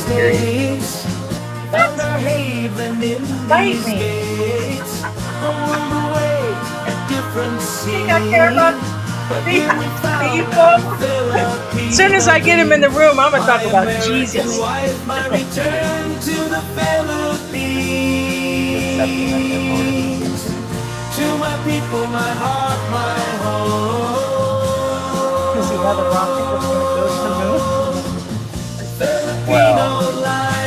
hear you. What? Bite me. I think I care about people. As soon as I get him in the room, I'm gonna talk about Jesus. To my people, my heart, my home. Is the other rocket that's gonna go to the moon? Well,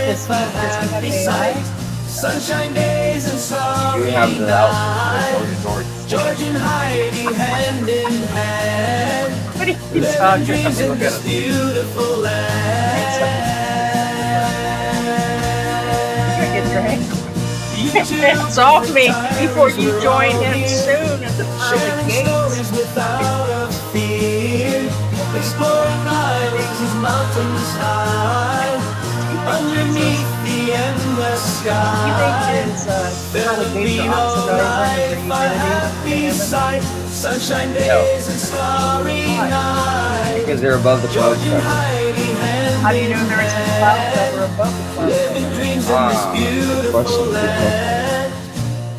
Does he have AI? sunshine days and starry nights. George and Heidi hand in hand. What are you talking about? Dreams in this beautiful land. You're gonna get your hands off me before you join him soon at the pearly gates. Without a fear, exploring islands, mountains high, underneath the endless sky. You think his pearly gates are oxidizing the humidity? Sunshine days and starry nights. Because they're above the cloud cover. How do you know there isn't cloud cover above the cloud cover?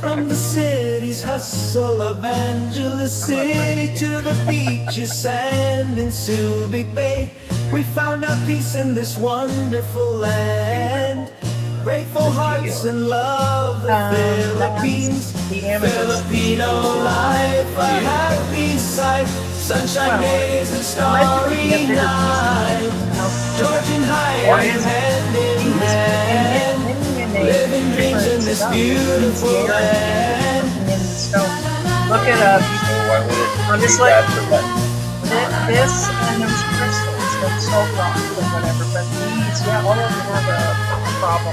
From the city's hustle of Angeles City to the beaches, sand in Subic Bay, we found our peace in this wonderful land. Grateful hearts and love the Philippines. Filipino life, a happy sight. Sunshine days and starry nights. George and Heidi hand in hand, living dreams in this beautiful land. Look it up. I'm just like this and those crystals, like salt rocks or whatever. But these, yeah, all of them have a problem.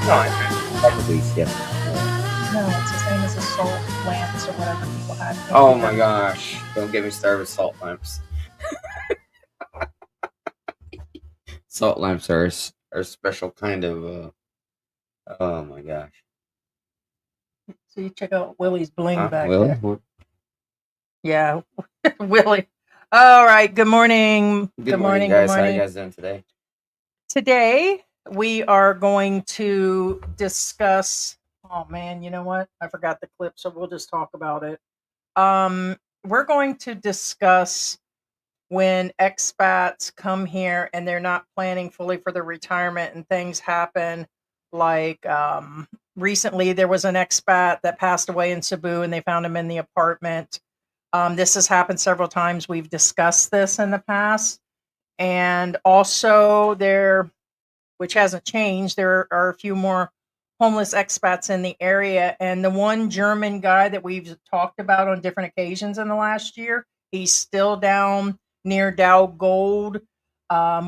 Probably, yeah. No, it's the same as the salt lamps or whatever people had. Oh my gosh! Don't get me started with salt lamps. Salt lamps are a special kind of. Oh my gosh! So you check out Willie's bling back Willie? there. Yeah, Willie. All right. Good morning. Good morning, guys. How are you guys doing today? Today we are going to discuss. Oh man, you know what? I forgot the clip, so we'll just talk about it. We're going to discuss when expats come here and they're not planning fully for their retirement and things happen. Like recently, there was an expat that passed away in Cebu, and they found him in the apartment. This has happened several times. We've discussed this in the past. And also there, which hasn't changed, there are a few more homeless expats in the area. And the one German guy that we've talked about on different occasions in the last year, he's still down near Dow Gold,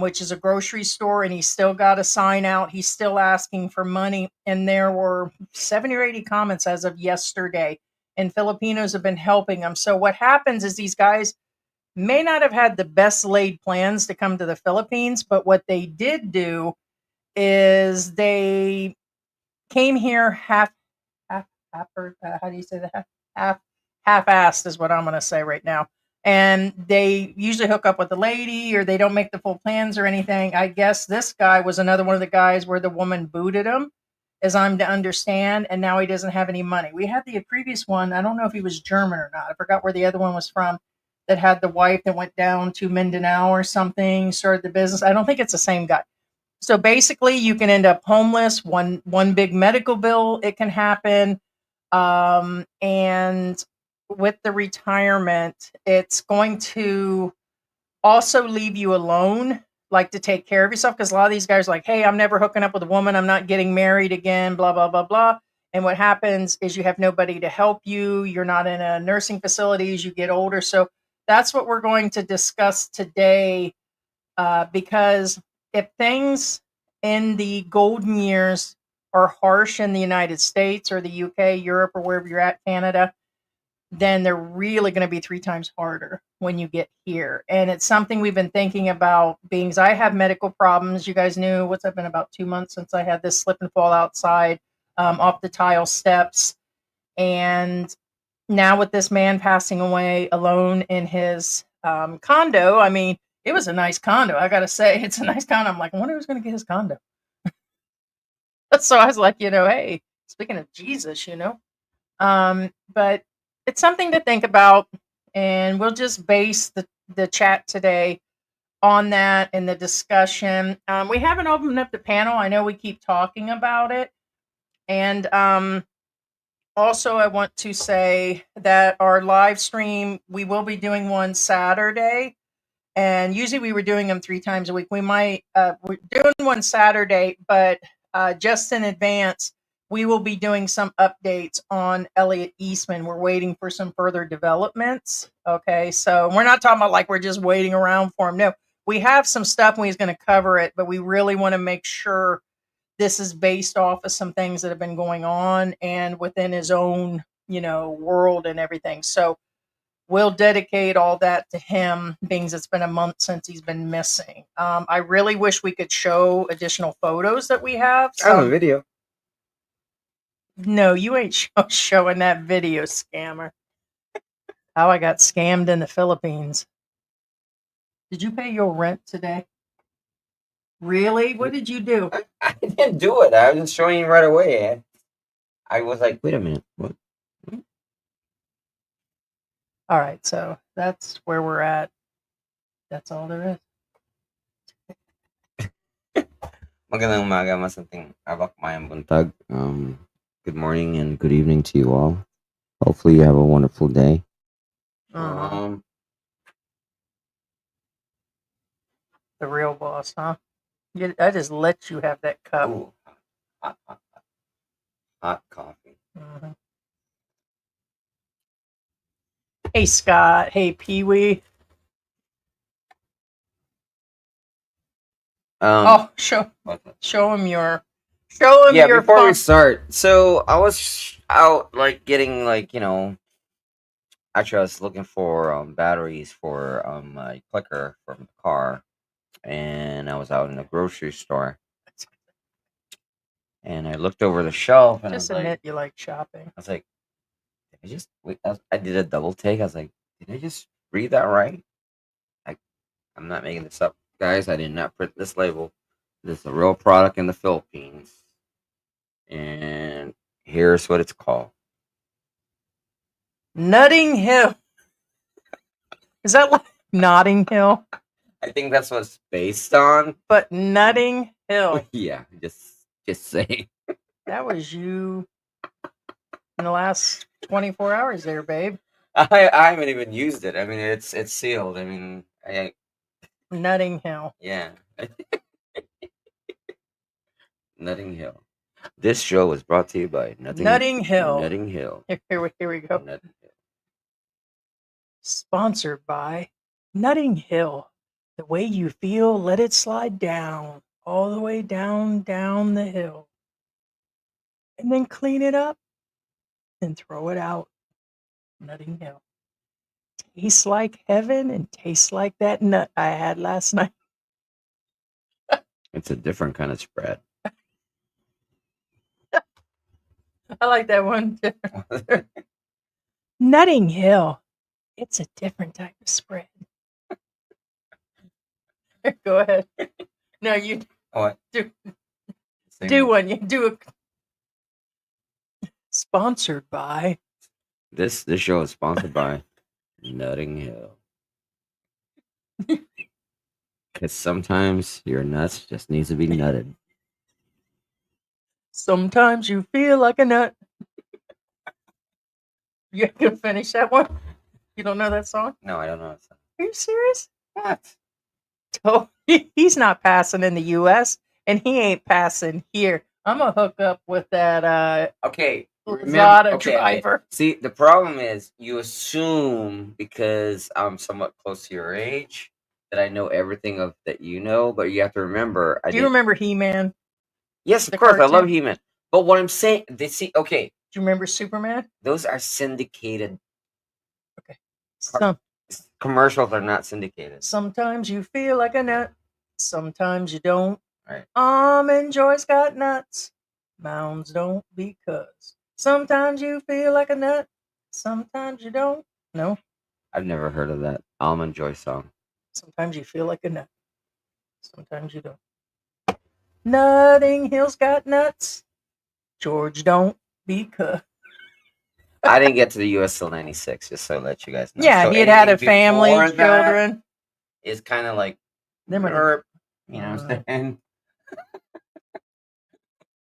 which is a grocery store, and he's still got a sign out. He's still asking for money. And there were 70 or 80 comments as of yesterday. And Filipinos have been helping them. So what happens is these guys may not have had the best laid plans to come to the Philippines, but what they did do is they came here how do you say that? Half-assed is what I'm going to say right now. And they usually hook up with a lady, or they don't make the full plans or anything. I guess this guy was another one of the guys where the woman booted him, as I'm to understand, and now he doesn't have any money. We had the previous one, I don't know if he was German or not. I forgot where the other one was from, that had the wife that went down to Mindanao or something, started the business. I don't think it's the same guy. So basically, you can end up homeless, one big medical bill, it can happen. And with the retirement, it's going to also leave you alone, like to take care of yourself, because a lot of these guys are like, hey, I'm never hooking up with a woman, I'm not getting married again, blah, blah, blah, blah. And what happens is you have nobody to help you. You're not in a nursing facility as you get older. So that's what we're going to discuss today, because if things in the golden years are harsh in the United States or the UK, Europe, or wherever you're at, Canada, then they're really going to be 3 times harder when you get here. And it's something we've been thinking about, being I have medical problems. You guys knew, what's up, been about 2 months since I had this slip and fall outside off the tile steps. And now with this man passing away alone in his condo, I mean, it was a nice condo. I got to say, it's a nice condo. I'm like, I wonder who's going to get his condo. So I was like, hey, speaking of Jesus, but it's something to think about, and we'll just base the chat today on that in the discussion. We haven't opened up the panel. I know we keep talking about it, and also I want to say that our live stream, we will be doing one Saturday. And usually we were doing them 3 times a week. We're doing one Saturday, but just in advance, we will be doing some updates on Elliot Eastman. We're waiting for some further developments. Okay, so we're not talking about like we're just waiting around for him. No, we have some stuff and he's going to cover it, but we really want to make sure this is based off of some things that have been going on and within his own, world and everything. So we'll dedicate all that to him, being it's been a month since he's been missing. I really wish we could show additional photos that we have. I have a video. No, you ain't showing that video, scammer. How I got scammed in the Philippines. Did you pay your rent today? Really? What did you do? I didn't do it. I was just showing you right away. I was like, wait a minute. What? All right, so that's where we're at. That's all there is. Magandang umaga, masanting abak mayang buntag. Good morning and good evening to you all. Hopefully you have a wonderful day. The real boss, huh? I just let you have that cup. Ooh, hot coffee. Mm-hmm. Hey, Scott. Hey, Pee-wee. Show him your. Yeah, before we start. So I was out getting actually I was looking for batteries for my clicker from the car, and I was out in the grocery store, and I looked over the shelf, and Just I was admit like, you like shopping. I was like, did I just wait? I did a double take. I was like, did I just read that right? I'm not making this up, guys. I did not print this label. This is a real product in the Philippines, and here's what it's called. Nutting Hill. Is that like Notting Hill? I think that's what it's based on. But Nutting Hill. Yeah, just saying. That was you in the last 24 hours there, babe. I haven't even used it. I mean, it's sealed. I mean, Nutting Hill. Yeah. Nutting Hill. This show is brought to you by Nutting Hill. Nutting Hill. Here we go. Nutting Hill. Sponsored by Nutting Hill. The way you feel, let it slide down, all the way down the hill. And then clean it up and throw it out. Nutting Hill. Tastes like heaven and tastes like that nut I had last night. It's a different kind of spread. I like that one too. Nutting Hill. It's a different type of spread. Go ahead. No, you What? do one. You do a sponsored by. This show is sponsored by Nutting Hill. Because sometimes your nuts just needs to be nutted. Sometimes you feel like a nut. You can finish that one? You don't know that song? No, I don't know that song. Are you serious? What? Oh, he's not passing in the U.S. and he ain't passing here. I'm gonna hook up with that. Okay. Lazada driver. See, the problem is you assume because I'm somewhat close to your age that I know everything of that you know, but you have to remember. Do you remember He-Man? Yes, of course. cartoon? I love He-Man. But what I'm saying, okay. Do you remember Superman? Those are syndicated. Okay. Commercials are not syndicated. Sometimes you feel like a nut. Sometimes you don't. Right. Almond Joy's got nuts. Mounds don't because. Sometimes you feel like a nut. Sometimes you don't. No. I've never heard of that Almond Joy song. Sometimes you feel like a nut. Sometimes you don't. Nutting Hill's got nuts. George, don't be cooked. I didn't get to the U.S. till '96, just so I let you guys know. Yeah, So he had had a anything family, before that children. is kind of like, Then when nerp, you know what I'm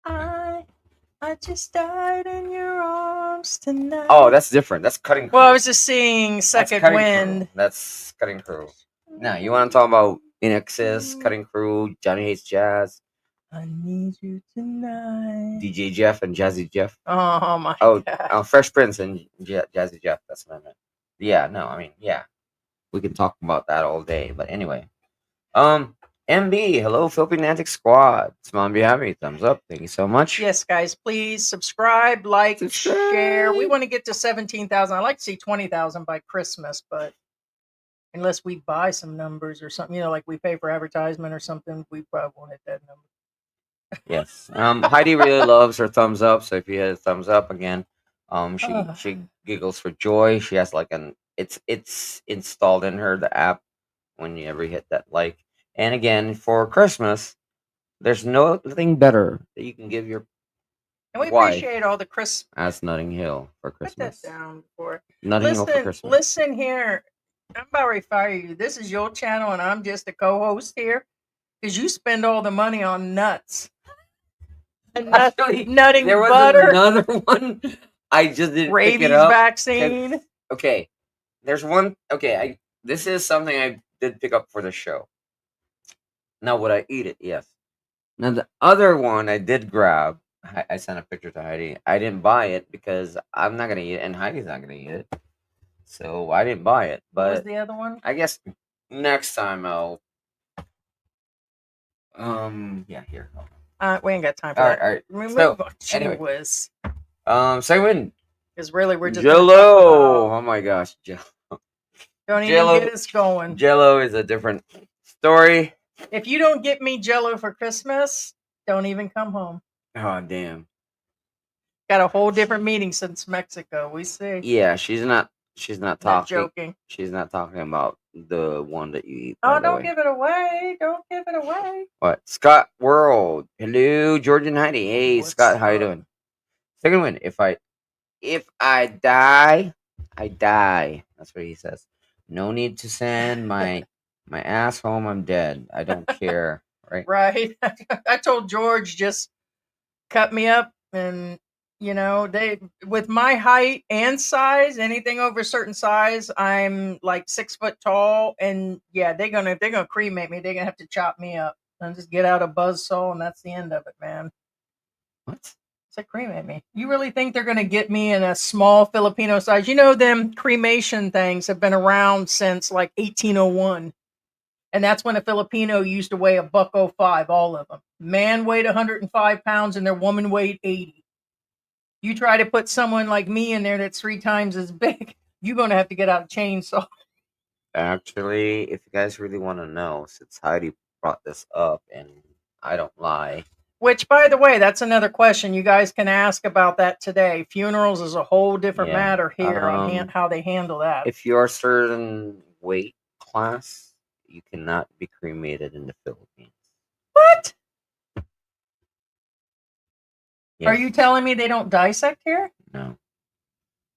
saying? I just died in your arms tonight. Oh, that's different. That's Cutting Crew. Well, I was just seeing That's Second Cutting Wind. Crew. That's Cutting Crew. Now, you want to talk about In Excess, Cutting Crew, Johnny Hates Jazz, I need you tonight. DJ Jeff and Jazzy Jeff. Oh my god. Fresh Prince and Jazzy Jeff. That's what I meant. Yeah, no, I mean, yeah, we can talk about that all day. But anyway, MB, hello, Philippine Antics Squad. Smile and be happy. Thumbs up. Thank you so much. Yes, guys, please subscribe, like, share. We Subscribe. want to get to 17,000. I'd like to see 20,000 by Christmas, but unless we buy some numbers or something, like we pay for advertisement or something, we probably won't hit that number. Yes. Heidi really loves her thumbs up. So if you hit a thumbs up again, she giggles for joy. She has like it's installed in her, the app, when you ever hit that like. And again, for Christmas, there's nothing better that you can give your And we wife appreciate all the Chris. as Notting Hill for Put Christmas. that down for it. Notting Hill for Christmas. Listen here. I'm about ready to fire you. This is your channel, and I'm just a co-host here because you spend all the money on nuts. And Actually, nutting there was butter. another one. I just didn't Rabies pick it up. vaccine. Okay, there's one. Okay, this is something I did pick up for the show. Now, would I eat it? Yes. Now, the other one I did grab. I sent a picture to Heidi. I didn't buy it because I'm not gonna eat it, and Heidi's not gonna eat it. So I didn't buy it. What was But the other one? I guess next time I'll. Yeah, here. We ain't got time for All that. right. Move So, on. anyway. Whiz. Second, Because really, we're just Jello. Oh my gosh, Jello. don't even Jello- get us going. Jello is a different story. If you don't get me Jello for Christmas, don't even come home. Oh damn. Got a whole different meaning since Mexico. We see. Yeah, she's not Not talking. joking. She's not talking about the one that you eat. Oh, by the don't way. give it away. Don't give it away. What? Scott World. Hello, George and Heidi. Hey, What's Scott, how you up? doing? Second one. If I die, I die. That's what he says. No need to send my ass home. I'm dead. I don't care. Right? Right. I told George just cut me up, and they with my height and size, anything over a certain size, I'm like 6 foot tall, and yeah, they're gonna cremate me. They're gonna have to chop me up and just get out a buzzsaw, and that's the end of it, man. What? Say cremate me. You really think they're gonna get me in a small Filipino size? Them cremation things have been around since like 1801. And that's when a Filipino used to weigh $105, all of them. Man weighed 105 pounds and their woman weighed 80. You try to put someone like me in there that's 3 times as big, you're going to have to get out a chainsaw. Actually, if you guys really want to know, since Heidi brought this up, and I don't lie. Which, by the way, that's another question you guys can ask about that today. Funerals is a whole different matter here on how they handle that. If you're a certain weight class, you cannot be cremated in the Philippines. What? Yes. Are you telling me they don't dissect here? No.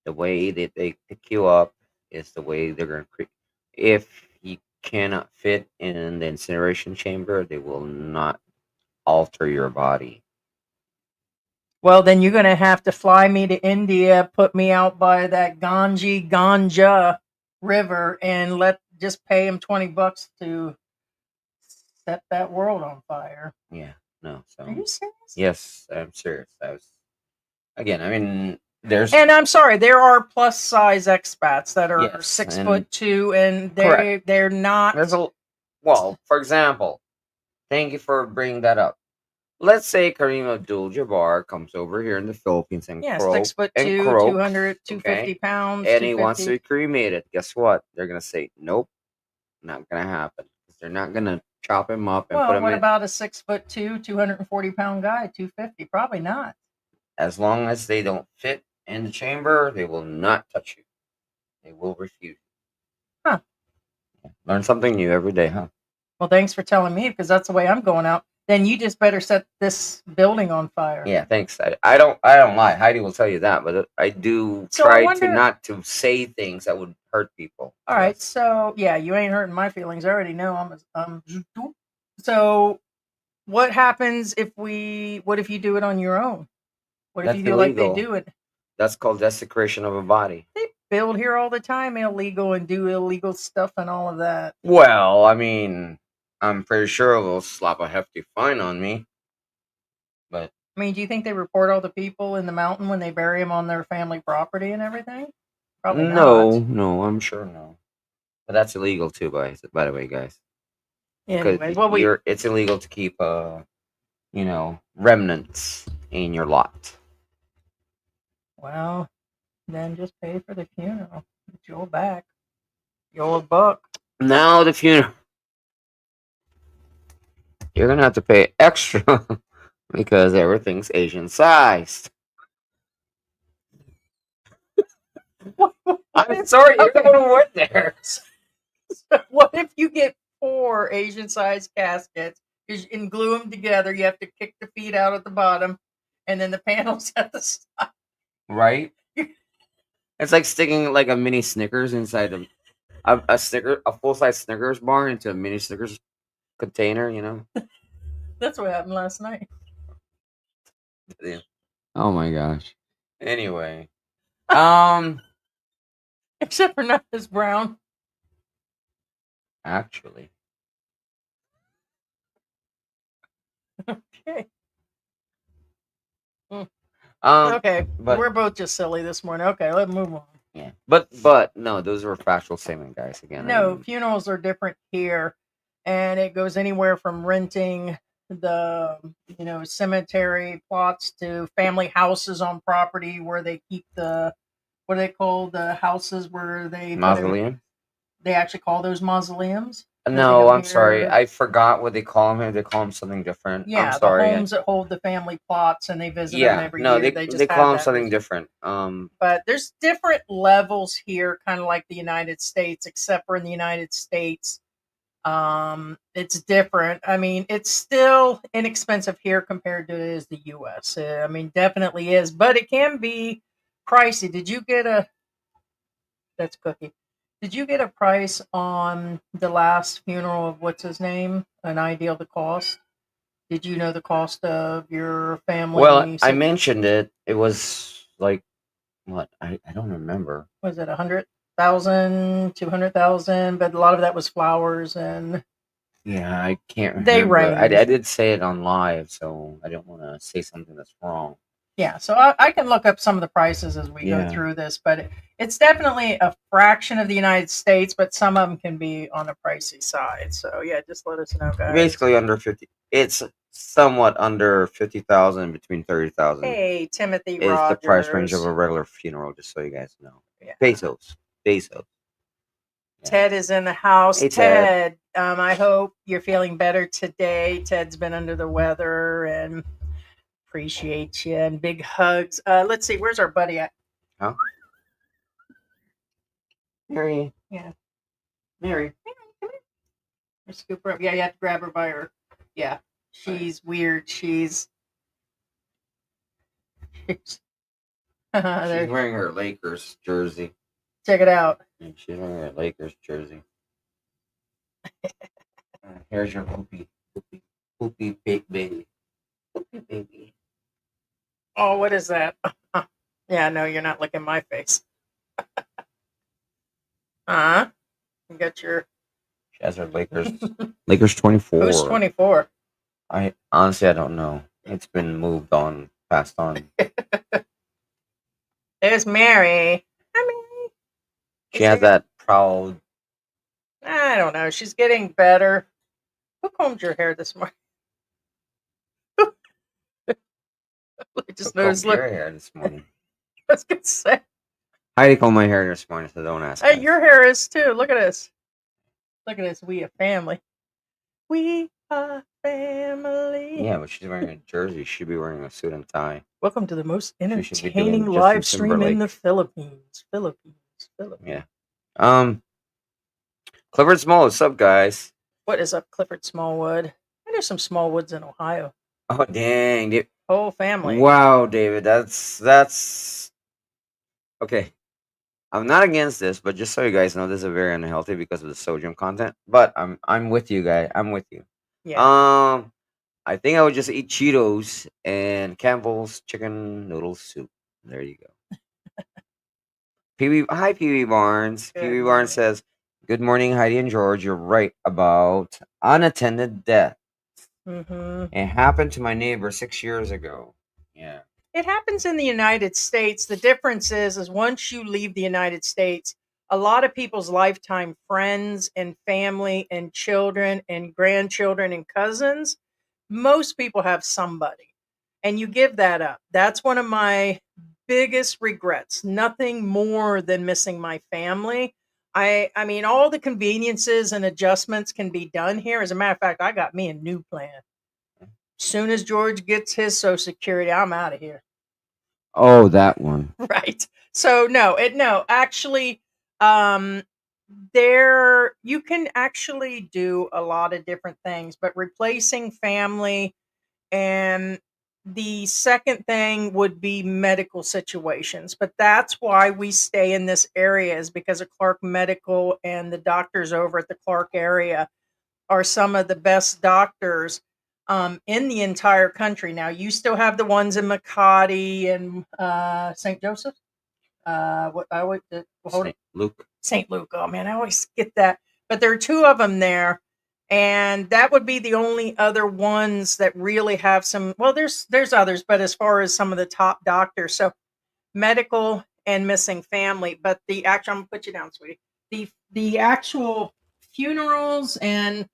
The way that they pick you up is the way they're going to. If you cannot fit in the incineration chamber, they will not alter your body. Well, then you're going to have to fly me to India, put me out by that Ganja river, and just pay him $20 to set that world on fire. Yeah, no. So are you serious? Yes, I'm serious. There's. And I'm sorry, there are plus size expats that are Yes, 6'2", and correct. they're not. For example, thank you for bringing that up. Let's say Kareem Abdul-Jabbar comes over here in the Philippines and 6'2", 200, 250 pounds, and he wants to be cremated. Guess what? They're gonna say nope, not gonna happen. They're not gonna chop him up and put him in. What about a 6'2", 240-pound guy, 250? Probably not. As long as they don't fit in the chamber, they will not touch you. They will refuse. Huh. Learn something new every day, huh? Well, thanks for telling me, because that's the way I'm going out. Then you just better set this building on fire. Yeah, thanks. I don't lie. Heidi will tell you that, but I do So I try to wonder- not to say things that would hurt people. All right, Yes. so yeah, you ain't hurting my feelings. I already know So what happens if what if you do it on your own? What if That's you do like they illegal. do it? That's called desecration of a body. They build here all the time illegal and do illegal stuff and all of that. Well, I mean, I'm pretty sure they'll slap a hefty fine on me. But I mean, do you think they report all the people in the mountain when they bury them on their family property and everything? Probably no, not. no, I'm sure no. But that's illegal too, by the way, guys. Anyway, Because it's illegal to keep remnants in your lot. Well, then just pay for the funeral. Get your back. Your buck. Now the funeral, you're gonna have to pay extra because everything's Asian sized. I'm sorry, you're the one who went there. What if you get 4 Asian-sized caskets and glue them together? You have to kick the feet out at the bottom, and then the panels at the side. Right? It's like sticking like a mini Snickers inside a full size Snickers bar into a mini Snickers container. That's what happened last night. Yeah. Oh my gosh. Anyway, Except for not this brown. actually, Okay. okay, but we're both just silly this morning. Okay, let's move on. Yeah, but no, those were factual statement, guys. Again, No, funerals are different here, and it goes anywhere from renting the cemetery plots to family houses on property where they keep what do they call the houses where they mausoleum. They actually call those mausoleums. No, I'm sorry. I forgot what they call them here. They call them something different. Yeah, I'm sorry. the homes that hold the family plots, and they visit them every year. They call them something different. But there's different levels here, kind of like the United States, except for in the United States, it's different. I mean, it's still inexpensive here compared to it is the U.S. I mean, definitely is, but it can be pricey. That's Cookie. Did you get a price on the last funeral of what's his name? An idea of the cost? Did you know the cost of your family? Well, I mentioned it. It was like what? I don't remember. Was it 100,000, 200,000? But a lot of that was flowers and. Yeah, I can't remember. They range. I did say it on live, so I don't want to say something that's wrong. Yeah, so I can look up some of the prices as we go through this, but it's definitely a fraction of the United States, but some of them can be on the pricey side. So yeah, just let us know, guys. Basically under 50. It's somewhat under 50,000, between 30,000. Hey, Timothy is Rogers. the price range of a regular funeral, just so you guys know. Yeah. Pesos. Yeah. Ted is in the house. Hey, Ted, I hope you're feeling better today. Ted's been under the weather and appreciate you and big hugs. Let's see, where's our buddy at? Huh? Mary. Yeah. Mary. Come here. Scoop her up. Yeah, you have to grab her by her. Yeah. She's weird. She's She's wearing her Lakers jersey. Check it out. She's wearing her Lakers jersey. Here's your poopy big baby. Poopy baby. Oh, what is that? Yeah, no, you're not licking my face. You got your. She has her Lakers. Lakers 24. Who's 24? I honestly don't know. It's been moved on, passed on. There's Mary. Hi, Mary. She has that proud. I don't know. She's getting better. Who combed your hair this morning? I just noticed. Your hair this morning. I was gonna say. Heidi combed my hair this morning, so don't ask. Hey, your hair is too. Look at this. Look at this. We a family. We are family. Yeah, but she's wearing a jersey. She should be wearing a suit and tie. Welcome to the most She should be entertaining doing live Justin stream in Timberlake. the Philippines. Yeah. Clifford Small, what's up, guys? What is up, Clifford Smallwood? I knew some small woods in Ohio. Oh dang! Whole family. Wow, David, that's okay. I'm not against this, but just so you guys know, this is very unhealthy because of the sodium content. But I'm with you, guys. I'm with you. Yeah. I think I would just eat Cheetos and Campbell's chicken noodle soup. There you go. Hi, PB Barnes. Good PB Barnes morning. says, "Good morning, Heidi and George. You're right about unattended death. Mm-hmm. It happened to my neighbor 6 years ago. Yeah. It happens in the United States. The difference is once you leave the United States, a lot of people's lifetime friends and family and children and grandchildren and cousins, most people have somebody. And you give that up. That's one of my biggest regrets. Nothing more than missing my family. I mean, all the conveniences and adjustments can be done here. As a matter of fact, I got me a new plan. Soon as George gets his Social Security, I'm out of here. Oh, that one. Right. So no, actually, um, there you can actually do a lot of different things, but replacing family and the second thing would be medical situations. But that's why we stay in this area is because of Clark Medical and the doctors over at the Clark area are some of the best doctors in the entire country. Now, you still have the ones in Makati and St. Joseph. What I would St. Luke. St. Luke. Oh man, I always get that. But there are two of them there, and that would be the only other ones that really have some. Well, there's others, but as far as some of the top doctors, so medical and missing family. But the actual, I'm gonna put you down, sweetie. The actual funerals and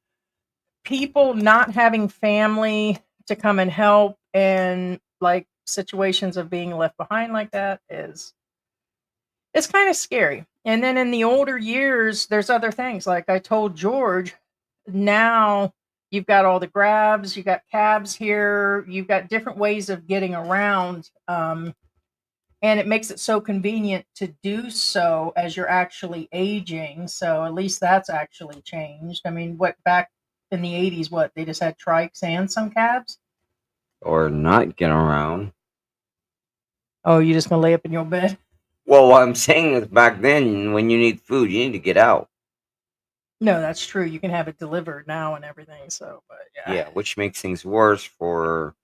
people not having family to come and help and like situations of being left behind like that is it's kind of scary. And then in the older years there's other things like I told George, now you've got all the grabs, you got cabs here, you've got different ways of getting around, and it makes it so convenient to do so as you're actually aging. So at least that's actually changed. I mean, what back in the 80s, what they just had trikes and some cabs? Or not get around. Oh, you just gonna lay up in your bed? Well, what I'm saying is back then, when you need food, you need to get out. No, that's true. You can have it delivered now and everything. So, but yeah. Yeah, which makes things worse for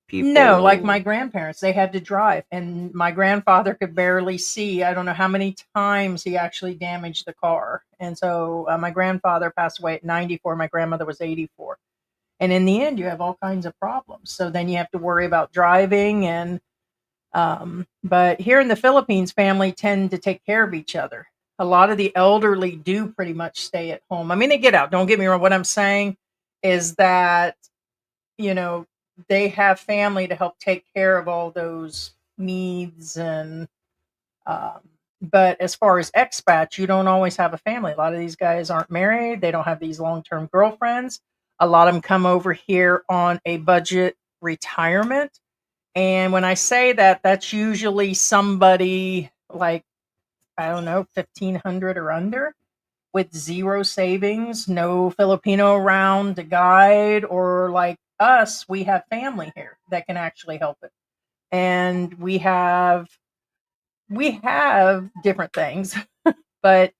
people. No, like my grandparents, they had to drive, and my grandfather could barely see. I don't know how many times he actually damaged the car. And so my grandfather passed away at 94. My grandmother was 84. And in the end, you have all kinds of problems. So then you have to worry about driving. And but here in the Philippines, family tend to take care of each other. A lot of the elderly do pretty much stay at home. I mean, they get out. Don't get me wrong. What I'm saying is that, you know, they have family to help take care of all those needs. And but as far as expats, you don't always have a family. A lot of these guys aren't married. They don't have these long-term girlfriends. A lot of them come over here on a budget retirement. And when I say that, that's usually somebody like, I don't know, 1,500 or under with zero savings, no Filipino around to guide, or like us, we have family here that can actually help it. And we have different things, but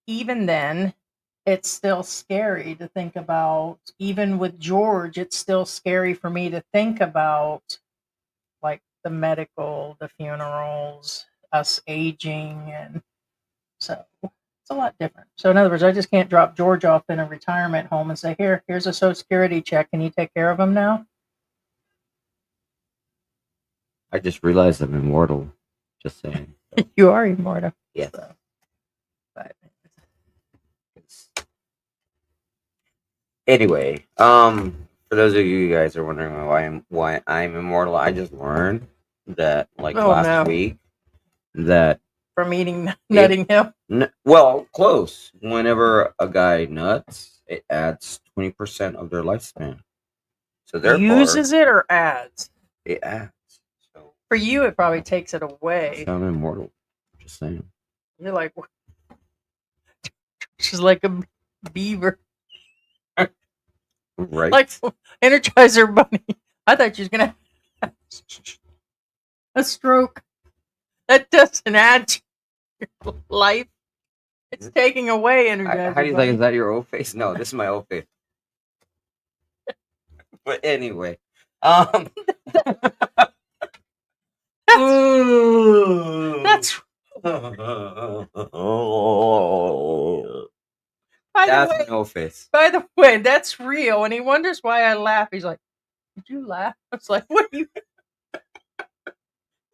even then, it's still scary to think about. Even with George, it's still scary for me to think about like the medical, the funerals, us aging, and so it's a lot different. So in other words, I just can't drop George off in a retirement home and say, here's a Social Security check. Can you take care of him now? I just realized I'm immortal. Just saying. So, You are immortal. yes. So, but Anyway, for those of you guys are wondering why I'm immortal, I just learned that like Oh, last no. week that from eating Nutting Hill. well, close. Whenever a guy nuts, it adds 20% of their lifespan. So therefore, Uses it or adds? it adds. So For you, it probably takes it away. I'm immortal. Just saying. You're like, she's like a beaver. Right. Like Energizer Bunny. I thought you was gonna have a stroke. That doesn't add to your life. It's taking away Energizer Heidi's Bunny. like, is that your old face? No, this is my old face. But anyway, that's by the that's way. my old face. By the way, that's real. And he wonders why I laugh. He's like, "Did you laugh?" I was like, "What are you?"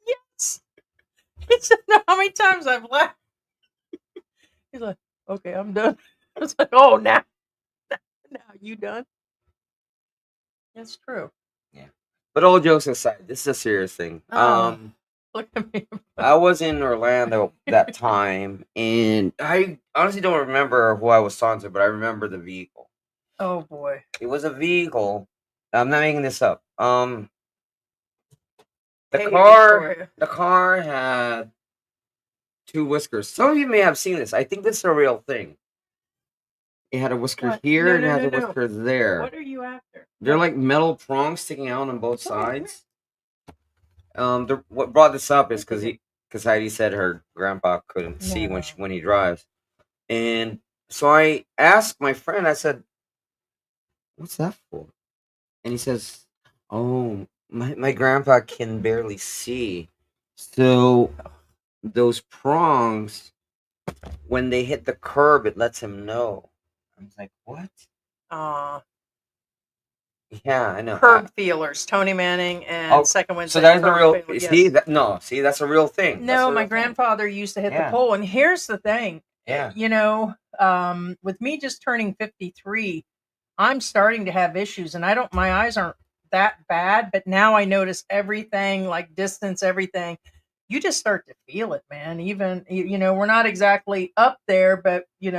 Yes. He said, "No, how many times I've laughed?" He's like, "Okay, I'm done." I was like, "Oh, now you done?" It's true. Yeah. But all jokes aside, this is a serious thing. Look at me. I was in Orlando that time, and I honestly don't remember who I was talking to, but I remember the vehicle. Oh boy. It was a vehicle. I'm not making this up. The Hey, car Victoria. the car had two whiskers. Some of you may have seen this. I think this is a real thing. It had a whisker What? here No, and it no, has no, a no. whisker there. What are you after? They're What? like metal prongs sticking out on both Come on, sides. What brought this up is Look at it. because Heidi said her grandpa couldn't see No. when he drives, and so I asked my friend. I said, "What's that for?" And he says, "Oh, my grandpa can barely see, so those prongs, when they hit the curb, it lets him know." I was like, "What?" Uh, Yeah, I know. curb feelers, Tony Manning and Oh, second one. so that's a real. Feeler, See yes. that? No, see that's a real thing. That's No, a my real thing. grandfather used to hit the Yeah. pole. And here's the thing. Yeah. You know, with me just turning 53, I'm starting to have issues, and my eyes aren't that bad, but now I notice everything, like distance, everything. You just start to feel it, man. Even we're not exactly up there, but it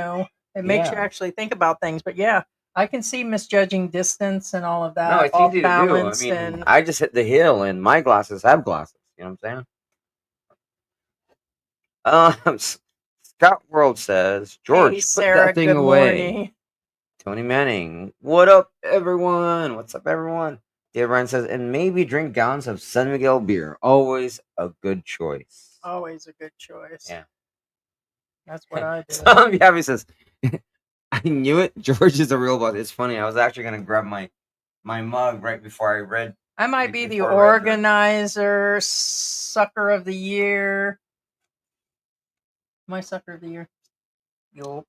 makes you Yeah. actually think about things. But yeah, I can see misjudging distance and all of that. No, it's off easy to do. I balance mean, and I just hit the hill, and my glasses have glasses. You know what I'm saying? Scott World says, George, hey, put Sarah, that thing good away. morning. Tony Manning, what up, everyone? What's up, everyone? Dave Ryan says, and maybe drink gallons of San Miguel beer. Always a good choice. Always a good choice. Yeah. That's what I do. He says, I knew it. George is a real boss. It's funny. I was actually going to grab my mug right before I read. I might be the before I read her. organizer, sucker of the year. My sucker of the year. Yup.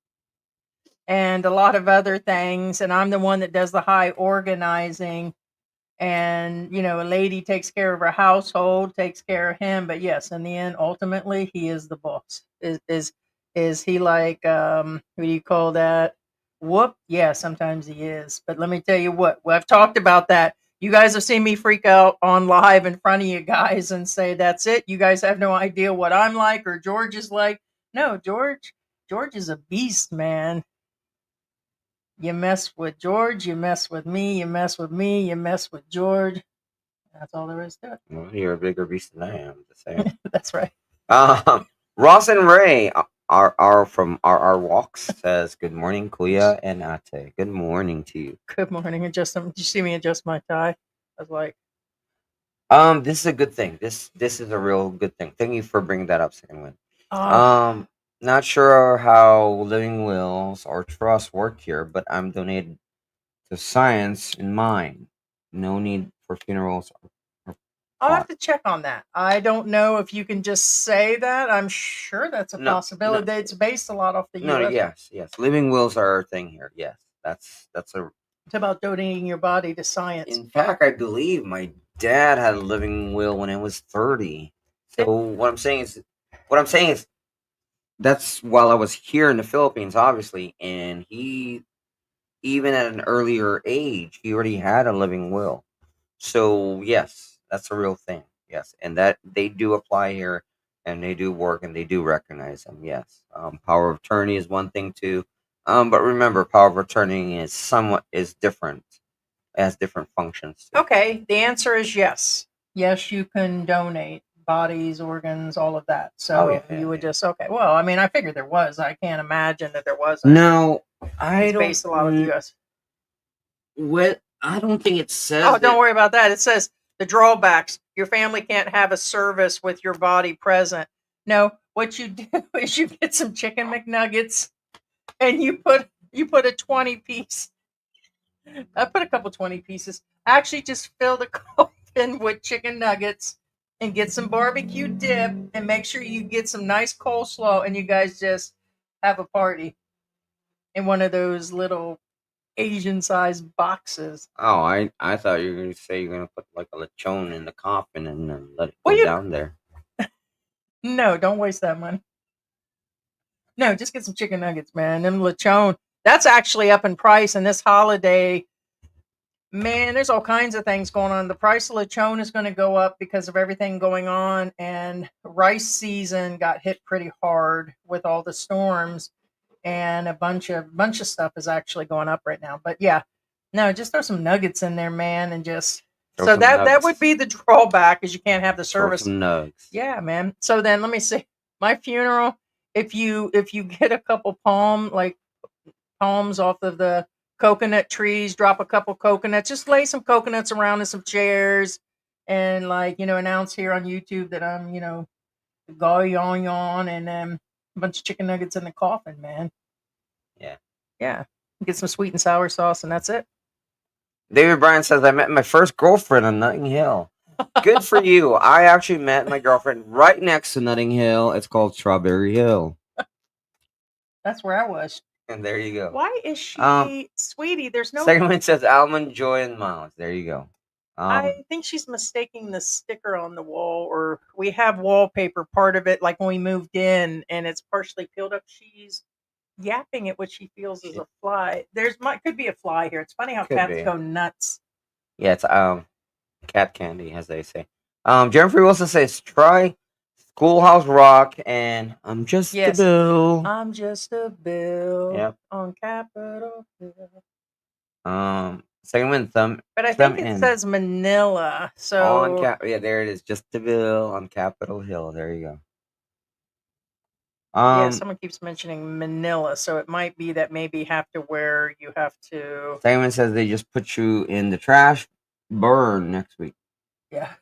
And a lot of other things. And I'm the one that does the high organizing. And, a lady takes care of her household, takes care of him. But yes, in the end, ultimately, he is the boss. Is he like, what do you call that? Whoop. Yeah, sometimes he is. But let me tell you what, I've talked about that. You guys have seen me freak out on live in front of you guys and say, that's it. You guys have no idea what I'm like or George is like. No, George is a beast, man. You mess with George, you mess with me, you mess with me, you mess with George. That's all there is to it. Well, you're a bigger beast than I am. Just saying. That's right. Ross and Ray are from our walks says good morning, Kuya and Ate. Good morning to you. Good morning. Did you see me adjust my tie? I was like, this is a good thing. This is a real good thing. Thank you for bringing that up, Second Wind. oh, Not sure how living wills or trusts work here, but I'm donated to science in mine. No need for funerals. I'll have to check on that. I don't know if you can just say that. I'm sure that's a No, possibility. no. It's based a lot off the No, U.S. yes. Living wills are our thing here. Yes, that's a. It's about donating your body to science. In fact, I believe my dad had a living will when I was 30. So what I'm saying is, that's while I was here in the Philippines, obviously, and he, even at an earlier age, he already had a living will. So yes, that's a real thing. Yes, and that they do apply here, and they do work, and they do recognize them. Yes, power of attorney is one thing too. But remember, power of attorney is different, has different functions too. Okay, the answer is yes. Yes, you can donate bodies, organs, all of that. So you would just okay. Well, I mean, I figured there was. I can't imagine that there wasn't. No, I It's don't. based a lot of the U.S. What? I don't think it says. Oh, don't worry about that. It says the drawbacks. Your family can't have a service with your body present. No, what you do is you get some chicken McNuggets and you put a 20 piece. I put a couple 20 pieces. Actually, just fill the coffin with chicken nuggets and get some barbecue dip and make sure you get some nice coleslaw and you guys just have a party in one of those little Asian sized boxes. Oh, I thought you were gonna say you're gonna put like a lechon in the coffin and then let it go Well, you- down there. No, don't waste that money. No, just get some chicken nuggets, man. Them lechon. That's actually up in price, and this holiday, man, there's all kinds of things going on. The price of lechon is going to go up because of everything going on, and rice season got hit pretty hard with all the storms, and a bunch of stuff is actually going up right now. But yeah, no, just throw some nuggets in there, man, and just Throw so some that nuggets. would be the drawback is you can't have the Throw service. some nugs. Yeah, man. So then let me see. My funeral, if you get a couple palms off of the coconut trees, drop a couple coconuts, just lay some coconuts around in some chairs and announce here on YouTube that I'm, yon and a bunch of chicken nuggets in the coffin, man. Yeah. Yeah. Get some sweet and sour sauce and that's it. David Bryan says, I met my first girlfriend on Notting Hill. Good for you. I actually met my girlfriend right next to Notting Hill. It's called Strawberry Hill. That's where I was. And there you go. Why is she, sweetie? There's no. Second one says Almond, Joy, and Miles. There you go. I think she's mistaking the sticker on the wall, or we have wallpaper part of it, like when we moved in, and it's partially peeled up. She's yapping at what she feels is a fly. Could be a fly here. It's funny how Could cats be. go nuts. Yeah, it's cat candy, as they say. Jeffrey Wilson says, try Schoolhouse Rock and I'm just a bill. I'm just a bill. Yep. On Capitol Hill. Second one, thumb. But I think it says Manila. So yeah, there it is. Just a bill on Capitol Hill. There you go. yeah, someone keeps mentioning Manila, so it might be that maybe you have to. Second one says they just put you in the trash, burn next week. Yeah.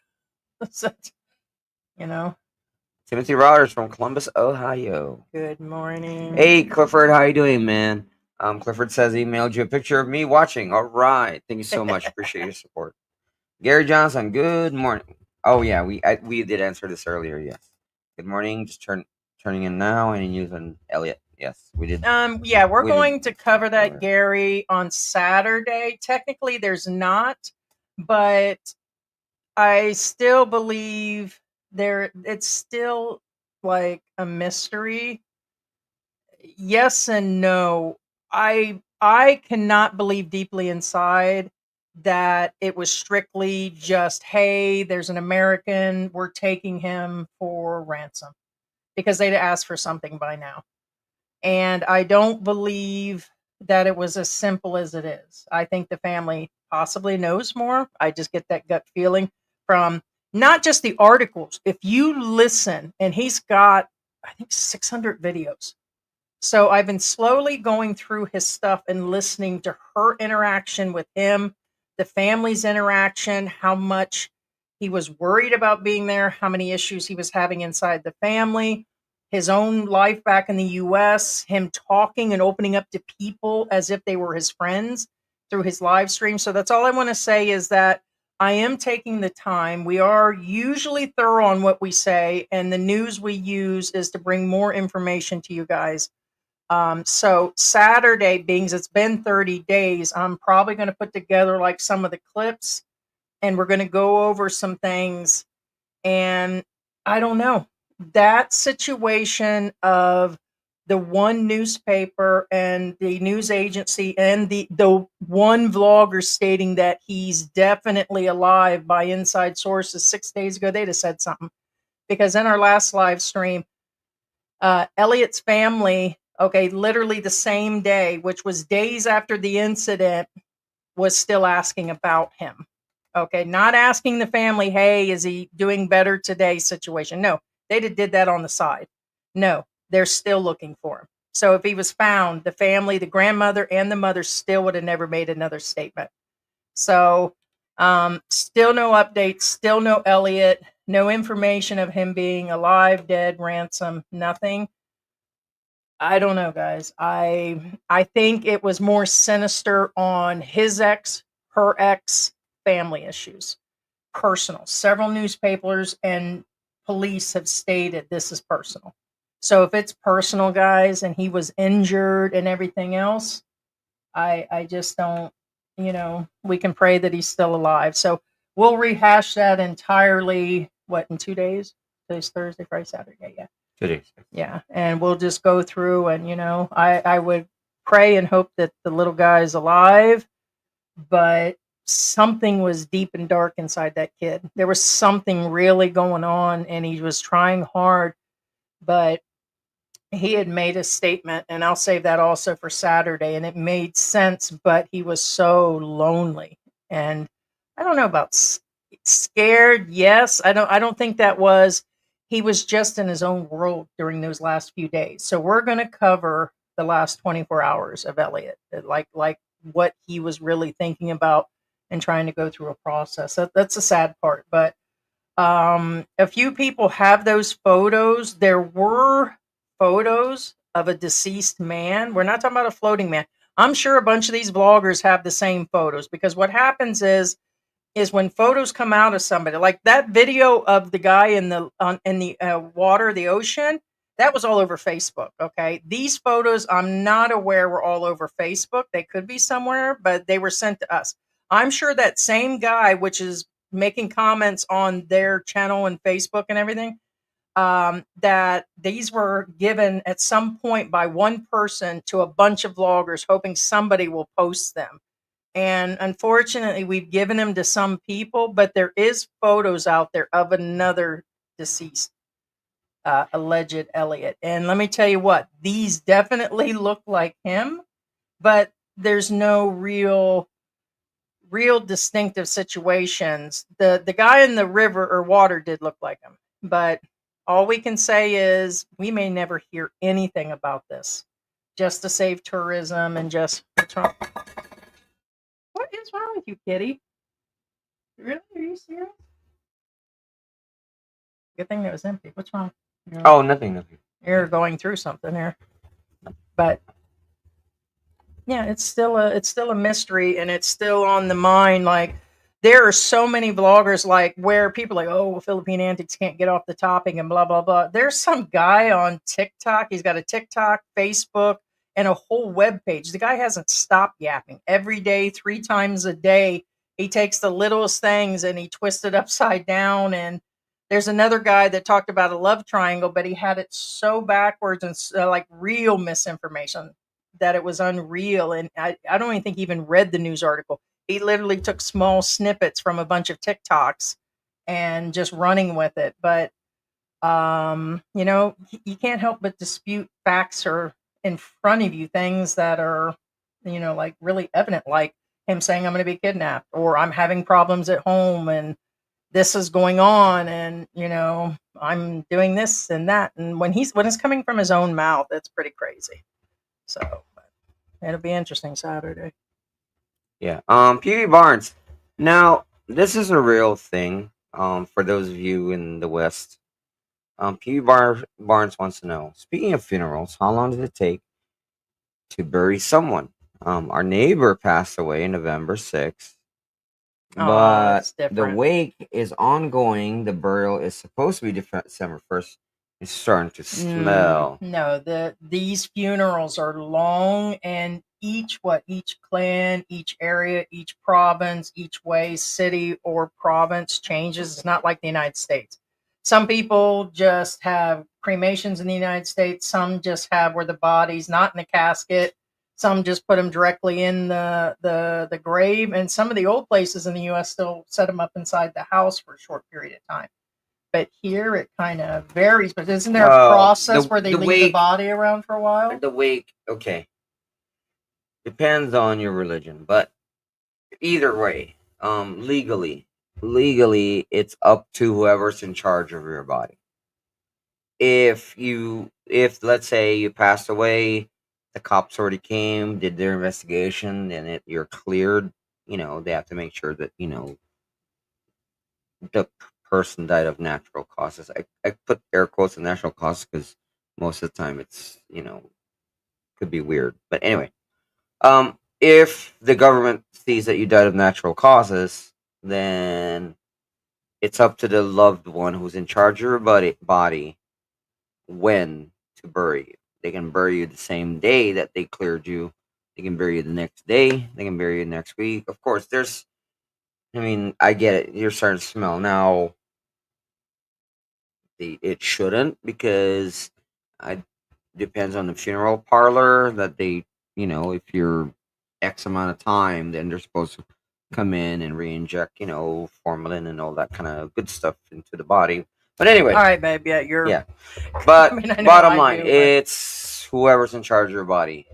Timothy Rogers from Columbus, Ohio. Good morning. Hey, Clifford, how you doing, man? Clifford says he emailed you a picture of me watching. All right, thank you so much. Appreciate your support. Gary Johnson, good morning. Oh yeah, we did answer this earlier. Yes. Good morning. Just turning in now and using Elliot. Yes, we did. Yeah, we're going to cover that, Gary, on Saturday. Technically, there's not, but I still believe it's still like a mystery. Yes and no. I cannot believe deeply inside that it was strictly just, hey, there's an American, we're taking him for ransom, because they'd asked for something by now. And I don't believe that it was as simple as it is. I think the family possibly knows more. I just get that gut feeling from not just the articles. If you listen, and he's got, I think, 600 videos. So I've been slowly going through his stuff and listening to her interaction with him, the family's interaction, how much he was worried about being there, how many issues he was having inside the family, his own life back in the US, him talking and opening up to people as if they were his friends through his live stream. So that's all I want to say is that I am taking the time. We are usually thorough on what we say, and the news we use is to bring more information to you guys. So Saturday, being it's been 30 days, I'm probably going to put together like some of the clips, and we're going to go over some things. And I don't know, that situation of the one newspaper and the news agency and the one vlogger stating that he's definitely alive by inside sources 6 days ago, they'd have said something. Because in our last live stream, Elliot's family, literally the same day, which was days after the incident, was still asking about him. Okay, not asking the family, hey, is he doing better today situation. No, they did that on the side. No, they're still looking for him. So if he was found, the family, the grandmother and the mother still would have never made another statement. So, still no updates, still no Elliot, no information of him being alive, dead, ransom, nothing. I don't know, guys. I think it was more sinister on his ex, her ex, family issues, personal. Several newspapers and police have stated this is personal. So if it's personal, guys, and he was injured and everything else, I just don't, we can pray that he's still alive. So we'll rehash that entirely, what, in 2 days? Today's Thursday, Friday, Saturday. Yeah. 2 days. Yeah. And we'll just go through and, I would pray and hope that the little guy's alive, but something was deep and dark inside that kid. There was something really going on and he was trying hard, but he had made a statement, and I'll save that also for Saturday, and it made sense, but he was so lonely. And I don't know about scared. Yes, I don't think that was, he was just in his own world during those last few days. So we're going to cover the last 24 hours of Elliot, like what he was really thinking about and trying to go through a process. That's the sad part, but a few people have those photos. There were photos of a deceased man. We're not talking about a floating man. I'm sure a bunch of these vloggers have the same photos, because what happens is when photos come out of somebody, like that video of the guy in the water, the ocean, that was all over Facebook. Okay, these photos I'm not aware were all over Facebook. They could be somewhere, but they were sent to us. I'm sure that same guy, which is making comments on their channel and Facebook and everything, that these were given at some point by one person to a bunch of vloggers, hoping somebody will post them. And unfortunately, we've given them to some people, but there is photos out there of another deceased, alleged Elliot. And let me tell you what, these definitely look like him, but there's no real distinctive situations. The guy in the river or water did look like him, but all we can say is we may never hear anything about this, just to save tourism and just, what's wrong? What is wrong with you, kitty? Really? Are you serious? Good thing that was empty. What's wrong? Oh, nothing. You're going through something here. But yeah, it's still a mystery, and it's still on the mind. Like, there are so many vloggers, like, where people are like, oh, Philippine Antics can't get off the topic and blah blah blah. There's some guy on TikTok. He's got a TikTok, Facebook, and a whole web page. The guy hasn't stopped yapping every day, 3 times a day. He takes the littlest things and he twists it upside down. And there's another guy that talked about a love triangle, but he had it so backwards and like real misinformation that it was unreal. And I don't even think he even read the news article. He literally took small snippets from a bunch of TikToks and just running with it. But you can't help but dispute facts or in front of you, things that are, like really evident, like him saying I'm going to be kidnapped, or I'm having problems at home and this is going on, and I'm doing this and that. And when it's coming from his own mouth, it's pretty crazy. So it'll be interesting Saturday. Yeah. PB Barnes. Now, this is a real thing. For those of you in the West, PB Barnes wants to know. Speaking of funerals, how long did it take to bury someone? Our neighbor passed away November 6th, but It's the different. wake is ongoing. The burial is supposed to be December 1st. It's starting to smell. No, these funerals are long, and each clan, each area, each province, each way, city or province changes. It's not like the United States. Some people just have cremations in the United States. Some just have where the body's not in a casket. Some just put them directly in the grave, and some of the old places in the U.S. still set them up inside the house for a short period of time. But here it kind of varies. But isn't there a process where they leave the body around for a while? The wake, okay, depends on your religion, but either way, legally, it's up to whoever's in charge of your body. If let's say you passed away, the cops already came, did their investigation, and you're cleared, they have to make sure that the person died of natural causes. I put air quotes on natural causes because most of the time it's could be weird. But anyway, if the government sees that you died of natural causes, then it's up to the loved one who's in charge of your body when to bury you. They can bury you the same day that they cleared you. They can bury you the next day. They can bury you next week. Of course, I get it. You're starting to smell now. It shouldn't, because I depends on the funeral parlor that they, if you're X amount of time, then they're supposed to come in and re-inject, formalin and all that kind of good stuff into the body. But anyway, All right, babe. Yeah, you're. yeah. But I mean, I know bottom I line, do, but- it's whoever's in charge of your body.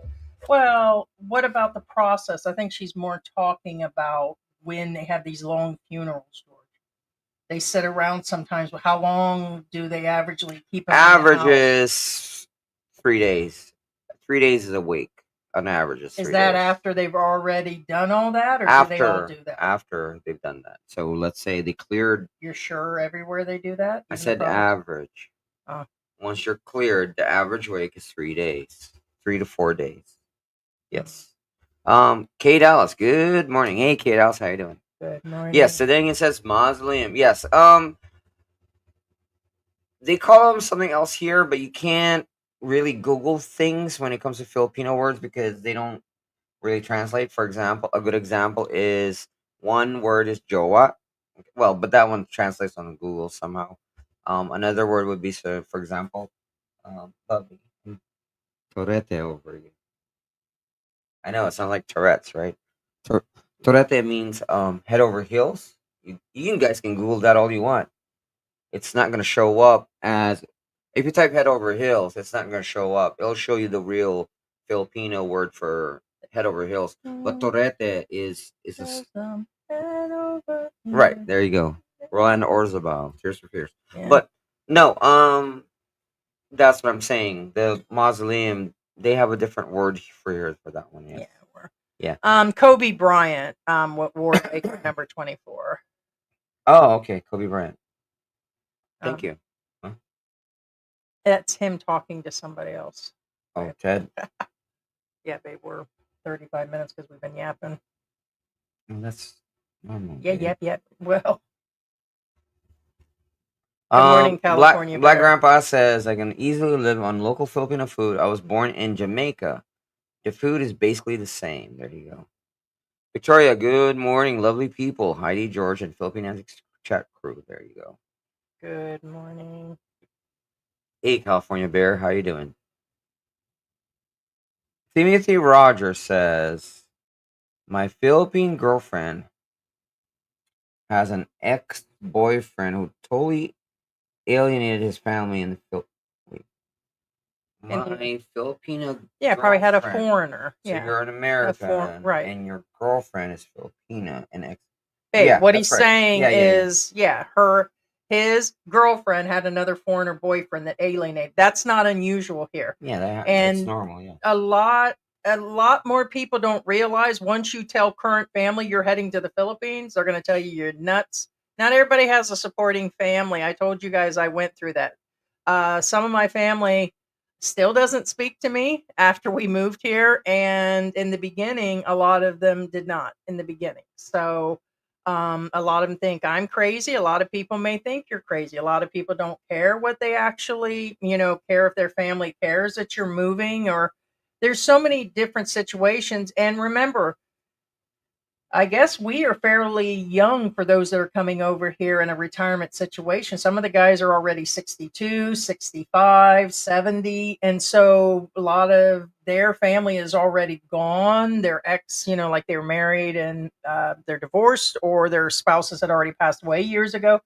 Well, what about the process? I think she's more talking about when they have these long funerals, George. They sit around sometimes. How long do they averagely keep them in the house? Averages 3 days. 3 days is a week. On average, is 3 Is that days. after they've already done all that, or do they all do that? After they've done that. So let's say they cleared. You're sure everywhere they do that? I Even said the province? average. Oh. Once you're cleared, the average week is 3 days, 3 to 4 days. Yes. Kay Dallas, good morning. Hey, Kay Dallas, how you doing? Good morning. Yes, so then it says mausoleum. Yes. They call them something else here, but you can't really Google things when it comes to Filipino words because they don't really translate. For example, a good example is one word is jowa. Well, but that one translates on Google somehow. Another word would be, so for example, puppy. Torete over here. I know it sounds like Tourette's, right? Torete means head over heels. You guys can Google that all you want. It's not going to show up as, if you type head over heels, it's not going to show up. It'll show you the real Filipino word for head over heels. But torete is right, there you go. Roland Orzabal, Tears for Fears. Yeah. But no, that's what I'm saying. The mausoleum, they have a different word for that one. Yes. Yeah. Kobe Bryant, what ward number 24. Oh, okay, Kobe Bryant. Thank you. Huh? That's him talking to somebody else. Oh, Ted. Yeah, babe, we're 35 minutes because we've been yapping. Oh, that's normal. Yeah, yep. Well. Good morning, California. Black Grandpa says, I can easily live on local Filipino food. I was born in Jamaica. The food is basically the same. There you go. Victoria, good morning, lovely people. Heidi, George, and Philippine Antics chat crew. There you go. Good morning. Hey, California Bear, how you doing? Timothy Rogers says, my Philippine girlfriend has an ex-boyfriend who totally alienated his family in the Philippines. My Filipino probably had a girlfriend. foreigner. So you're an American, right? And your girlfriend is Filipina, and Hey, what he's saying is, his girlfriend had another foreigner boyfriend that alienated. That's not unusual here. Yeah, and that's normal. Yeah, a lot more people don't realize once you tell current family you're heading to the Philippines, they're going to tell you you're nuts. Not everybody has a supporting family. I told you guys I went through that. Some of my family still doesn't speak to me after we moved here, and in the beginning, a lot of them did not in the beginning. So a lot of them think I'm crazy. A lot of people may think you're crazy. A lot of people don't care what they actually, care if their family cares that you're moving, or there's so many different situations. And remember, I guess we are fairly young for those that are coming over here in a retirement situation. Some of the guys are already 62, 65, 70. And so a lot of their family is already gone. Their ex, like they were married and they're divorced, or their spouses had already passed away years ago.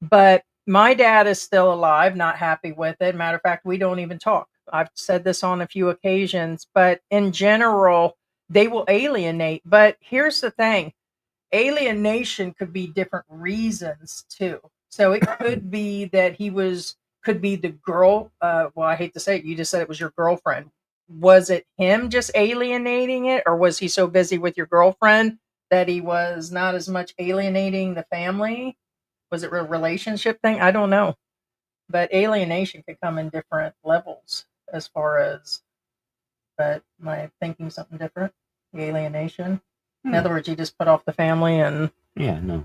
But my dad is still alive, not happy with it. Matter of fact, we don't even talk. I've said this on a few occasions, but in general, they will alienate. But here's the thing. Alienation could be different reasons too. So it could be that could be the girl. Well, I hate to say it. You just said it was your girlfriend. Was it him just alienating it, or was he so busy with your girlfriend that he was not as much alienating the family. Was it a relationship thing? I don't know. But alienation could come in different levels as far as, but am I thinking something different? The alienation. In other words, you just put off the family and Yeah, no.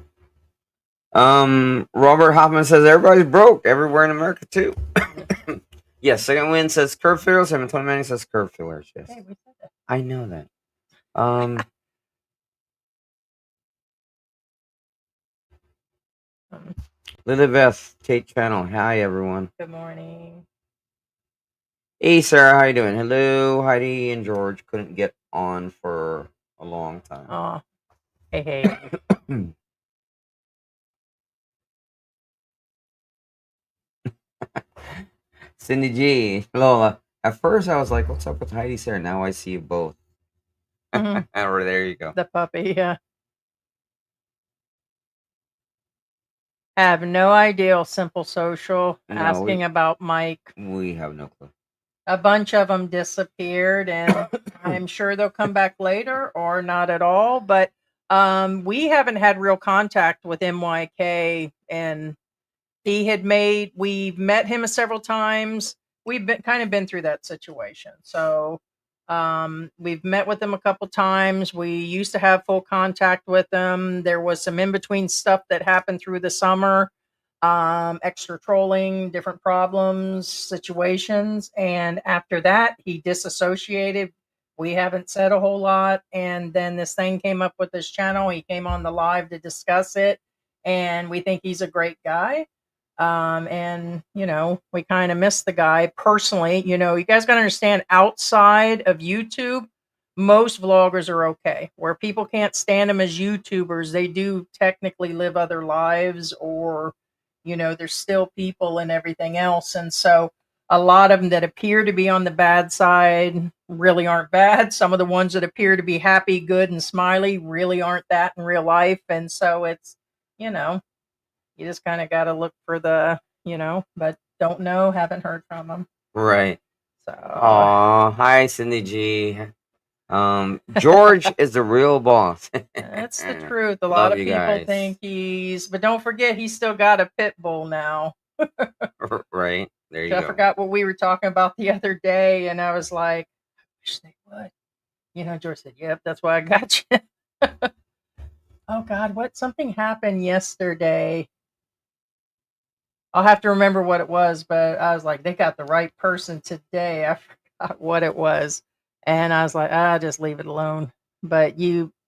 Robert Hoffman says everybody's broke everywhere in America too. Yes, Second Wind says curve fillers. 720 Manning says curve fillers. Yes, hey, we said that. I know that. Lilibeth Tate Channel. Hi everyone. Good morning. Hey Sarah, how you doing? Hello, Heidi and George. Couldn't get on for a long time. Oh, hey. Cindy G. Lola. At first I was like, what's up with Heidi, Sarah? Now I see you both. Mhm. Or there you go. The puppy, yeah. I have no idea. Simple Social No, asking about Mike. We have no clue. A bunch of them disappeared, and I'm sure they'll come back later or not at all. But we haven't had real contact with MYK, and we've met him several times. We've been through that situation. So we've met with him a couple times. We used to have full contact with him. There was some in between stuff that happened through the summer, extra trolling, different problems, situations. And after that, he disassociated. We haven't said a whole lot. And then this thing came up with this channel. He came on the live to discuss it. And we think he's a great guy. And we kind of miss the guy personally. You guys got to understand, outside of YouTube, most vloggers are okay. Where people can't stand them as YouTubers, they do technically live other lives, or there's still people and everything else. And so a lot of them that appear to be on the bad side really aren't bad. Some of the ones that appear to be happy, good, and smiley really aren't that in real life. And so it's, you just kind of got to look for but don't know, haven't heard from them. Right. So, Hi Cindy G. George is the real boss. that's the truth. A Love lot of you people guys. think but don't forget, he's still got a pit bull now. Right. There you So I go. forgot what we were talking about the other day, and I was like, I wish they would. George said, yep, that's why I got you. Oh God, something happened yesterday. I'll have to remember what it was, but I was like, they got the right person today. I forgot what it was. And I was like, just leave it alone. But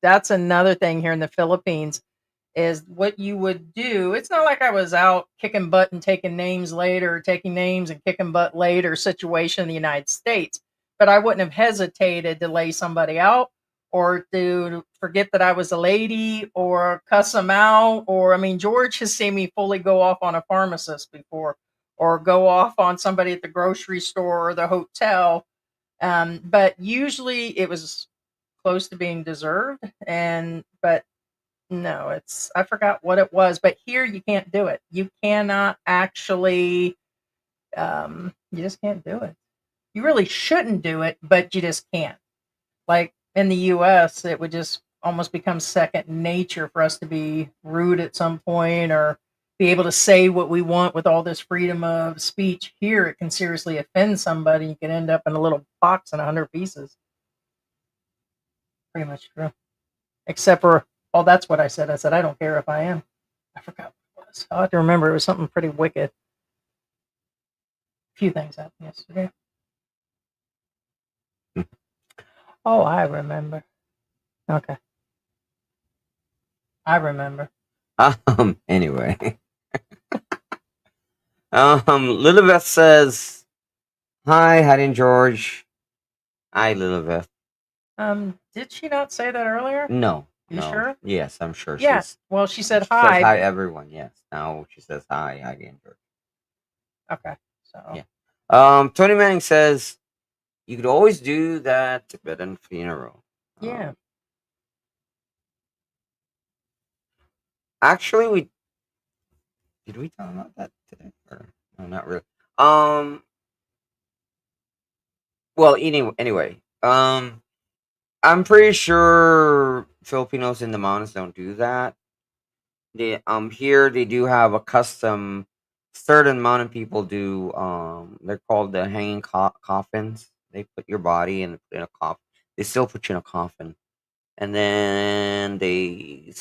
that's another thing here in the Philippines, is what you would do. It's not like I was out kicking butt and taking names later, taking names and kicking butt later situation in the United States. But I wouldn't have hesitated to lay somebody out, or to forget that I was a lady, or cuss them out. Or, I mean, George has seen me fully go off on a pharmacist before, or go off on somebody at the grocery store or the hotel. But usually it was close to being deserved. But no, I forgot what it was. But here you can't do it. You cannot actually, you just can't do it. You really shouldn't do it, but you just can't. Like in the US, it would just almost become second nature for us to be rude at some point, or be able to say what we want with all this freedom of speech. Here, it can seriously offend somebody. You can end up in a little box in 100 pieces. Pretty much true. Except for, that's what I said. I said, I don't care if I am. I forgot what it was. I'll have to remember. It was something pretty wicked. A few things happened yesterday. Oh, I remember. Okay. I remember. Anyway. Lilibeth says, hi, Heidi and George. Hi, Lilibeth. Did she not say that earlier? No. You sure? Yes, I'm sure. Yes. Well, she said she hi. Says hi, everyone. Yes. Now she says hi, Heidi and George. Okay. So. Yeah. Tony Manning says, you could always do that Tibetan funeral. Yeah. Actually, did we talk about that today? Or no, not really. Well, anyway. I'm pretty sure Filipinos in the mountains don't do that. They here they do have a custom. Certain mountain people do. They're called the hanging coffins. They put your body in a coffin. They still put you in a coffin, and then they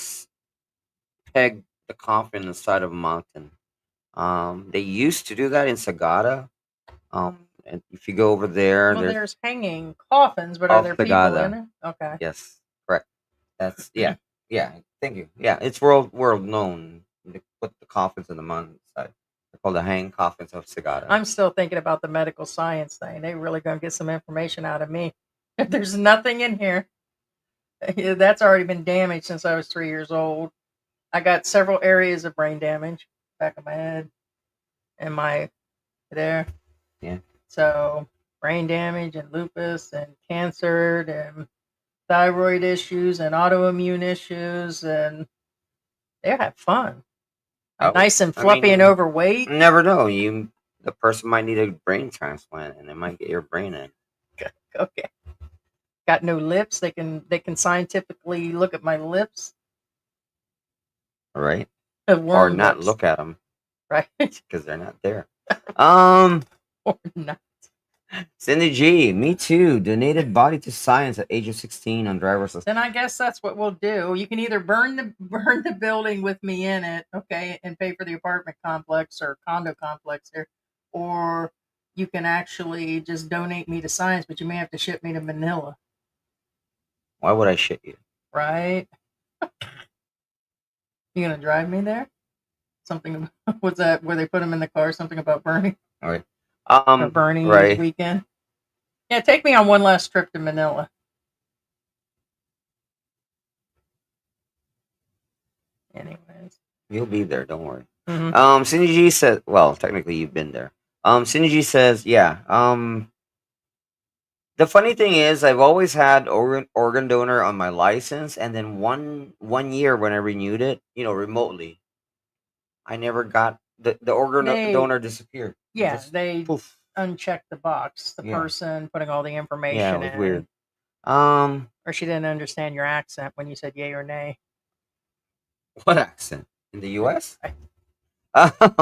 peg the coffin in the side of a mountain. They used to do that in Sagada. And if you go over there, Well, there's there's hanging coffins, but are there people in Sagada. it? Okay. Yes, correct. That's yeah. Thank you. Yeah, it's world known. They put the coffins in the mountain side. They're called the hang coffins of Sagada. I'm still thinking about the medical science thing. They really gonna get some information out of me. If there's nothing in here, that's already been damaged since I was 3 years old. I got several areas of brain damage, back of my head, and my there. Yeah. So brain damage and lupus and cancer and thyroid issues and autoimmune issues, and they have fun. Nice and fluffy and overweight. Never know. The person might need a brain transplant, and they might get your brain in. Okay. Got no lips. They can scientifically look at my lips. Right. Or not lips. Look at them. Right. Because they're not there. Or not. Cindy G, me too. Donated body to science at age of 16 on driver's license. Then I guess that's what we'll do. You can either burn the building with me in it, okay, and pay for the apartment complex or condo complex here, or you can actually just donate me to science, but you may have to ship me to Manila. Why would I shit you? Right? You gonna drive me there? Something. What's that? Where they put them in the car? Something about burning. All right. Or burning this weekend. Yeah, take me on one last trip to Manila. Anyways, you'll be there. Don't worry. Mm-hmm. Cindy G says, well, technically you've been there. Cindy G says, yeah. The funny thing is, I've always had organ donor on my license, and then one year when I renewed it, remotely, I never got the organ donor disappeared. Yeah, Just, they poof. unchecked the box. The person putting all the information. Yeah, it was in. weird. Or she didn't understand your accent when you said yay or nay. What accent? In the U.S.?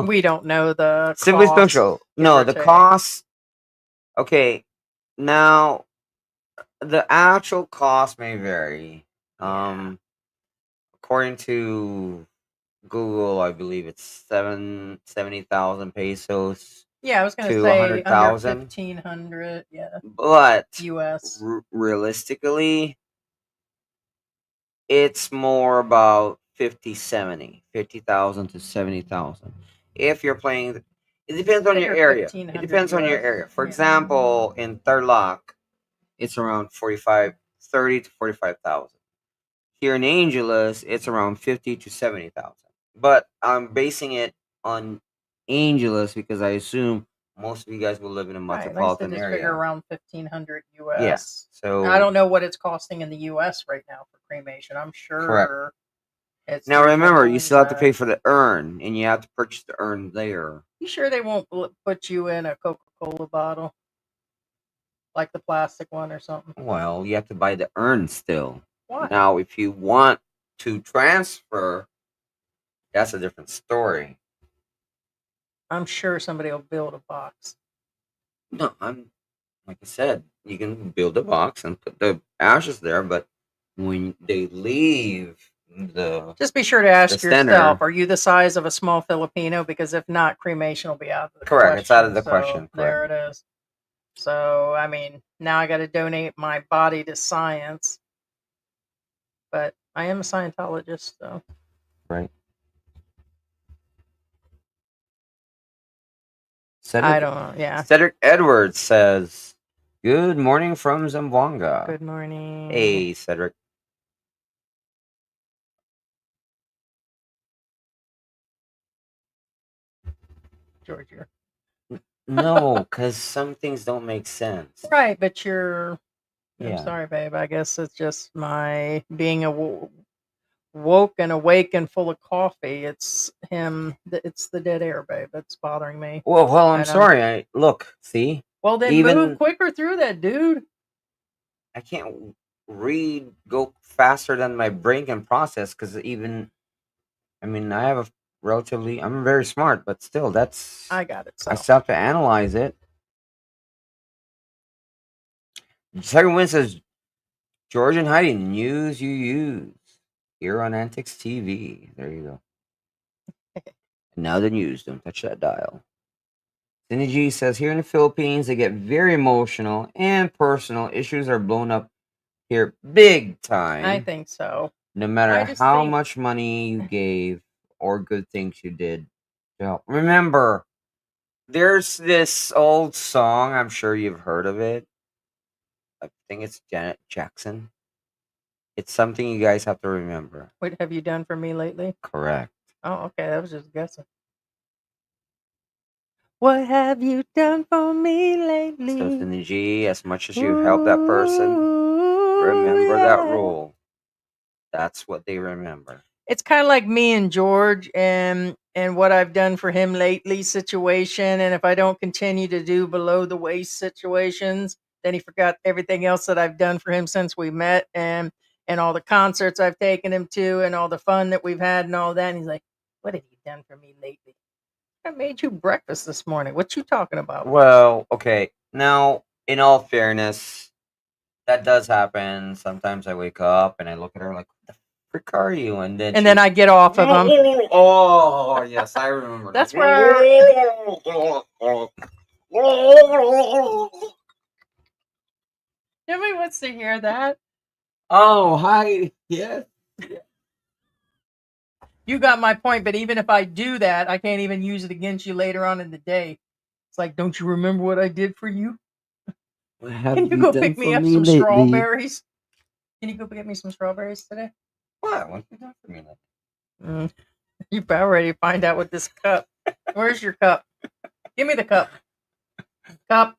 We don't know the Simply cost, social. No, the cost. Okay, now the actual cost may vary. Yeah. According to Google, I believe it's 70,000 pesos. Yeah, I was going to say 100,000. 1,500. Yeah. But U.S. Realistically, it's more about 50,000 to 70,000. If you're playing, it depends on your area. It depends on your area. For example, in Tarlac, it's around 30 to 45,000. Here in Angeles, it's around 50 to 70,000. But I'm basing it on Angeles because I assume most of you guys will live in a metropolitan area. Figure around 1,500 U.S. Yeah. So I don't know what it's costing in the U.S. right now for cremation. I'm sure. Correct. It's now remember, you still have to pay for the urn, and you have to purchase the urn there. You sure they won't put you in a Coca-Cola bottle, like the plastic one or something? Well, you have to buy the urn still. Why? Now, if you want to transfer, that's a different story. I'm sure somebody will build a box. No, like I said, you can build a box and put the ashes there, but when they leave just be sure to ask yourself, are you the size of a small Filipino? Because if not, cremation will be out of the question. It's out of the question. There it is. So, I mean, now I got to donate my body to science. But I am a Scientologist, so. Right. I don't know, yeah. Cedric Edwards says, good morning from Zamboanga. Good morning. Hey, Cedric. George, no, because some things don't make sense. Right, but I'm sorry, babe. I guess it's just my being woke and awake and full of coffee. It's it's the dead air, babe. That's bothering me. Well, I'm sorry. Look, see? Well, then move quicker through that, dude. I can't read go faster than my brain can process. Because I mean, I have a relatively, I'm very smart, but still, I got it. I So still have to analyze it. The second win says George and Heidi, news you use here on Antics TV. There you go. And now the news. Don't touch that dial. Cindy G says here in the Philippines, they get very emotional and personal. Issues are blown up here big time. I think so. No I matter just how think- much money you gave or good things you did to help. Remember, there's this old song. I'm sure you've heard of it. I think it's Janet Jackson. It's something you guys have to remember. What have you done for me lately? Correct. Oh, okay. I was just guessing. What have you done for me lately? So, Cindy G, as much as you help that person, remember that rule. That's what they remember. It's kind of like me and George and what I've done for him lately situation. And if I don't continue to do below the waist situations, then he forgot everything else that I've done for him since we met and all the concerts I've taken him to and all the fun that we've had and all that. And he's like, what have you done for me lately? I made you breakfast this morning. What you talking about? Well, okay. Now, in all fairness, that does happen. Sometimes I wake up and I look at her like, what the frick are you? And then I get off of him. Oh, yes, I remember. That's that. Nobody wants to hear that. Oh, hi. Yes. You got my point, but even if I do that, I can't even use it against you later on in the day. It's like, don't you remember what I did for you? Can you go pick me up some strawberries? Can you go get me some strawberries today? What? What's you done for me lately? You about ready to find out with this cup. Where's your cup? Give me the cup. Cup.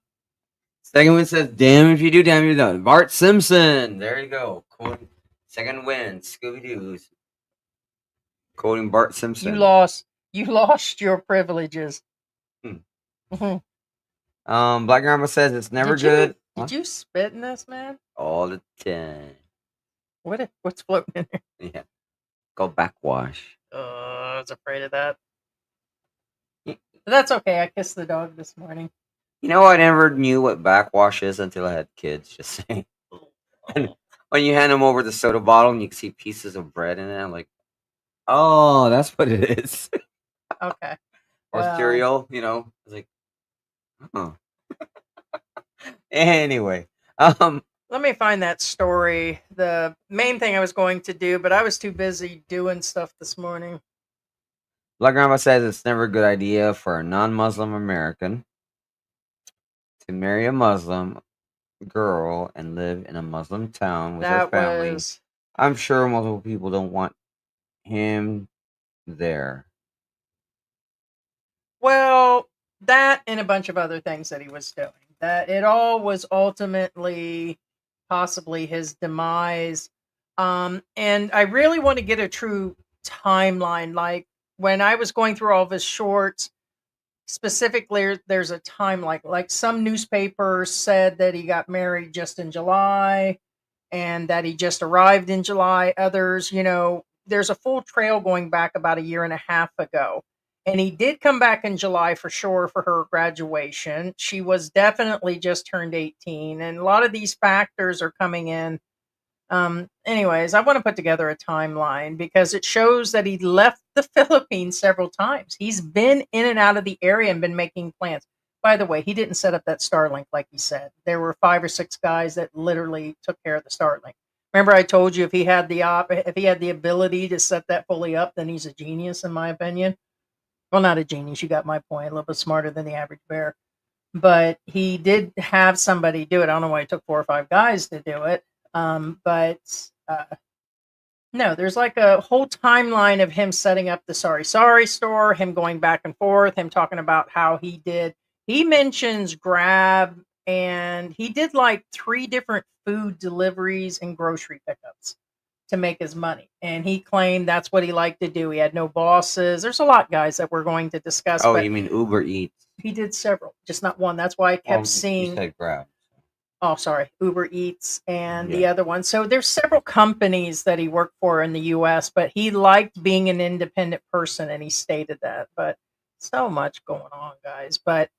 Second one says, damn if you do, damn if you don't. Bart Simpson. There you go. Quoting, second win. Scooby-Doo's. Quoting Bart Simpson. You lost your privileges. Black Grandma says it's never good. Did you spit in this, man? All the time. What's floating in there? Yeah. Go backwash. I was afraid of that. But that's okay. I kissed the dog this morning. You know, I never knew what backwash is until I had kids, just saying. And when you hand them over the soda bottle and you can see pieces of bread in it, I'm like, oh, that's what it is. Okay. Or cereal, you know. It's like, oh. Anyway. Let me find that story. The main thing I was going to do, but I was too busy doing stuff this morning. Black Grandma says it's never a good idea for a non-Muslim American to marry a Muslim girl and live in a Muslim town with her family. I'm sure multiple people don't want him there. Well, that and a bunch of other things that he was doing. That it all was ultimately possibly his demise. And I really want to get a true timeline. Like when I was going through all of his shorts, specifically there's a time like some newspapers said that he got married just in July and that he just arrived in July. Others, there's a full trail going back about a year and a half ago. And he did come back in July for sure for her graduation. She was definitely just turned 18. And a lot of these factors are coming in. Anyways, I want to put together a timeline because it shows that he left the Philippines several times. He's been in and out of the area and been making plans. By the way, he didn't set up that Starlink like he said. There were 5 or 6 guys that literally took care of the Starlink. Remember, I told you if he had the ability to set that fully up, then he's a genius, in my opinion. Well, not a genius. You got my point. A little bit smarter than the average bear. But he did have somebody do it. I don't know why it took 4 or 5 guys to do it. No, there's like a whole timeline of him setting up the Sorry store, him going back and forth, him talking about how he mentions Grab, and he did like 3 different food deliveries and grocery pickups to make his money. And he claimed that's what he liked to do. He had no bosses. There's a lot, guys, that we're going to discuss. Oh, you mean Uber Eats? He did several, just not one. That's why I kept seeing. You said Grab. oh, sorry, Uber Eats and the Yeah. other one. So there's several companies that he worked for in the US, but he liked being an independent person and he stated that. But so much going on, guys. But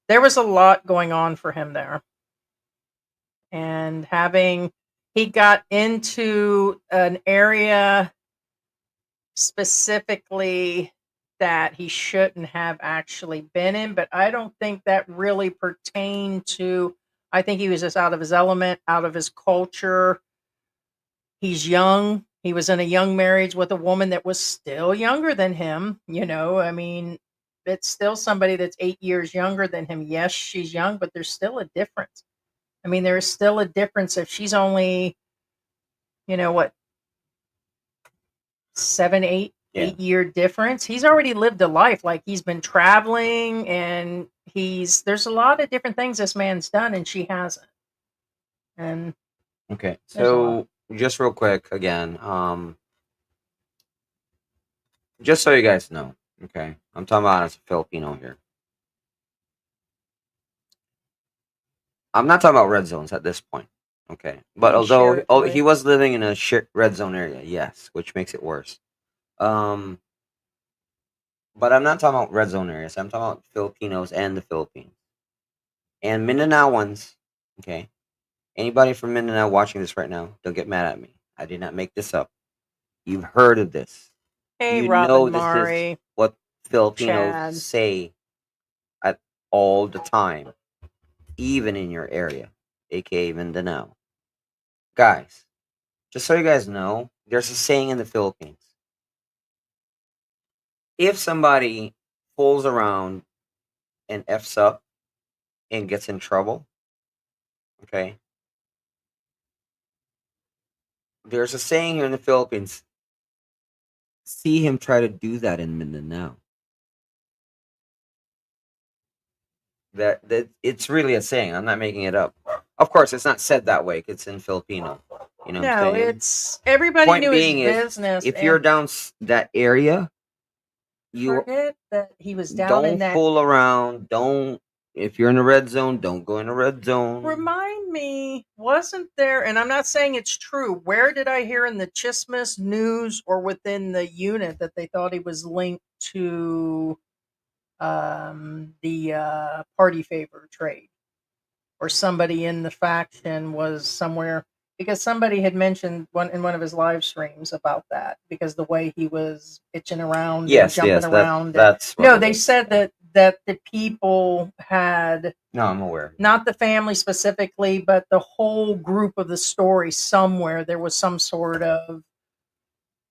there was a lot going on for him there. And he got into an area specifically that he shouldn't have actually been in, but I don't think that really pertained to, I think he was just out of his element, out of his culture. He's young. He was in a young marriage with a woman that was still younger than him. I mean, it's still somebody that's 8 years younger than him. Yes, she's young, but there's still a difference. I mean, there's still a difference if she's only, what, seven, eight, Yeah. 8 year difference. He's already lived a life. Like he's been traveling and there's a lot of different things this man's done and she hasn't. And Okay. there's a lot. So just real quick again, just so you guys know, okay, I'm talking about as a Filipino here. I'm not talking about red zones at this point, okay. But You can share although it, he Ray. was living in a red zone area, yes, which makes it worse. But I'm not talking about red zone areas. I'm talking about Filipinos and the Philippines and Mindanaoans. Okay, anybody from Mindanao watching this right now, don't get mad at me. I did not make this up. You've heard of this. Hey, You Robin know this is Mari, what Filipinos Chad. say at all the time, even in your area, aka Mindanao. Guys, just so you guys know, there's a saying in the Philippines. If somebody fools around and F's up and gets in trouble, okay, there's a saying here in the Philippines, see him try to do that in Mindanao. That it's really a saying. I'm not making it up. Of course, it's not said that way. It's in Filipino. You know what I'm No, saying? it's everybody Point knew his being is, business if you're and down that area, you forget that he was down in don't that. fool around. Don't, if you're in a red zone, don't go in a red zone. Remind me, wasn't there, and I'm not saying it's true, where did I hear in the Chismus news or within the unit that they thought he was linked to the party favor trade? Or somebody in the faction was somewhere, because somebody had mentioned in one of his live streams about that, because the way he was itching around and Yes, jumping yes, around. that's what No, it they is. said that the people had, No, I'm aware. not the family specifically, but the whole group of the story, somewhere there was some sort of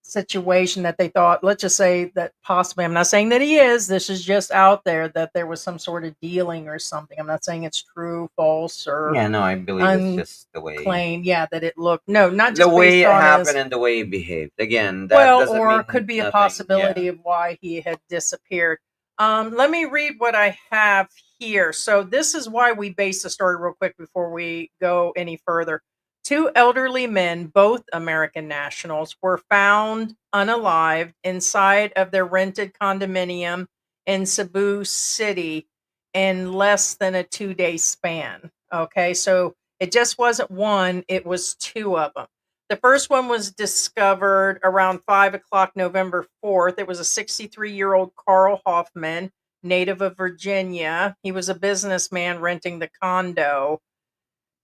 situation that they thought, let's just say that possibly, I'm not saying that he is, this is just out there, that there was some sort of dealing or something. I'm not saying it's true, false, or Yeah, no, I believe it's just the way yeah, that it looked, no, not the just way based it on happened his, and the way he behaved. Again, that well, doesn't or mean could be a nothing. possibility Yeah. of why he had disappeared. Let me read what I have here. So this is why we base the story real quick before we go any further. Two elderly men, both American nationals, were found unalived inside of their rented condominium in Cebu City in less than a 2 day span. Okay, so it just wasn't one, it was two of them. The first one was discovered around 5 o'clock November 4th. It was a 63-year-old Carl Hoffman, native of Virginia. He was a businessman renting the condo.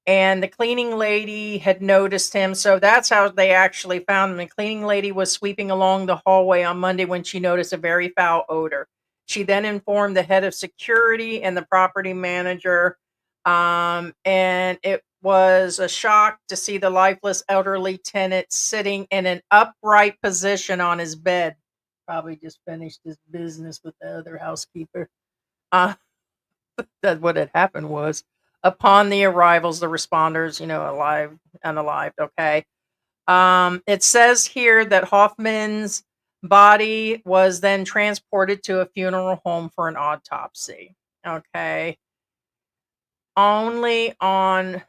And the cleaning lady had noticed him. So that's how they actually found him. The cleaning lady was sweeping along the hallway on Monday when she noticed a very foul odor. She then informed the head of security and the property manager. And it was a shock to see the lifeless elderly tenant sitting in an upright position on his bed. Probably just finished his business with the other housekeeper. Uh, that what had happened was, upon the arrivals, the responders, unalived, okay. It says here that Hoffman's body was then transported to a funeral home for an autopsy. Okay. Only on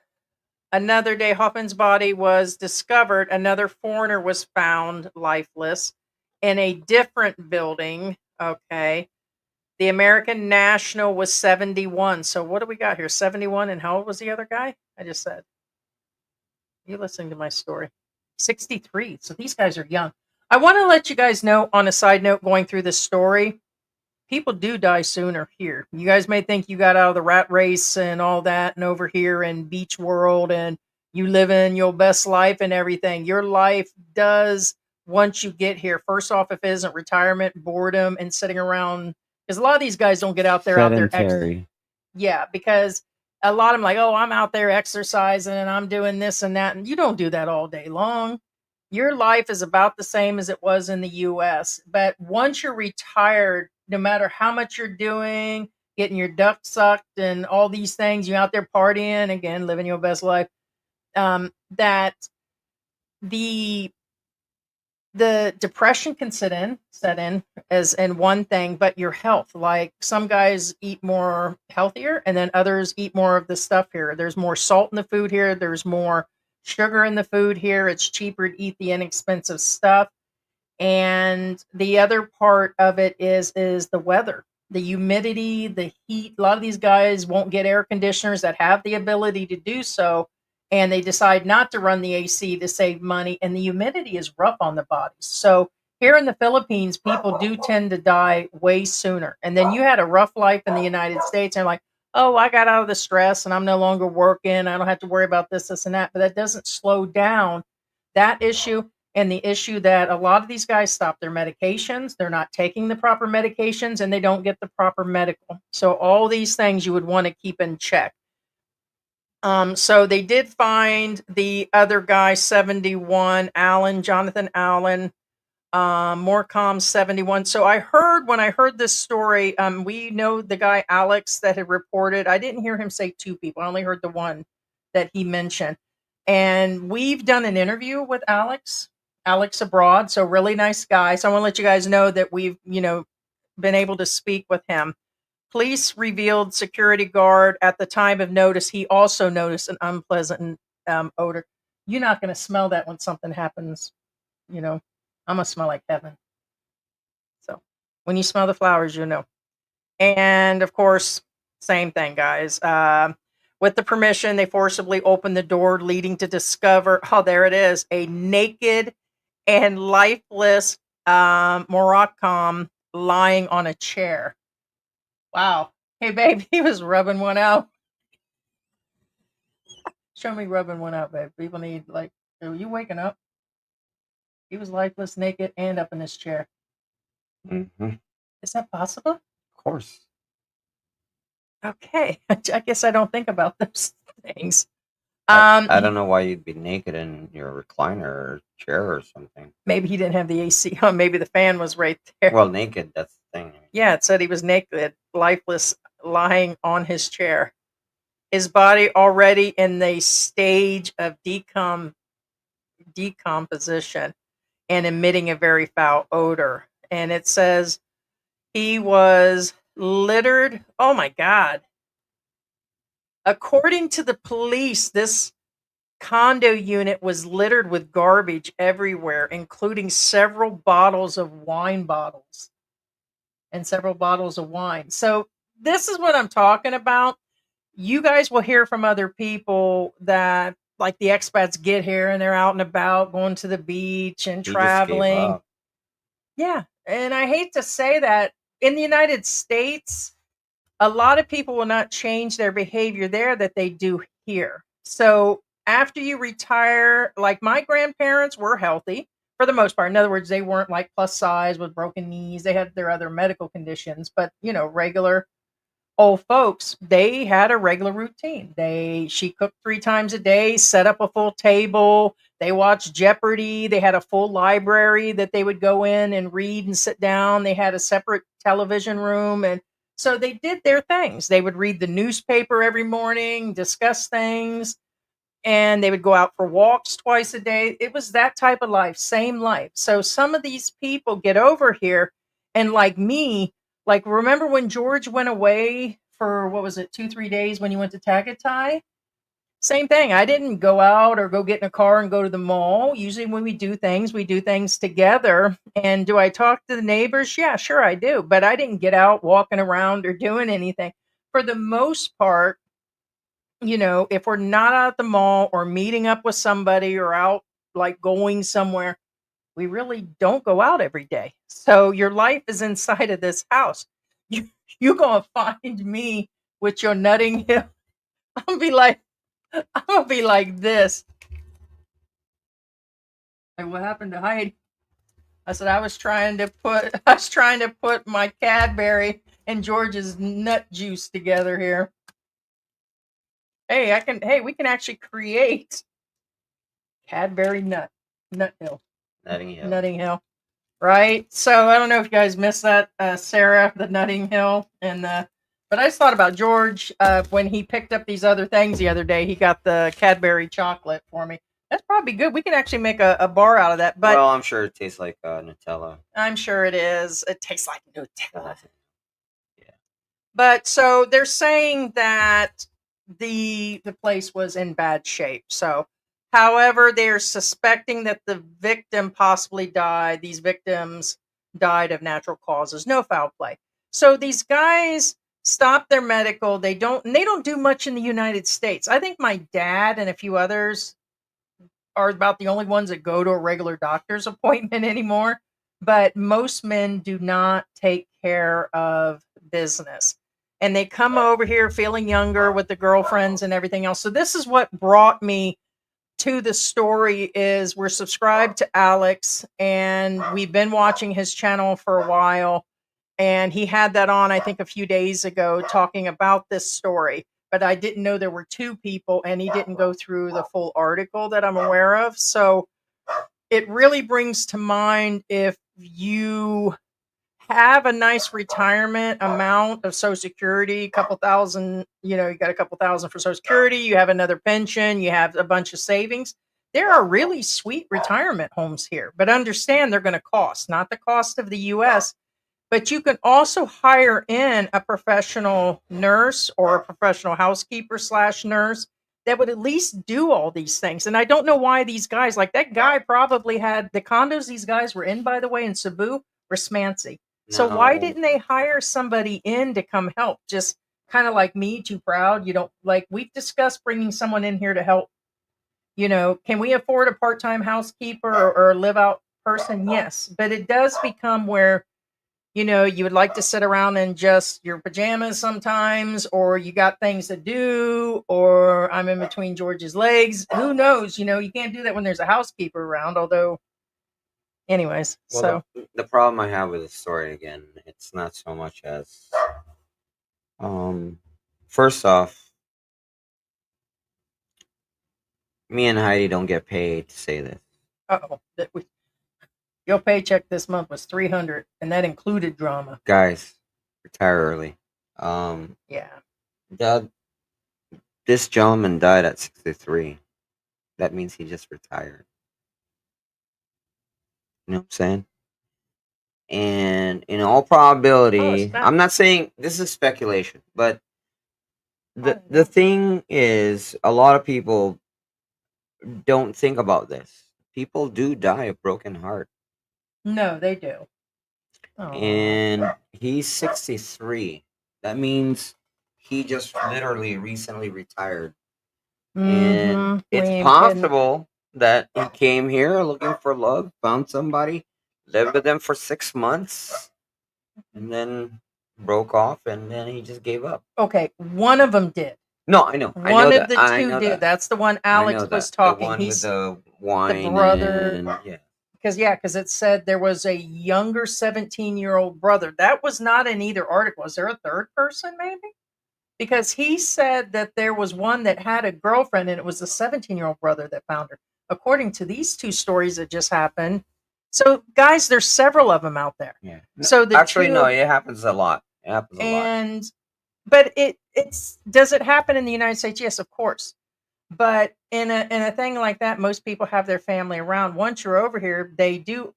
another day, Hoffman's body was discovered. Another foreigner was found lifeless in a different building. Okay. The American national was 71. So what do we got here? 71, and how old was the other guy? I just said. You listening to my story? 63. So these guys are young. I want to let you guys know, on a side note, going through this story, people do die sooner here. You guys may think you got out of the rat race and all that, and over here in beach world, and you live in your best life and everything. Your life does, once you get here. First off, if it isn't retirement, boredom, and sitting around, because a lot of these guys don't get out there. Sedentary. Yeah, because a lot of them like, oh, I'm out there exercising and I'm doing this and that, and you don't do that all day long. Your life is about the same as it was in the US. But once you're retired, no matter how much you're doing, getting your duck sucked and all these things, you're out there partying, again, living your best life, that the depression can set in as in one thing, but your health, like some guys eat more healthier and then others eat more of the stuff here. There's more salt in the food here. There's more sugar in the food here. It's cheaper to eat the inexpensive stuff. And the other part of it is the weather, the humidity, the heat. A lot of these guys won't get air conditioners that have the ability to do so, and they decide not to run the AC to save money, and the humidity is rough on the bodies. So here in the Philippines, people do tend to die way sooner. And then you had a rough life in the United States, and like, oh, I got out of the stress and I'm no longer working. I don't have to worry about this, and that. But that doesn't slow down that issue, and the issue that a lot of these guys stop their medications. They're not taking the proper medications, and they don't get the proper medical. So all these things you would want to keep in check. So they did find the other guy, 71, Jonathan Allen, Morecom 71. So when I heard this story, we know the guy Alex that had reported. I didn't hear him say two people. I only heard the one that he mentioned. And we've done an interview with Alex abroad. So really nice guy. So I want to let you guys know that we've, been able to speak with him. Police revealed security guard at the time of notice. He also noticed an unpleasant odor. You're not going to smell that when something happens. I'm going to smell like heaven. So when you smell the flowers, you'll know. And of course, same thing, guys. With the permission, they forcibly opened the door, leading to discover, there it is, a naked and lifeless Moroccan lying on a chair. Wow. Hey, babe, he was rubbing one out. Show me rubbing one out, babe. People need, are you waking up? He was lifeless, naked, and up in his chair. Mm-hmm. Is that possible? Of course. Okay. I guess I don't think about those things. I don't know why you'd be naked in your recliner or chair or something. Maybe he didn't have the AC on. Maybe the fan was right there. Well, naked, that's the thing. Yeah, it said he was naked, lifeless, lying on his chair. His body already in the stage of decomposition and emitting a very foul odor. And it says he was littered. Oh my God. According to the police, this condo unit was littered with garbage everywhere, including several bottles of wine bottles and several bottles of wine. So this is what I'm talking about. You guys will hear from other people that, like, the expats get here and they're out and about, going to the beach and traveling. Yeah. And I hate to say that in the United States, a lot of people will not change their behavior there that they do here. So after you retire, like my grandparents were healthy for the most part. In other words, they weren't like plus size with broken knees. They had their other medical conditions, but regular old folks, they had a regular routine. She cooked 3 times a day, set up a full table. They watched Jeopardy. They had a full library that they would go in and read and sit down. They had a separate television room. And so they did their things. They would read the newspaper every morning, discuss things, and they would go out for walks twice a day. It was that type of life, same life. So some of these people get over here, and like me, remember when George went away for, 2-3 days when he went to Tagaytay? Same thing. I didn't go out or go get in a car and go to the mall. Usually, when we do things together. And do I talk to the neighbors? Yeah, sure, I do. But I didn't get out walking around or doing anything. For the most part, if we're not out at the mall or meeting up with somebody or out like going somewhere, we really don't go out every day. So your life is inside of this house. You you gonna find me with your nutting hill. I'm gonna be like I'm gonna be like this. Like what happened to Heidi? I said I was trying to put my Cadbury and George's nut juice together here. Hey, we can actually create Cadbury nut hill. Nutting hill. Right? So I don't know if you guys missed that, Sarah, the nutting hill. But I just thought about George when he picked up these other things the other day. He got the Cadbury chocolate for me. That's probably good. We can actually make a bar out of that. But well, I'm sure it tastes like Nutella. I'm sure it is. It tastes like Nutella. Yeah. But so they're saying that the place was in bad shape. So, however, they're suspecting that the victim possibly died. These victims died of natural causes, no foul play. So these guys stop their medical. They don't do much in the United States. I think my dad and a few others are about the only ones that go to a regular doctor's appointment anymore. But most men do not take care of business. And they come over here feeling younger with the girlfriends and everything else. So this is what brought me to the story is we're subscribed to Alex and we've been watching his channel for a while. And he had that on, I think, a few days ago talking about this story. But I didn't know there were two people and he didn't go through the full article that I'm aware of. So it really brings to mind if you have a nice retirement amount of Social Security, a couple thousand, you got a couple thousand for Social Security, you have another pension, you have a bunch of savings. There are really sweet retirement homes here, but understand they're going to cost, not the cost of the US, but you can also hire in a professional nurse or a professional housekeeper / nurse that would at least do all these things. And I don't know why these guys, like that guy probably had the condos these guys were in, by the way, in Cebu were smancy. So why didn't they hire somebody in to come help? Just kind of like me, too proud. You don't like we've discussed bringing someone in here to help. Can we afford a part-time housekeeper or a live-out person? Yes, but it does become where you would like to sit around in just your pajamas sometimes, or you got things to do, or I'm in between George's legs. Who knows? You can't do that when there's a housekeeper around, although anyways, well, so the problem I have with the story again, it's not so much as first off, me and Heidi don't get paid to say this. Your paycheck this month was $300, and that included drama. Guys, retire early. Yeah. This gentleman died at 63. That means he just retired. You know what I'm saying? And in all probability, I'm not saying this is speculation, but the thing is, a lot of people don't think about this. People do die of broken heart. No, they do. And he's 63. That means he just literally recently retired. And it's possible that he came here looking for love, found somebody, lived with them for 6 months, and then broke off, and then he just gave up. Okay, one of them did. No, I know. One of the two did. That's the one Alex was talking. The one with the wine, the brother. Yeah. Because it said there was a younger 17-year-old brother. That was not in either article. Was there a third person, maybe? Because he said that there was one that had a girlfriend, and it was the 17-year-old brother that found her. According to these two stories that just happened. So, guys, there's several of them out there. Yeah. So no, it happens a lot. It happens a lot. But does it happen in the United States? Yes, of course. But in a thing like that, most people have their family around. Once you're over here, they do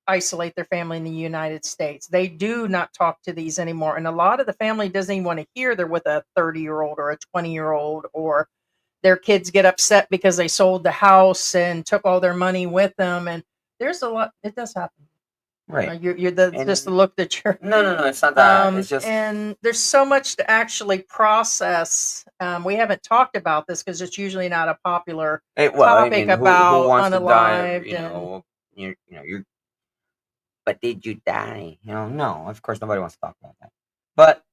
isolate their family in the United States. They do not talk to these anymore. And a lot of the family doesn't even want to hear they're with a 30-year-old or a 20-year-old or their kids get upset because they sold the house and took all their money with them. And there's a lot. It does happen. Right. You're just the And look that you're. no, it's not that. It's just And there's so much to actually process. We haven't talked about this because it's usually not a popular well, I topic mean, who about wants to die? unalived You and know, you're. But did you die? No. Of course, nobody wants to talk about that. But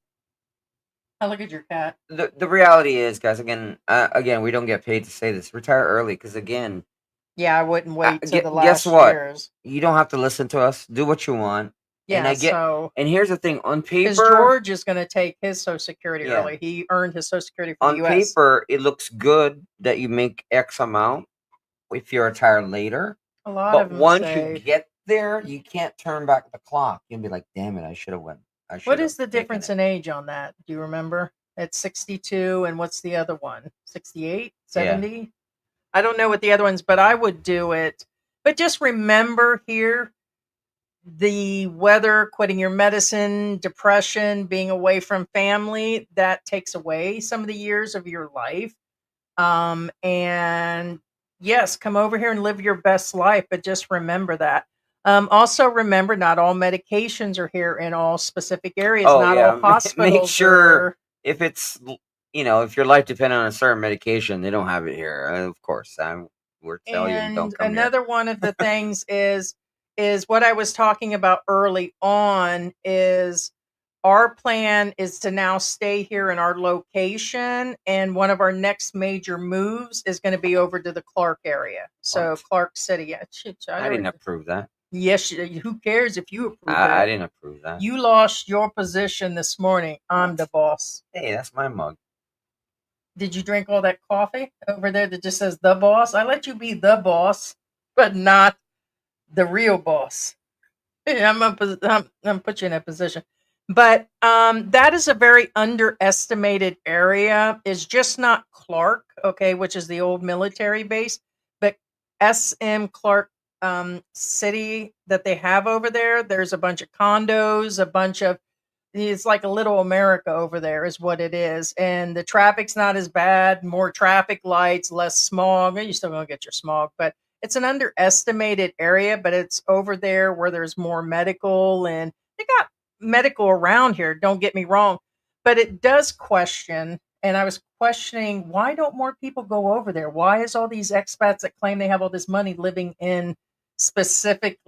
I look at your cat. the reality is, guys. Again, we don't get paid to say this. Retire early, because again, Yeah, I wouldn't wait till the guess last what? years. You don't have to listen to us. Do what you want. And Yeah, I get. so And here's the thing: on because paper, George is going to take his Social Security yeah, early. He earned his Social Security for the on U.S. paper, it looks good that you make X amount if you retire later. A lot But of them once you say. get there, you can't turn back the clock. You'll be like, "Damn it! I should have went. I should What have is the taken difference it." in age on that? Do you remember? It's 62, and what's the other one? 68, Yeah. 70? I don't know what the other ones, but I would do it. But just remember here the weather, quitting your medicine, depression, being away from family, that takes away some of the years of your life. And yes, come over here and live your best life, but just remember that. Also, remember not all medications are here in all specific areas. Oh Not all yeah. Make hospitals sure are. if it's if your life depended on a certain medication, they don't have it here. Of course, we're telling you, don't And come here. another one of the things is what I was talking about early on is our plan is to now stay here in our location, and one of our next major moves is going to be over to the Clark area. So What? Clark City. Yeah, I didn't approve that. yes, who cares if you approve I it? didn't approve that. You lost your position this morning. I'm the boss. Hey, that's my mug. Did you drink all that coffee over there that just says the boss? I let you be the boss, but not the real boss. I'm put you in a position. But that is a very underestimated area. It's just not Clark, okay, which is the old military base, but SM Clark City that they have over there. There's a bunch of condos, a bunch of it's like a little America over there, is what it is. And the traffic's not as bad, more traffic lights, less smog. You're still going to get your smog, but it's an underestimated area, but it's over there where there's more medical and they got medical around here. Don't get me wrong, but it does question. And I was questioning, why don't more people go over there? Why is all these expats that claim they have all this money living in specific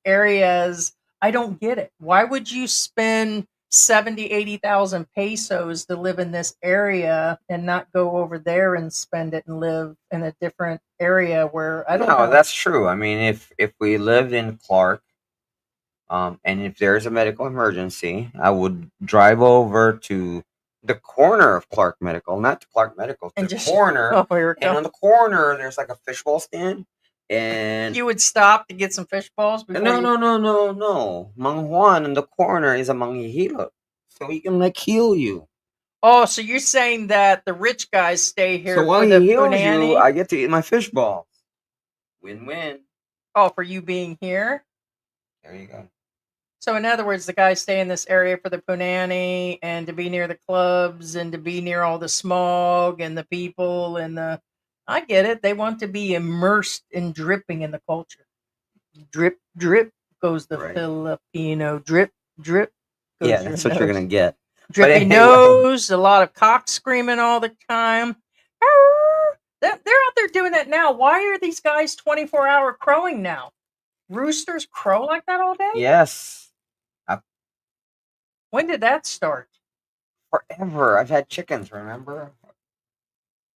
areas? I don't get it. Why would you spend 70, 80,000 pesos to live in this area and not go over there and spend it and live in a different area where I don't No, know. that's true. I mean, if we lived in Clark, and if there's a medical emergency, I would drive over to the corner of Clark Medical, not to Clark Medical, to And the just corner. oh, here we And go. on the corner, there's like a fishbowl stand. And You would stop to get some fish balls before no, you. no. Mang Juan in the corner is a manghihilo, so he can like heal you. Oh, so you're saying that the rich guys stay here So while for he the heals punani? you, I get to eat my fish balls. Win-win. Oh, for you being here? There you go. So in other words, the guys stay in this area for the punani and to be near the clubs and to be near all the smog and the people and the. I get it. They want to be immersed and dripping in the culture. Drip, drip goes the Right. Filipino. Drip, drip goes Yeah, your that's what you're nose. gonna get. Drippy anyway. nose, a lot of cock screaming all the time. They're out there doing that now. Why are these guys 24-hour crowing now? Roosters crow like that all day? Yes. When did that start? Forever. I've had chickens, remember?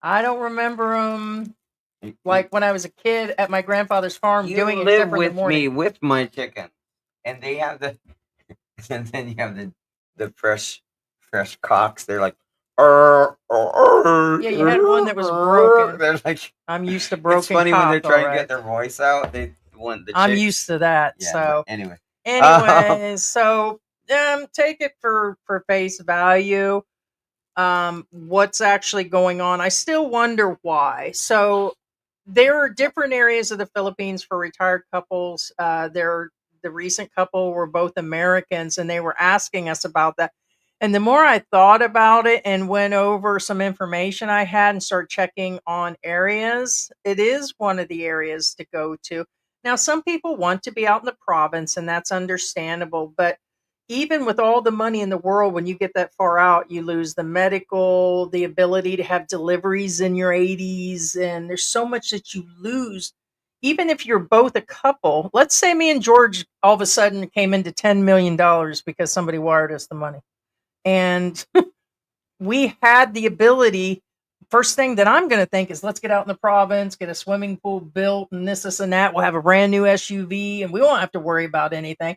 I don't remember them You- like when I was a kid at my grandfather's farm you doing it live except for in the with morning. me with my chicken. And they have the and then you have the fresh cocks. They're like Yeah, you had one that was broken. They're like I'm used to broken it's funny when they're cock, trying all to get right. their voice out. They want the I'm chicks. used to that. Yeah, So but anyway. anyways, so take it for face value. What's actually going on? I still wonder why. So there are different areas of the Philippines for retired couples. The recent couple were both Americans, and they were asking us about that. And the more I thought about it and went over some information I had and started checking on areas, it is one of the areas to go to. Now, some people want to be out in the province, and that's understandable. But even with all the money in the world, when you get that far out, you lose the medical, the ability to have deliveries in your 80s. And there's so much that you lose. Even if you're both a couple, let's say me and George all of a sudden came into $10 million because somebody wired us the money. And we had the ability. First thing that I'm going to think is, let's get out in the province, get a swimming pool built, and this and that. We'll have a brand new SUV, and we won't have to worry about anything.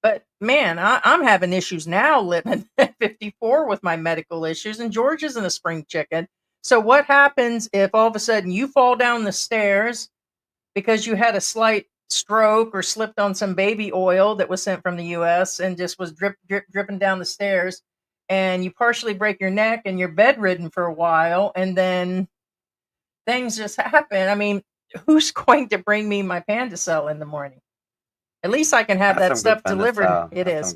But man, I'm having issues now living at 54 with my medical issues, and George isn't a spring chicken. So what happens if all of a sudden you fall down the stairs because you had a slight stroke or slipped on some baby oil that was sent from the US and just was dripping down the stairs, and you partially break your neck and you're bedridden for a while, and then things just happen. I mean, who's going to bring me my panda cell in the morning? At least I can have that stuff delivered. It is.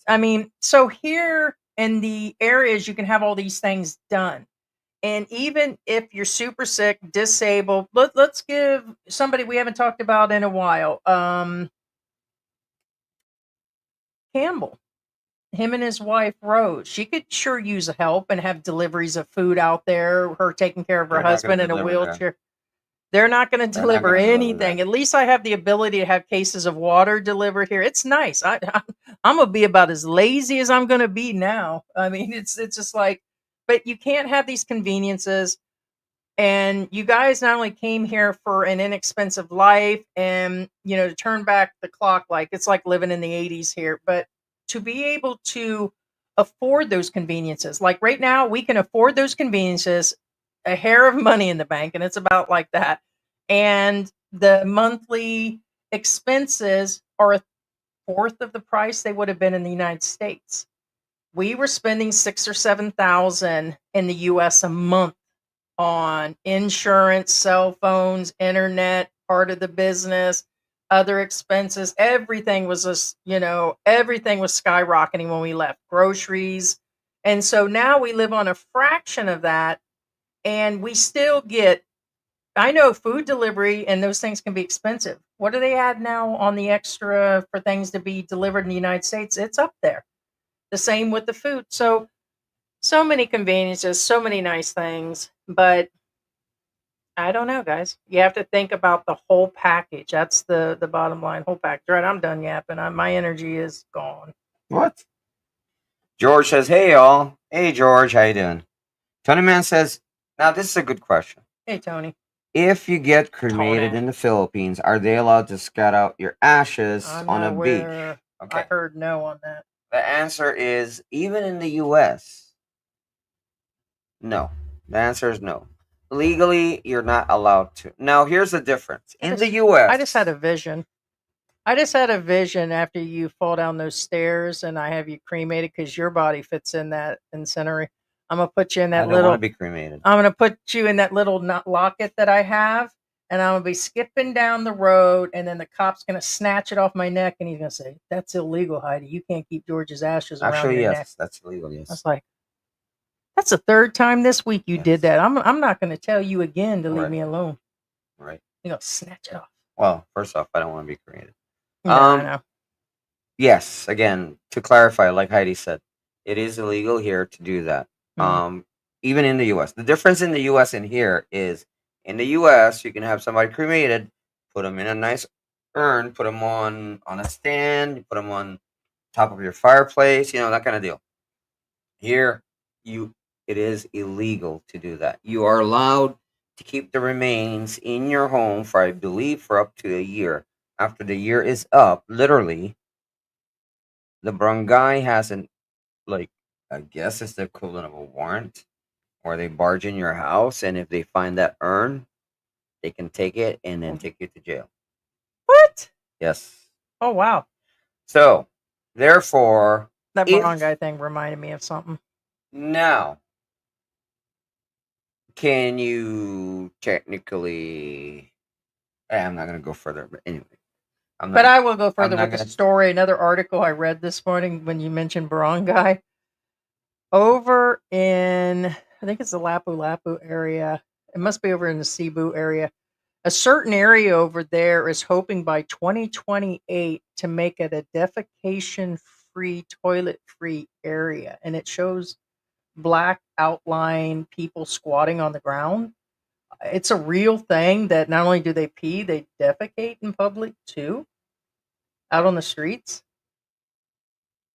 I mean, so here in the areas, you can have all these things done. And even if you're super sick, disabled, let's give somebody we haven't talked about in a while. Campbell, him and his wife Rose, she could sure use help and have deliveries of food out there. Her taking care of her husband in a wheelchair. They're not going to deliver anything. At least I have the ability to have cases of water delivered here. It's nice. I'm going to be about as lazy as I'm going to be now. I mean, it's just like, but you can't have these conveniences. And you guys not only came here for an inexpensive life and, to turn back the clock, like it's like living in the 80s here, but to be able to afford those conveniences. Like right now, we can afford those conveniences, a hair of money in the bank, and it's about like that. And the monthly expenses are a fourth of the price they would have been in the United States. We were spending 6,000 or 7,000 in the US a month on insurance, cell phones, internet, part of the business, other expenses. Everything was just, everything was skyrocketing when we left, groceries. And so now we live on a fraction of that, and we still get, I know food delivery and those things can be expensive. What do they add now on the extra for things to be delivered in the United States? It's up there. The same with the food. So many conveniences, so many nice things, but I don't know, guys. You have to think about the whole package. That's the bottom line, whole package. Right, I'm done yapping. My energy is gone. What? George says, "Hey y'all. Hey George, how you doing?" Tony Man says, "Now this is a good question. Hey Tony. If you get cremated in the Philippines, are they allowed to scat out your ashes on a beach?" Okay. I heard no on that. The answer is, even in the U.S., no. The answer is no. Legally, you're not allowed to. Now, here's the difference. In the U.S., I just had a vision. After you fall down those stairs and I have you cremated because your body fits in that incendiary. I'm going to put you in that I don't want to be cremated. I'm going to put you in that little locket that I have, and I'm going to be skipping down the road, and then the cop's going to snatch it off my neck, and he's going to say, "That's illegal, Heidi. You can't keep George's ashes around your neck." Actually, yes, that's illegal, yes. I was like, that's the third time this week you did that. I'm not going to tell you again to leave me alone. Right. You're going to snatch it off. Well, first off, I don't want to be cremated. No, I know. Yes, again, to clarify, like Heidi said, it is illegal here to do that. Even in the U.S. The difference in the U.S. and here is, in the U.S., you can have somebody cremated, put them in a nice urn, put them on a stand, you put them on top of your fireplace, that kind of deal. Here, it is illegal to do that. You are allowed to keep the remains in your home for, I believe, for up to a year. After the year is up, literally, the barangay has I guess it's the equivalent of a warrant, where they barge in your house, and if they find that urn, they can take it and then take you to jail. What? Yes. Oh, wow. So, therefore, that barangay thing reminded me of something. Now, can you technically... I'm not going to go further, but anyway. I will go further with the story. Another article I read this morning when you mentioned barangay. over in, I think it's the Lapu-Lapu area. It must be over in the Cebu area. A certain area over there is hoping by 2028 to make it a defecation-free, toilet-free area. And it shows black outline people squatting on the ground. It's a real thing that not only do they pee, they defecate in public too, out on the streets.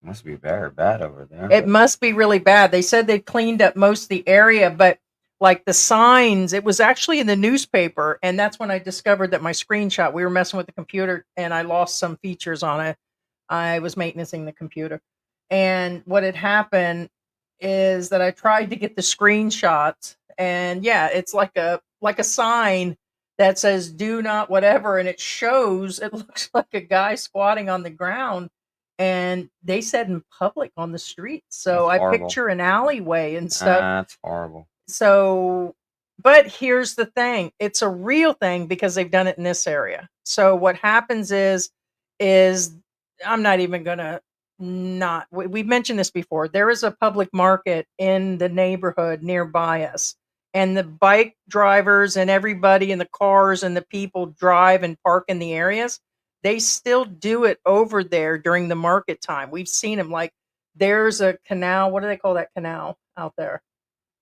Must be very bad over there. It must be really bad. They said they cleaned up most of the area, but like the signs, it was actually in the newspaper. And that's when I discovered that my screenshot, we were messing with the computer and I lost some features on it. I was maintaining the computer. And what had happened is that I tried to get the screenshots, and yeah, it's like a sign that says do not whatever, and it looks like a guy squatting on the ground, and they said in public on the street. So That's I horrible. picture an alleyway and stuff. That's horrible. So, but here's the thing, it's a real thing because they've done it in this area. So what happens is I'm not even gonna not we've mentioned this before. There is a public market in the neighborhood nearby us, and the bike drivers and everybody in the cars and the people drive and park in the areas. They still do it over there during the market time. We've seen them. Like, there's a canal. What do they call that canal out there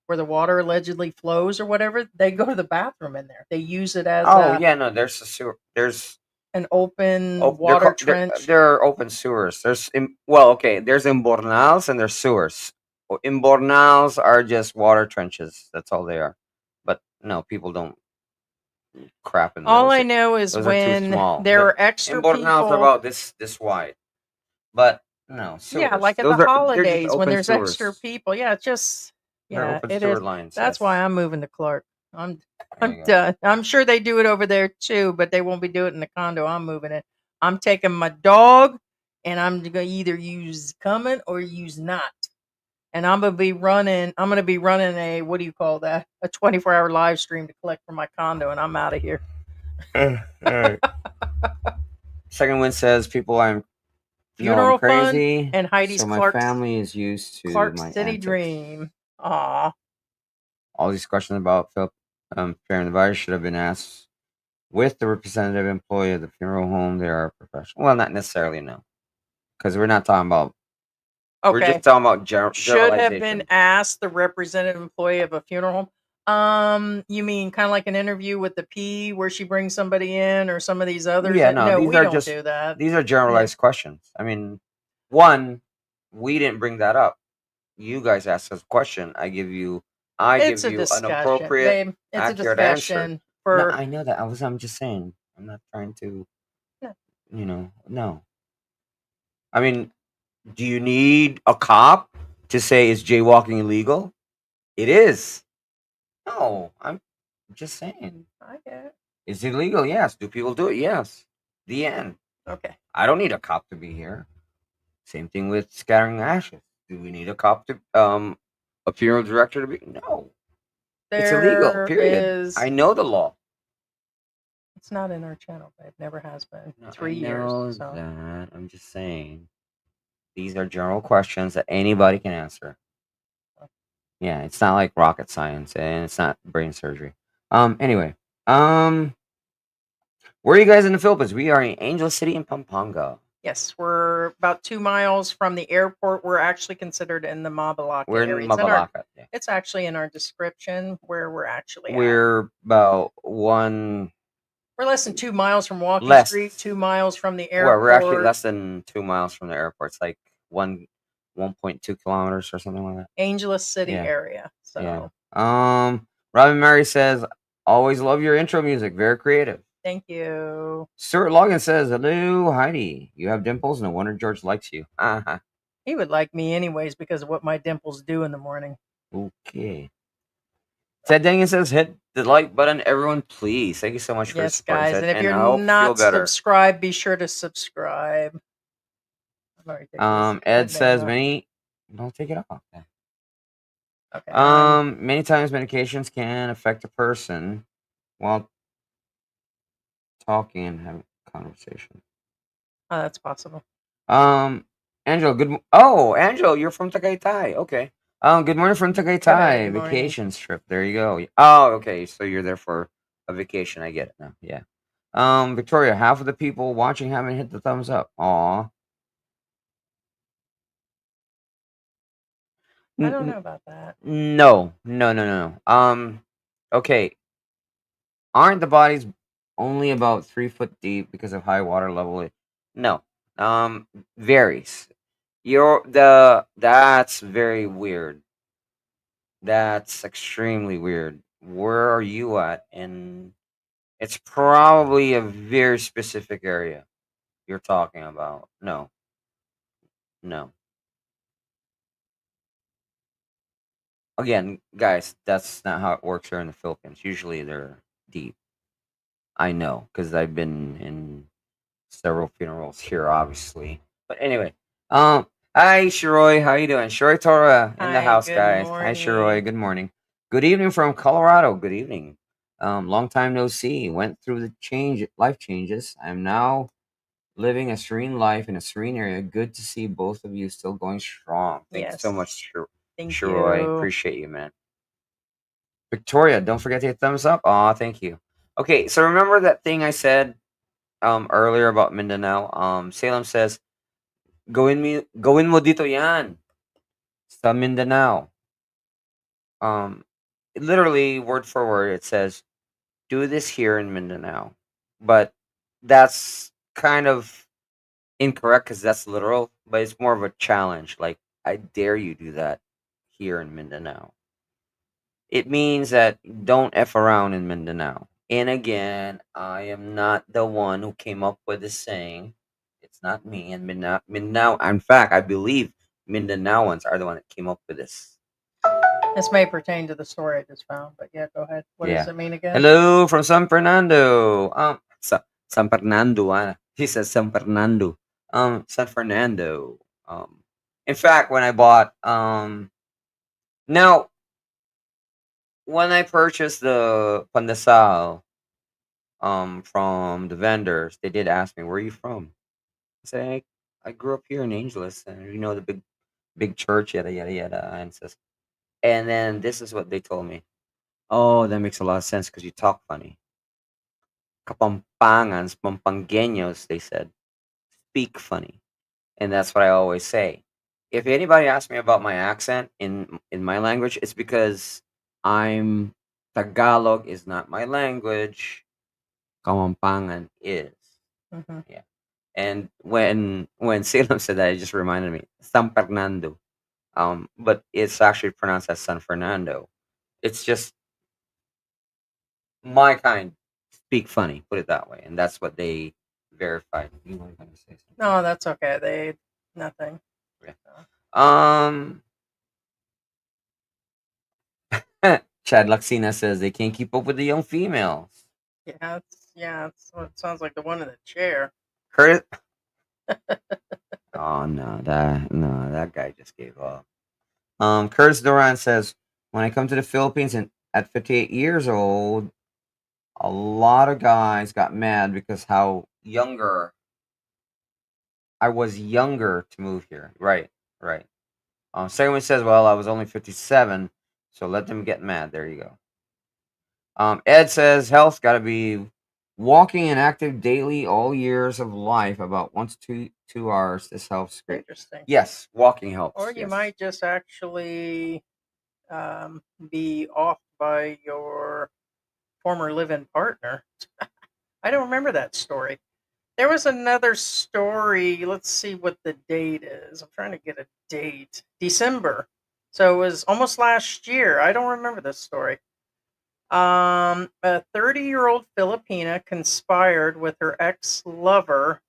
where the water allegedly flows or whatever? They go to the bathroom in there. They use it as No, there's a sewer. There's an open they're water ca- they're- trench. There are open sewers. There's there's imbornals and there's sewers. Imbornals are just water trenches. That's all they are. But no, people don't crap in those. All I know is Those are too when small. there are extra Imbornals people. are about this wide. But no, sewers. Yeah, like at Those the they're just holidays when open there's extra sewers. people. Yeah, it's just They're yeah, open it sewer is. lines. That's yes. why I'm moving to Clark. I'm There you go. done. I'm sure they do it over there too, but they won't be doing it in the condo I'm moving in. I'm taking my dog, and I'm gonna either use coming or use not. And I'm gonna be running. I'm gonna be running a, what do you call that? A 24-hour live stream to collect for my condo, and I'm out of here. All right. Second one says people I'm Funeral I'm crazy, fund and Heidi's so my Clark family is used to Clark my City antics. dream. Aw. All these questions about Philip fearing the virus should have been asked with the representative employee of the funeral home. They are professional. Well, not necessarily, no, because we're not talking about. We're Okay. just talking about Should have been generalization. asked the representative employee of a funeral home. You mean kind of like an interview with the P where she brings somebody in, or some of these others? Yeah, no, we these are don't just do that. these are generalized questions. I mean, one, we didn't bring that up. You guys asked us a question. I give you It's a an discussion, appropriate, babe. It's a accurate answer. discussion No, for. I know that. I'm just saying. I'm not trying to. No. No. I mean, do you need a cop to say is jaywalking illegal? It is. No, I'm just saying. I get it. Is it illegal? Yes. Do people do it? Yes. The end. Okay. I don't need a cop to be here. Same thing with scattering ashes. Do we need a cop to a funeral director to be? No. It's illegal. There Period. is. I know the law. It's not in our channel, babe. Never has been. No, 3 I know years. So. that. I'm just saying. These are general questions that anybody can answer. Yeah, it's not like rocket science, and it's not brain surgery. Anyway, where are you guys in the Philippines? We are in Angel City in Pampanga. Yes, we're about 2 miles from the airport. We're actually considered in the Mabalaka We're area. in Mabalaka. It's actually in our description where we're actually at. We're about one. We're less than 2 miles from Walking Less. Street, 2 miles from the airport. Well, we're actually less than 2 miles from the airport. It's like 1.2 kilometers or something like that. Angeles City Yeah. area. So Yeah. Robin Mary says, always love your intro music. Very creative. thank you. Stuart Logan says, hello, Heidi. You have dimples, no wonder George likes you. Uh-huh. He would like me anyways because of what my dimples do in the morning. Okay. Ted Daniel says, hit the like button, everyone, please. Thank you so much for Yes, supporting guys. Ted, And if I you're hope you feel not better. subscribed, be sure to subscribe. I've already taken this Ed thing says off. don't take it off. Okay. Many times medications can affect a person while talking and having a conversation. Oh, that's possible. Angelo, Angelo, you're from Tagaytay. Okay. Good morning from Good Tagaytay. morning. Vacation trip. There you go. Oh, okay. So you're there for a vacation. I get it now. Yeah. Victoria, half of the people watching haven't hit the thumbs up. Aw. I don't know about that. No, no, no, no. Okay. Aren't the bodies only about 3 foot deep because of high water level? No. Varies. That's very weird. That's extremely weird. Where are you at? And it's probably a very specific area you're talking about. No, no. Again, guys, that's not how it works here in the Philippines. Usually they're deep. I know because I've been in several funerals here, obviously. But anyway, hi Shiroi, how you doing? Shiroi Tora in the Hi, house, good guys. Hi Shiroi, morning. good morning. Good evening from Colorado. Good evening. Long time no see. Went through the life changes. I'm now living a serene life in a serene area. Good to see both of you still going strong. Thank you so much, Yes. Thank Shiroi. you. Appreciate you, man. Victoria, don't forget to hit thumbs up. Aw, thank you. Okay, so remember that thing I said earlier about Mindanao? Salem says, gawin mo dito yan sa Mindanao. Um, literally word for word, it says, do this here in Mindanao. But that's kind of incorrect because that's literal, but it's more of a challenge. Like, I dare you do that here in Mindanao. It means that don't F around in Mindanao. And again, I am not the one who came up with this saying. It's not me. And Mindanao, in fact, I believe Mindanaoans are the one that came up with this. This may pertain to the story I just found, but yeah, go ahead. What does Yeah. it mean again? Hello from San Fernando. San Fernando. He says San Fernando. San Fernando. In fact, when I bought now when I purchased the pandesal from the vendors, they did ask me, "Where are you from?" I said, "I grew up here in Angeles, and you know the big church, yada yada yada." And then this is what they told me. Oh, that makes a lot of sense because you talk funny. Kapampangans, Pampangueños, they said, speak funny. And that's what I always say. If anybody asks me about my accent in my language, it's because I'm Tagalog is not my language. Kapampangan is. Mhm. Yeah. And when Salem said that, it just reminded me San Fernando. But it's actually pronounced as San Fernando. It's just my kind speak funny, put it that way, and that's what they verified. You were gonna say something. No, that's okay. Nothing. Yeah. So, Chad Luxina says they can't keep up with the young females. it's what it sounds like the one in the chair. Curtis. Oh no, that guy just gave up. Curtis Duran says, when I come to the Philippines and at 58 years old, a lot of guys got mad because how younger I was younger to move here. Right, right. Second one says, well, I was only 57, so let them get mad. There you go. Ed says, health got to be walking and active daily all years of life, about 1 to 2 hours. This helps great. Interesting. Yes, walking helps. Or you yes. might just actually be off by your former live-in partner. I don't remember that story. There was another story. Let's see what the date is. I'm trying to get a date. December. So it was almost last year. I don't remember this story. A 30-year-old Filipina conspired with her ex-lover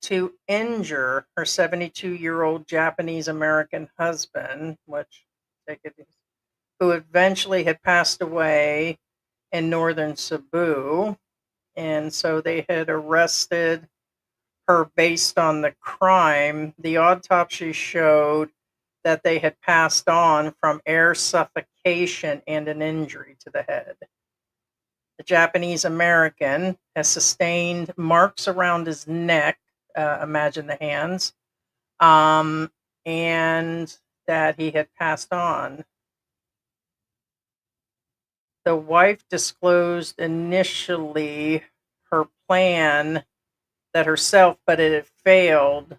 to injure her 72-year-old Japanese American husband, who eventually had passed away in northern Cebu. And so they had arrested her based on the crime. The autopsy showed that they had passed on from air suffocation and an injury to the head. The Japanese American has sustained marks around his neck, imagine the hands, and that he had passed on. The wife disclosed initially her plan that herself, but it had failed.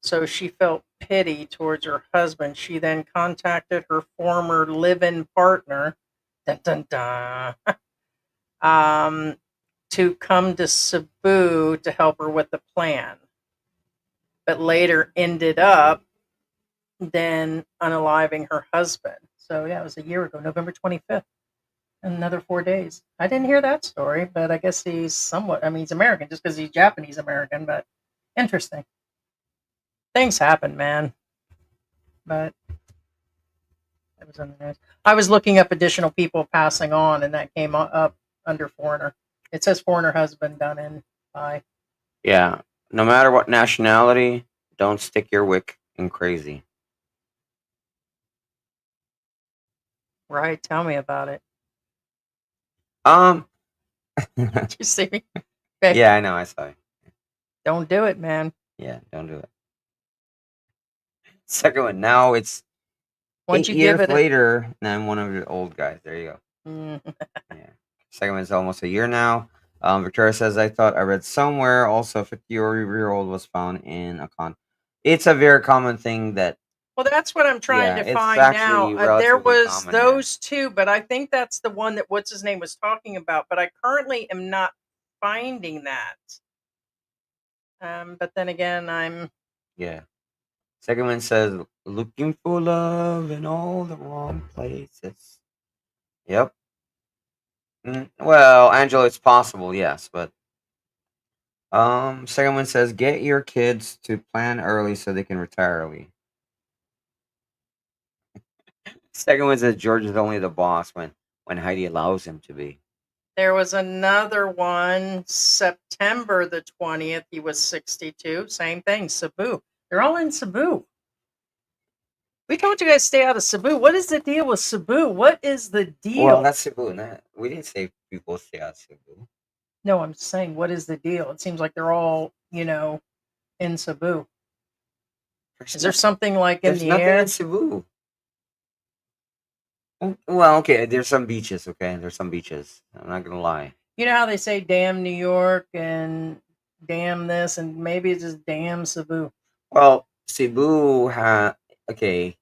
So she felt pity towards her husband. She then contacted her former live-in partner, dun, dun, dun, to come to Cebu to help her with the plan, but later ended up then unaliving her husband. So yeah, it was a year ago, November 25th. Another 4 days. I didn't hear that story, but I guess he's somewhat. I mean, he's American just because he's Japanese American, but interesting. Things happen, man. But it was on the news. I was looking up additional people passing on, and that came up under foreigner. It says foreigner husband done in by. Yeah. No matter what nationality, don't stick your wick in crazy. Right. Tell me about it. Um. Did you see me? Okay. Yeah, I know. I saw it. Don't do it, man. Yeah, don't do it. Second one. Now it's Once 8 you years give it later, and I'm one of the old guys. There you go. Yeah. Second one is almost a year now. Victoria says, I thought I read somewhere also a 50-year-old was found in a con. It's a very common thing that, well, that's what I'm trying yeah, to it's find now. actually There relatively was common here. those two, but I think that's the one that what's his name was talking about. But I currently am not finding that. But then again, I'm Yeah. Second one says, looking for love in all the wrong places. Yep. Well, Angela, it's possible, yes, but second one says, get your kids to plan early so they can retire early. Second one says George is only the boss when Heidi allows him to be. there was another one, September the 20th. He was 62. Same thing, Cebu. They're all in Cebu. We told you guys stay out of Cebu. What is the deal with Cebu? What is the deal? Well, that's Cebu. We didn't say people stay out of Cebu. No, I'm saying, what is the deal? It seems like they're all, in Cebu. Is there something like in There's the nothing air? in Cebu. Well, okay, there's some beaches, okay? There's some beaches. I'm not gonna lie. You know how they say damn New York and damn this, and maybe it's just damn Cebu. Well, Cebu okay.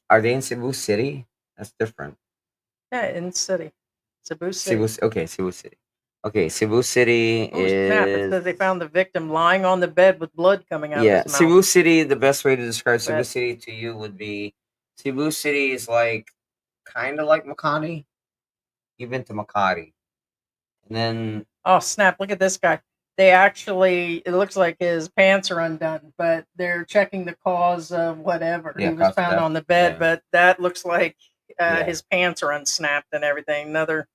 Are they in Cebu City? That's different. Yeah, in city. Cebu City. Cebu City. Okay, Cebu City Oh, snap. It is says they found the victim lying on the bed with blood coming out of his mouth. Cebu City. The best way to describe Cebu Bet. City to you would be Cebu City is like kind of like Makati. You've been to Makati, and then Oh, snap. Look at this guy. They actually, it looks like his pants are undone, but they're checking the cause of whatever. Yeah, He was cause of found death, on the bed, yeah. but that looks like Yeah. his pants are unsnapped and everything. Another.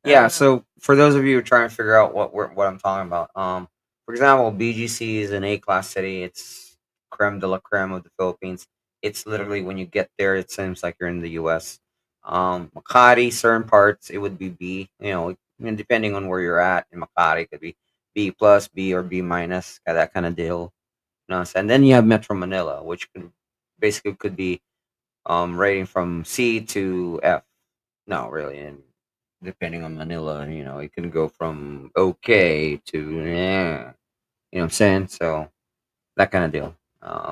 Yeah, so for those of you who are trying to figure out what I'm talking about, for example, BGC is an A-class city. It's creme de la creme of the Philippines. It's literally when you get there, it seems like you're in the U.S. Makati, certain parts, it would be B. Depending on where you're at in Makati, it could be B plus, B or B minus, that kind of deal. And then you have Metro Manila, which could be rating from C to F. No, really, and depending on Manila, it can go from okay to yeah. You know what I'm saying? So that kind of deal.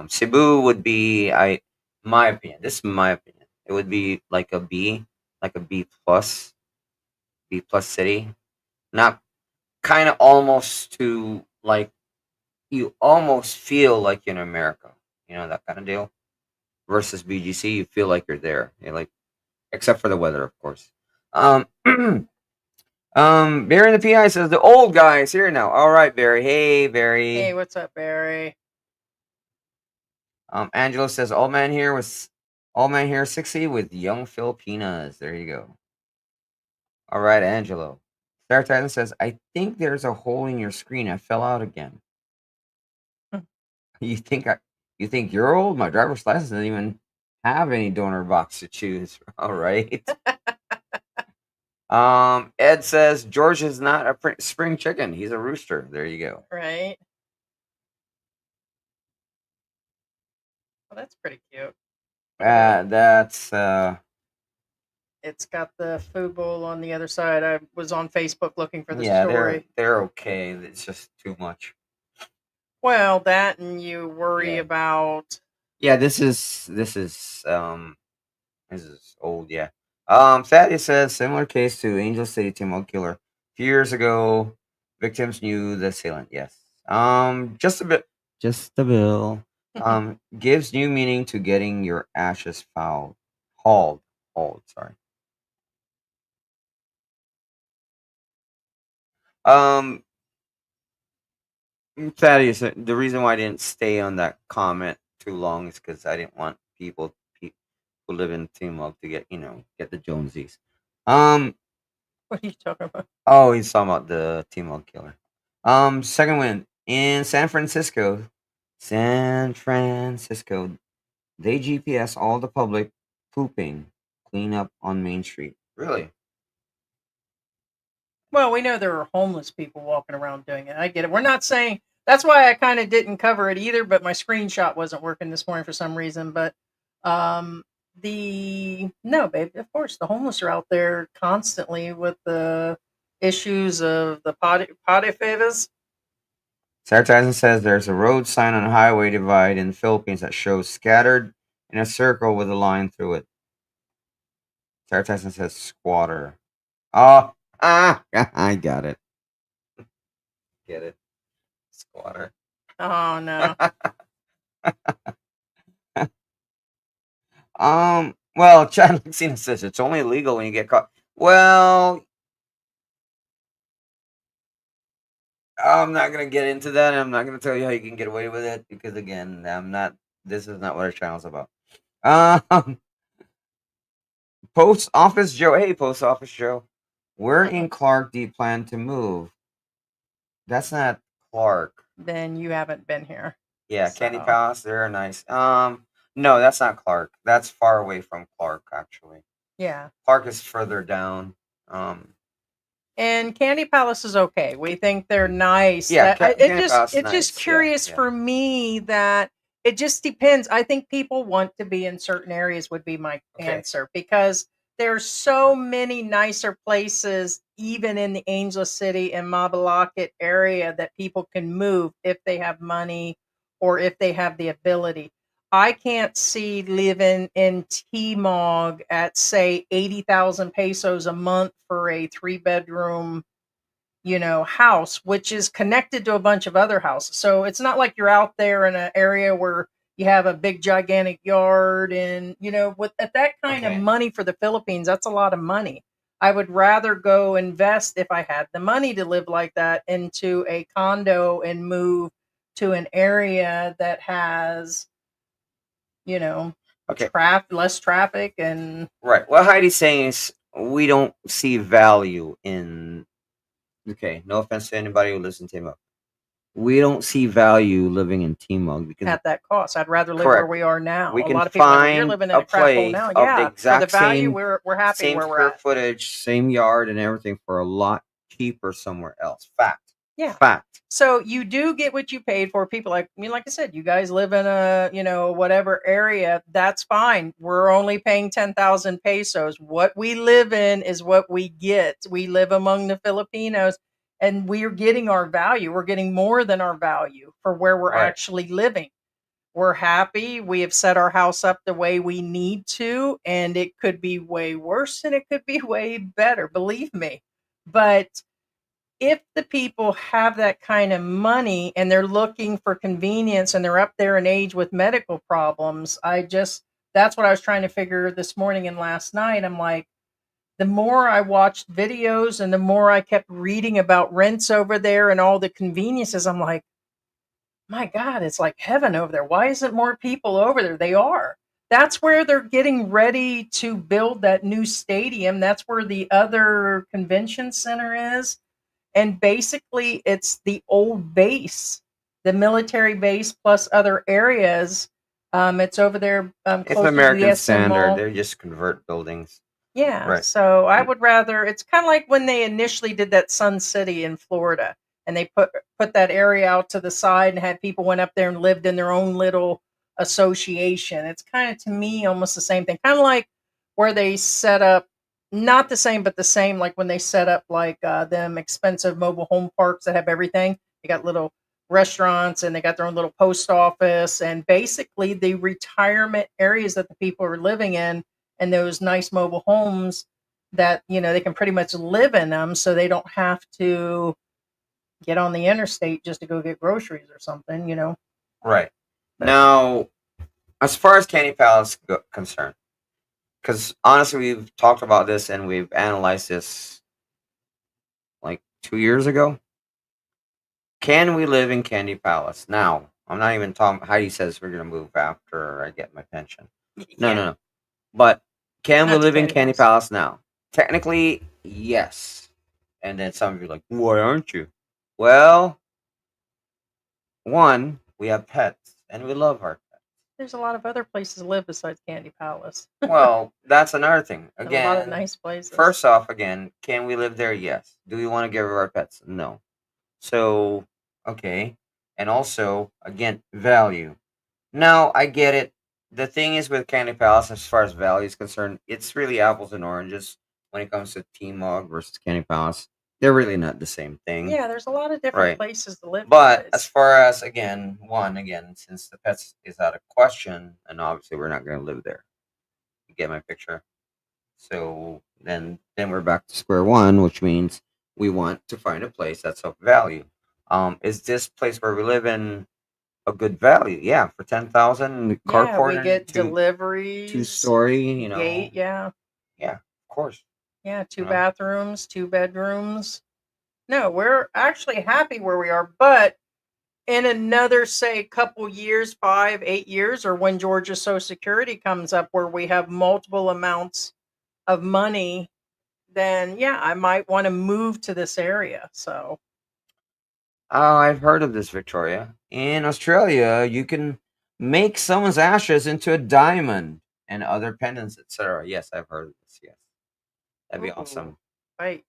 Cebu would be my opinion. This is my opinion. It would be like a B, like a B plus city. Not kind of almost to like you almost feel like you're in America. That kind of deal. Versus BGC, you feel like you're there. Except for the weather, of course. Barry in the PI says the old guy is here now. All right, Barry. Hey, Barry. Hey, what's up, Barry? Angelo says old man here 60 with young Filipinas. There you go. All right, Angelo. Star Titan says, I think there's a hole in your screen. I fell out again. You think you're old? My driver's license doesn't even have any donor box to choose. All right. Ed says George is not a spring chicken. He's a rooster. There you go. Right. Oh, that's pretty cute. That's It's got the food bowl on the other side. I was on Facebook looking for the yeah, story. they're okay. It's just too much. Well, that and you worry Yeah. about. Yeah, this is old. Yeah. Thaddeus says similar case to Angel City Timog killer. A few years ago, victims knew the assailant. Yes. Just a bit. Just a bill. Gives new meaning to getting your ashes fouled. Hauled. Sorry. Um, Thaddeus, the reason why I didn't stay on that comment too long is because I didn't want people who live in Timog to get the Jonesies. What are you talking about? Oh, he's talking about the Timog killer. Second win in San Francisco. San Francisco. They GPS all the public pooping clean up on Main Street. Really? Well, we know there are homeless people walking around doing it. I get it. We're not saying that's why I kind of didn't cover it either, but my screenshot wasn't working this morning for some reason. But the no, babe, of course the homeless are out there constantly with the issues of the potty favors. Sarah Tyson says there's a road sign on a highway divide in the Philippines that shows scattered in a circle with a line through it. Sarah Tyson says squatter. Oh, I got it. Get it? Squatter. Oh no. Well, Chad Luxina says it's only illegal when you get caught. Well, I'm not gonna get into that. I'm not gonna tell you how you can get away with it because again, I'm not. This is not what our channel's about. Um, Post Office Joe. Hey, Post Office Joe. Where in Clark do you plan to move? That's not Clark. Then you haven't been here. Yeah, Candy So. Palace. They're nice. No, that's not Clark. That's far away from Clark, actually. Yeah. Clark is further down. And Candy Palace is okay. We think they're nice. Yeah, Candy It's Palace is just nice. curious Yeah. for me that it just depends. I think people want to be in certain areas would be my answer because there's so many nicer places, even in the Angel City and Mabalacat area, that people can move if they have money or if they have the ability. I can't see living in Timog at say 80,000 pesos a month for a 3-bedroom, house, which is connected to a bunch of other houses. So it's not like you're out there in an area where you have a big gigantic yard and, with at that kind of money for the Philippines, that's a lot of money. I would rather go invest if I had the money to live like that into a condo and move to an area that has less traffic and Right. What Heidi's saying is we don't see value in. Okay, no offense to anybody who listens to Timog. We don't see value living in Timog because at that cost. I'd rather live where we are now. We a can lot of people are like, well, you're find living in a a crap hole place now. of the Yeah, for the exact value, same we're happy same where we're square at. footage, same yard, and everything for a lot cheaper somewhere else. Fact. Yeah. Fact. So you do get what you paid for. People like like I said, you guys live in a whatever area. That's fine. We're only paying 10,000 pesos. What we live in is what we get. We live among the Filipinos, and we are getting our value. We're getting more than our value for where we're actually living. We're happy. We have set our house up the way we need to, and it could be way worse and it could be way better. Believe me. But if the people have that kind of money and they're looking for convenience and they're up there in age with medical problems, that's what I was trying to figure this morning and last night. I'm like, the more I watched videos and the more I kept reading about rents over there and all the conveniences, I'm like, my God, it's like heaven over there. Why isn't more people over there? They are. That's where they're getting ready to build that new stadium. That's where the other convention center is. And basically, it's the old base, the military base plus other areas. It's over there It's close to American the SM standard. Mall. They just convert buildings. Yeah. Right. So I would rather. It's kind of like when they initially did that Sun City in Florida, and they put that area out to the side and had people went up there and lived in their own little association. It's kind of, to me, almost the same thing. Kind of like where they set up, not the same, but the same, like when they set up like them expensive mobile home parks that have everything. They got little restaurants and they got their own little post office, and basically the retirement areas that the people are living in and those nice mobile homes that, they can pretty much live in them, so they don't have to get on the interstate just to go get groceries or something. Right. But- Now, as far as Candy Palace concerned, because honestly, we've talked about this and we've analyzed this like 2 years ago. Can we live in Candy Palace now? I'm not even talking. Heidi says we're gonna move after I get my pension. No. But can we Not to live in Candy Candy Palace. Palace now? Technically, yes. And then some of you are like, why aren't you? Well, one, we have pets and we love our pets. There's a lot of other places to live besides Candy Palace. Well, that's another thing. And a lot of Again, nice places. first off, again, can we live there? Yes. Do we want to get rid of our pets? No. So, okay. And also, again, value. Now, I get it. The thing is with Candy Palace, as far as value is concerned, it's really apples and oranges when it comes to T-Mog versus Candy Palace. They're really not the same thing. Yeah, there's a lot of different Right. places to live. But guys. as far as, again, since the pets is out of question, and obviously we're not going to live there. You get my picture? So then we're back to square one, which means we want to find a place that's of value. Is this place where we live in a good value? Yeah, for 10,000, yeah, carport, we get two deliveries, 2-story, gate, yeah, of course. yeah, 2 know. bathrooms, 2 bedrooms. No, we're actually happy where we are, but in another, say, couple years, 5, 8 years, or when Georgia's Social Security comes up where we have multiple amounts of money, then yeah, I might want to move to this area. So Oh, I've heard of this, Victoria. In Australia, you can make someone's ashes into a diamond and other pendants, etc. Yes, I've heard of this. Yes, that'd be Ooh. awesome. Right.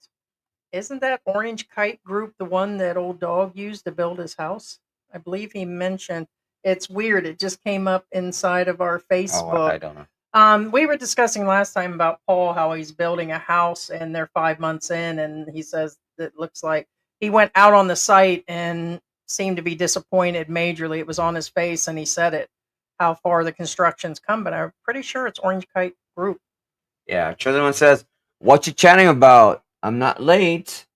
Isn't that Orange Kite Group the one that old dog used to build his house? I believe he mentioned. It's weird. It just came up inside of our Oh, Facebook. I don't know. We were discussing last time about Paul, how he's building a house and they're 5 months in, and he says it looks like he went out on the site and seemed to be disappointed majorly. It was on his face, and he said it, how far the construction's come, but I'm pretty sure it's Orange Kite Group. Yeah, chosen one says, "What you chatting about? I'm not late.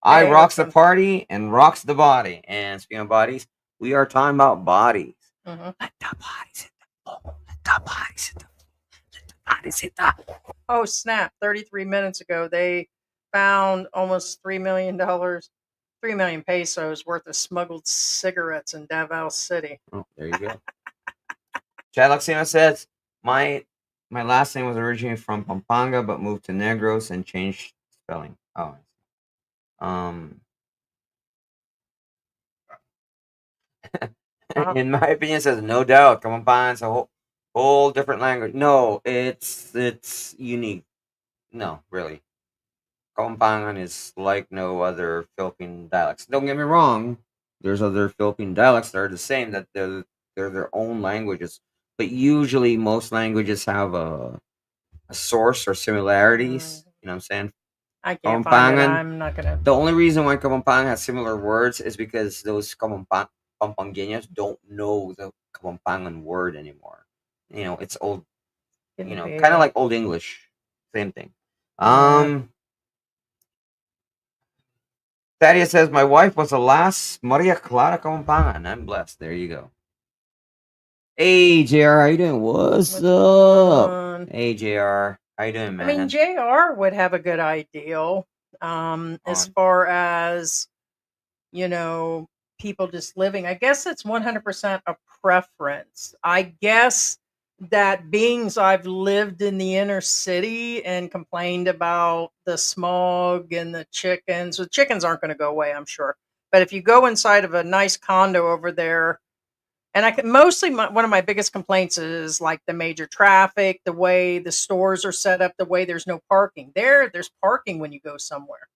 I Hey, rocks the listen. party and rocks the body." And speaking of bodies, we are talking about bodies. Mhm. Let the bodies hit the floor. Let the bodies hit the floor. Let the bodies hit the. Oh, snap. 33 minutes ago, they found almost $3 million, 3 million pesos worth of smuggled cigarettes in Davao City. Oh, there you go. Chad Luxino says, my last name was originally from Pampanga, but moved to Negros and changed spelling. Oh. In my opinion, it says no doubt. Kapampangan is a whole different language. No, it's unique. No, really. Kapampangan is like no other Philippine dialects. Don't get me wrong. There's other Philippine dialects that are the same. That they're their own languages. But usually, most languages have a source or similarities. You know what I'm saying? I can't find it. Kapampangan. I'm not going to. The only reason why Kapampangan has similar words is because those Pampangueños don't know the Kapampangan word anymore. It's old, kind of like Old English. Same thing. Thaddeus says, my wife was the last Maria Clara Kapampangan. I'm blessed. There you go. Hey, JR, how you doing? What's up? on? Hey, JR. How you doing, man? I mean, JR would have a good ideal as far as, people just living. I guess it's 100% a preference. I guess that beings I've lived in the inner city and complained about the smog and the chickens aren't going to go away, I'm sure. But if you go inside of a nice condo over there, and I can mostly one of my biggest complaints is like the major traffic, the way the stores are set up, the way there's no parking. There's parking when you go somewhere.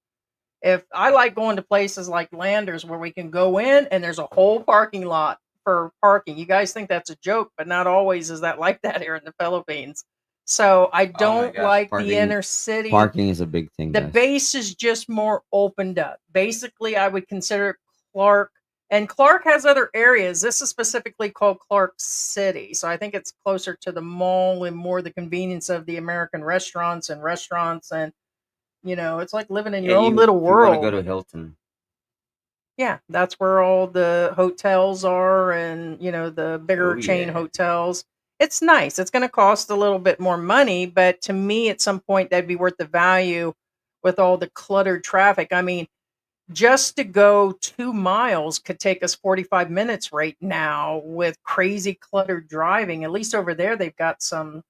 If I like going to places like Landers where we can go in and there's a whole parking lot for parking. You guys think that's a joke, but not always is that like that here in the Philippines. So I Oh my don't gosh, like the parking- inner city. Parking is a big thing. The guys. base is just more opened up. Basically, I would consider Clark, and Clark has other areas. This is specifically called Clark City. So I think it's closer to the mall and more the convenience of the American restaurants. And it's like living in your own little If you want to world. go to Hilton. Yeah, that's where all the hotels are, and the bigger chain yeah. hotels. It's nice. It's going to cost a little bit more money, but to me, at some point, that'd be worth the value with all the cluttered traffic. I mean, just to go 2 miles could take us 45 minutes right now with crazy cluttered driving. At least over there, they've got some,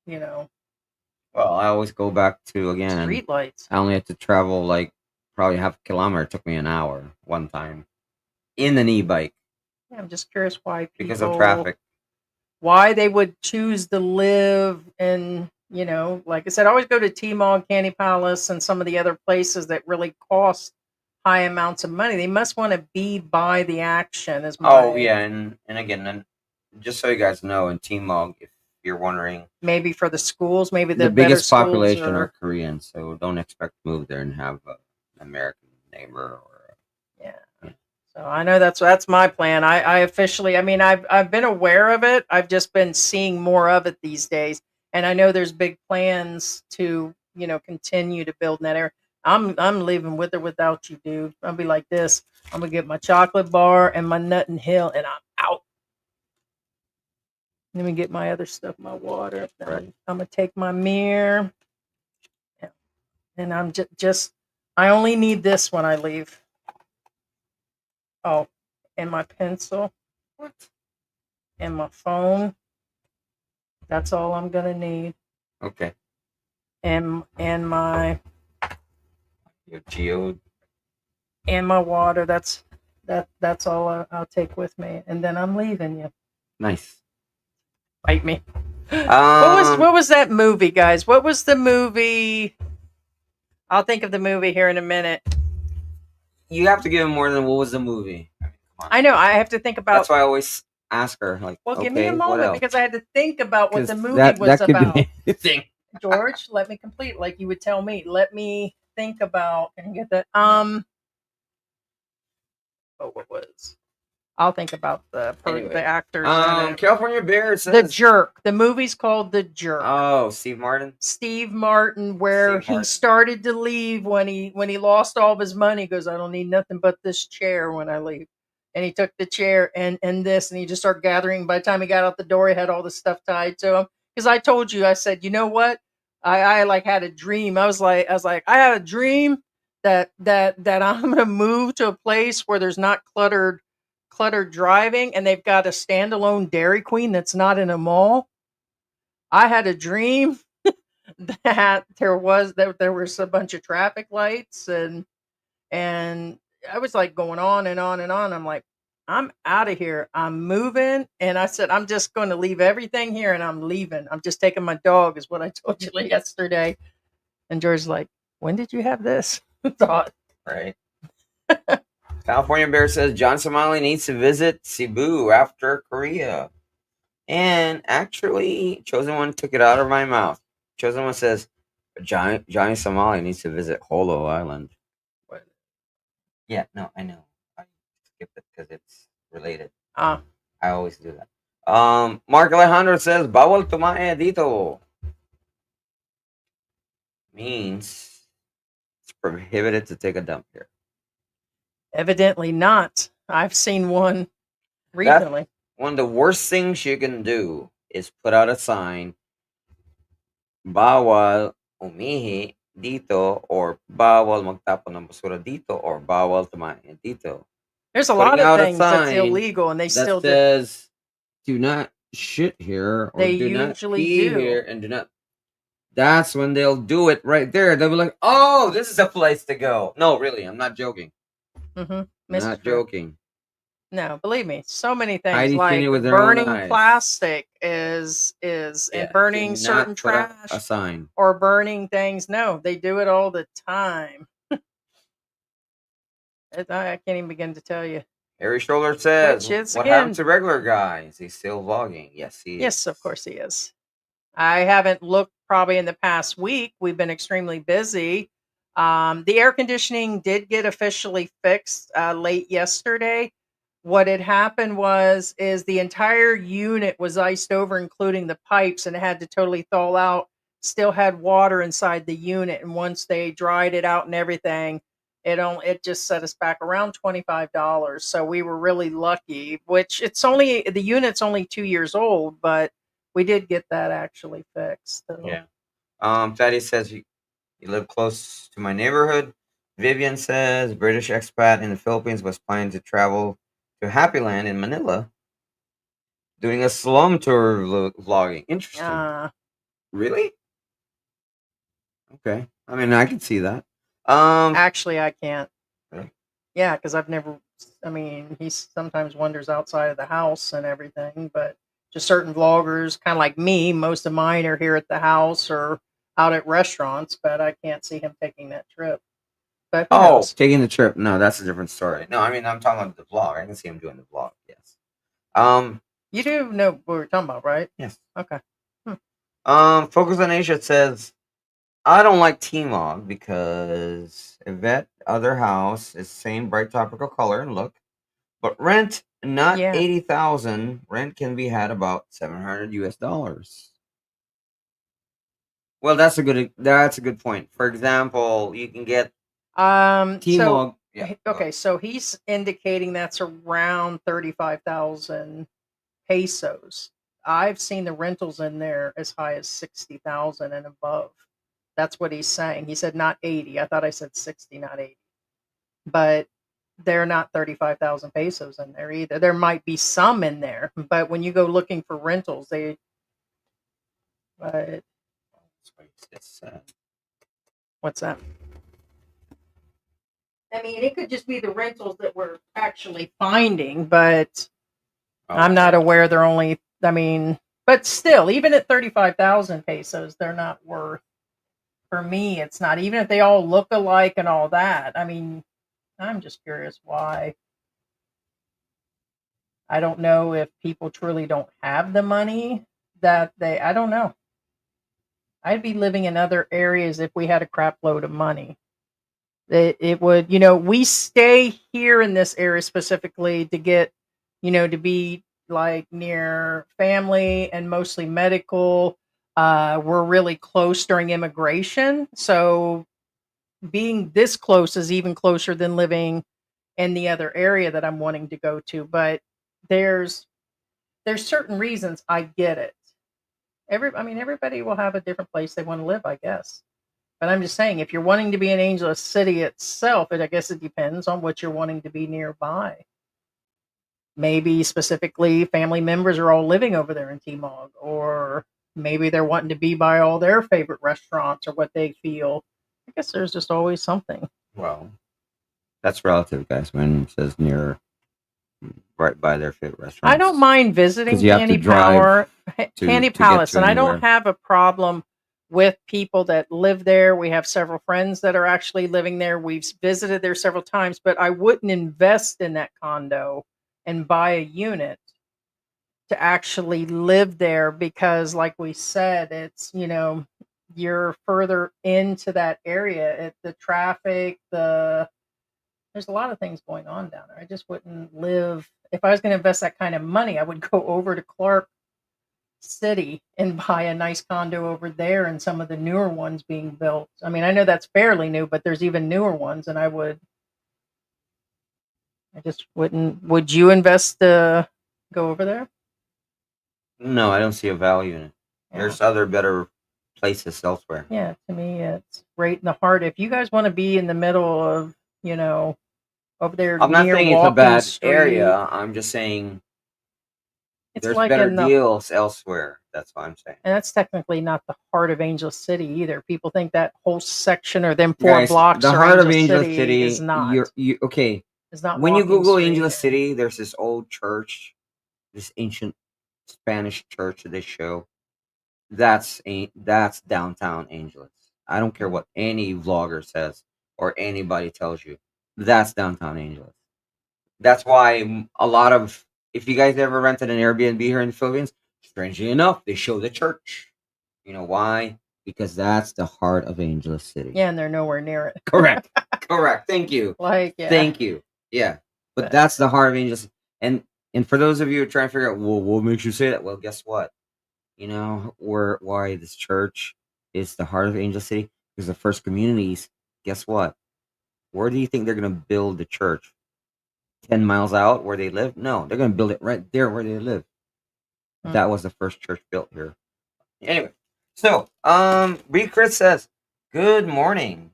you know, Well, I always go back to, again, street lights. I only had to travel like probably half a kilometer. It took me an hour one time in an e-bike Yeah, I'm just curious why because of people, traffic. why they would choose to live in, like I said, I always go to T-Mall, Candy Palace, and some of the other places that really cost high amounts of money. They must want to be by the action. Oh yeah, and again, and just so you guys know, in Timog, if you're wondering, maybe for the schools, maybe the better biggest schools population are Korean, so don't expect to move there and have an American neighbor or. Yeah. Yeah. So I know that's my plan. I officially, I mean, I've been aware of it. I've just been seeing more of it these days, and I know there's big plans to continue to build in that area. I'm leaving with or without you, dude. I'll be like this. I'm gonna get my chocolate bar and my nut and hill, and I'm out. Let me get my other stuff, my water. Right. I'm gonna take my mirror, and I'm just. I only need this when I leave. Oh, and my pencil. What? And my phone. That's all I'm gonna need. Okay. And my Your geode. and my water. That's all I'll take with me. And then I'm leaving you. Nice. Bite me. What was that movie, guys? What was the movie? I'll think of the movie here in a minute. You have to give him more than what was the movie. I mean, come on. I know. I have to think about. That's why I always ask her, like, Well, okay, give me a what moment else? because I had to think about what the 'Cause movie that was could about. be anything. George, let me complete. Like you would tell me. Let me think about. Can you get that? Oh, what was? I'll think about the Anyway, actors. California Bear The says Jerk. The movie's called The Jerk. Oh, Steve Martin. Steve Martin, where Steve Martin. he started to leave when he lost all of his money. He goes, I don't need nothing but this chair when I leave. And he took the chair and this, and he just started gathering. By the time he got out the door, he had all the stuff tied to him. Because I told you, I said, you know what? I like had a dream. I was like, I had a dream that I'm gonna move to a place where there's not cluttered driving, and they've got a standalone Dairy Queen that's not in a mall. I had a dream that there was a bunch of traffic lights, and I was like going on and on and on. I'm like, I'm out of here. I'm moving. And I said, I'm just going to leave everything here and I'm leaving. I'm just taking my dog, is what I told you yesterday. And George's like, when did you have this thought? Right. California Bear says John Somali needs to visit Cebu after Korea. And actually, Chosen One took it out of my mouth. Chosen One says Johnny Somali needs to visit Holo Island. What? Yeah, no, I know. I skipped it because it's related. I always do that. Mark Alejandro says Bawal tumae dito. Means it's prohibited to take a dump here. Evidently not. I've seen one recently. One of the worst things you can do is put out a sign, bawal umihi dito, or bawal magtapon ng basura dito, or bawal tumain dito. There's a lot of things that's illegal, and they still says, do not shit here, or they do not usually pee do. here, and do not. That's when they'll do it right there. They'll be like, "Oh, this is a place to go." No, really, I'm not joking. Mm-hmm. I'm not joking. No, believe me, so many things Heidi like seen it with their own burning eyes. plastic is and burning do not certain put up trash a sign. or burning things. No, they do it all the time. I can't even begin to tell you. Harry Stroller says, Which is, "What happened again, to regular guy? Is he still vlogging?" Yes, he is. yes, of course he is. I haven't looked probably in the past week. We've been extremely busy. The air conditioning did get officially fixed late yesterday. What had happened is the entire unit was iced over, including the pipes, and it had to totally thaw out. Still had water inside the unit, and once they dried it out and everything, it just set us back around $25. So we were really lucky. Which the unit's only 2 years old, but we did get that actually fixed. So. Yeah. Fatty says you live close to my neighborhood. Vivian says British expat in the Philippines was planning to travel to Happy Land in Manila, doing a slum tour vlogging. Interesting. Really? Okay. I mean, I can see that. Actually, I can't. Really? Yeah, because I've never. I mean, he sometimes wanders outside of the house and everything, but just certain vloggers, kind of like me, most of mine are here at the house or out at restaurants, but I can't see him taking that trip. But who knows? Taking the trip. No, that's a different story. No, I mean, I'm talking about the vlog. I can see him doing the vlog. Yes. You do know what we're talking about, right? Yes. Okay. Focus on Asia says, I don't like T-Mog because Yvette other house is same bright tropical color and look, but rent not Yeah. 80,000. Rent can be had about $700 US. Well, that's a good point. For example, you can get T-Mog. So Yeah. okay, so he's indicating that's around 35,000 pesos. I've seen the rentals in there as high as 60,000 and above. That's what he's saying. He said not 80. I thought I said 60, not 80. But they're not 35,000 pesos in there either. There might be some in there, but when you go looking for rentals, what's that? I mean, it could just be the rentals that we're actually finding, but I'm not aware they're only, I mean, but still, even at 35,000 pesos, they're not worth, for me, it's not, even if they all look alike and all that. I mean, I'm just curious why. I don't know if people truly don't have the money I don't know. I'd be living in other areas if we had a crap load of money. It would, we stay here in this area specifically to get, to be like near family and mostly medical. We're really close during immigration. So being this close is even closer than living in the other area that I'm wanting to go to. But there's certain reasons I get it. Everybody will have a different place they want to live, I guess. But I'm just saying, if you're wanting to be in Angeles City itself, I guess it depends on what you're wanting to be nearby. Maybe specifically family members are all living over there in Timog, or maybe they're wanting to be by all their favorite restaurants or what they feel. I guess there's just always something. Well, that's relative, guys. When it says near, right by their favorite restaurants. I don't mind visiting Candy Palace, and I don't have a problem with people that live there. We have several friends that are actually living there. We've visited there several times, but I wouldn't invest in that condo and buy a unit to actually live there because, like we said, it's, you're further into that area. The traffic, there's a lot of things going on down there. I just wouldn't live. If I was going to invest that kind of money, I would go over to Clark City and buy a nice condo over there and some of the newer ones being built. I mean, I know that's fairly new, but there's even newer ones, and I just wouldn't. Would you invest to go over there? No, I don't see a value in it. Yeah. There's other better places elsewhere. Yeah, to me, it's right in the heart. If you guys want to be in the middle of, over there, I'm not saying it's a bad Street, area. I'm just saying there's like better deals elsewhere. That's what I'm saying. And that's technically not the heart of Angeles City either. People think that whole section or them four blocks. The heart of Angeles City is not. Okay. It's not. When you Google Angeles City, there's this old church, this ancient Spanish church that they show. That's downtown Angeles. I don't care what any vlogger says or anybody tells you. That's downtown Angeles. That's why a lot of, if you guys ever rented an Airbnb here in the Philippines, strangely enough, they show the church. You know why? Because that's the heart of Angeles City. Yeah, and they're nowhere near it. Correct. Correct. Thank you. Like, yeah. Thank you. Yeah. But that's the heart of Angeles. And for those of you who are trying to figure out, well, what makes you say that? Well, guess what? You know why this church is the heart of Angeles City? Because the first communities, guess what? Where do you think they're going to build the church? 10 miles out where they live? No, they're going to build it right there where they live. That was the first church built here. Anyway, so Bree Chris says, "Good morning,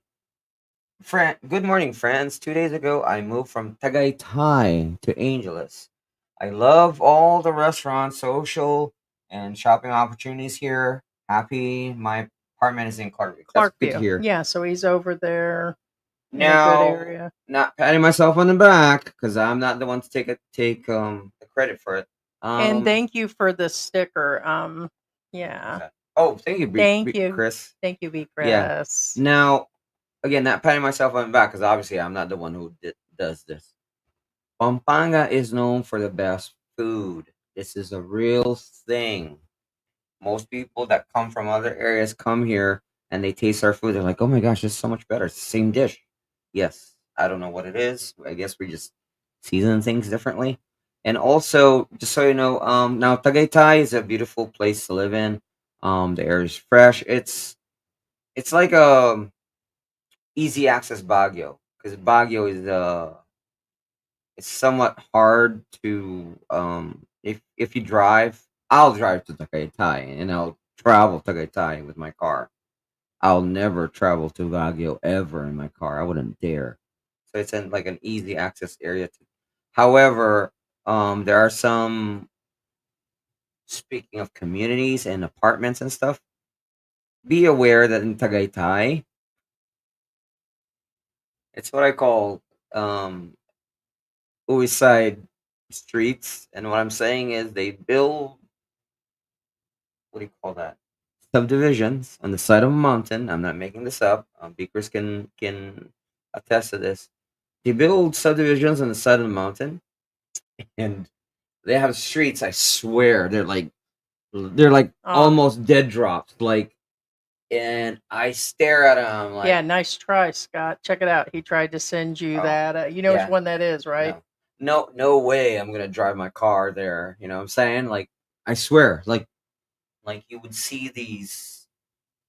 good morning, friends. 2 days ago, I moved from Tagaytay to Angeles. I love all the restaurants, social, and shopping opportunities here. Happy my apartment is in Clarkview. That's good to Clarkview. hear. Yeah, so he's over there in a Now, good area. not patting myself on the back because I'm not the one to take the credit for it. And thank you for the sticker. Yeah. Oh, thank you, Thank you. Chris. Thank you, B. Chris. Yeah. Now, again, not patting myself on the back because obviously I'm not the one who does this. Pampanga is known for the best food. This is a real thing. Most people that come from other areas come here and they taste our food. They're like, "Oh my gosh, it's so much better. It's the same dish." Yes, I don't know what it is. I guess we just season things differently. And also, just so you know, now Tagaytay is a beautiful place to live in. The air is fresh. It's like easy access Baguio because Baguio is it's somewhat hard to if you drive. I'll drive to Tagaytay and I'll travel Tagaytay with my car. I'll never travel to Baguio ever in my car. I wouldn't dare. So it's in like an easy access area. However, there are some. Speaking of communities and apartments and stuff, be aware that in Tagaytay, it's what I call suicide streets. And what I'm saying is they build, what do you call that? Subdivisions on the side of a mountain. I'm not making this up. Beakers can attest to this. They build subdivisions on the side of the mountain, and they have streets. I swear, they're like almost dead drops. Like, and I stare at them like, yeah, nice try, Scott. Check it out. He tried to send you that. You know which one that is, right? No way I'm gonna drive my car there. You know what I'm saying? Like, I swear, like you would see these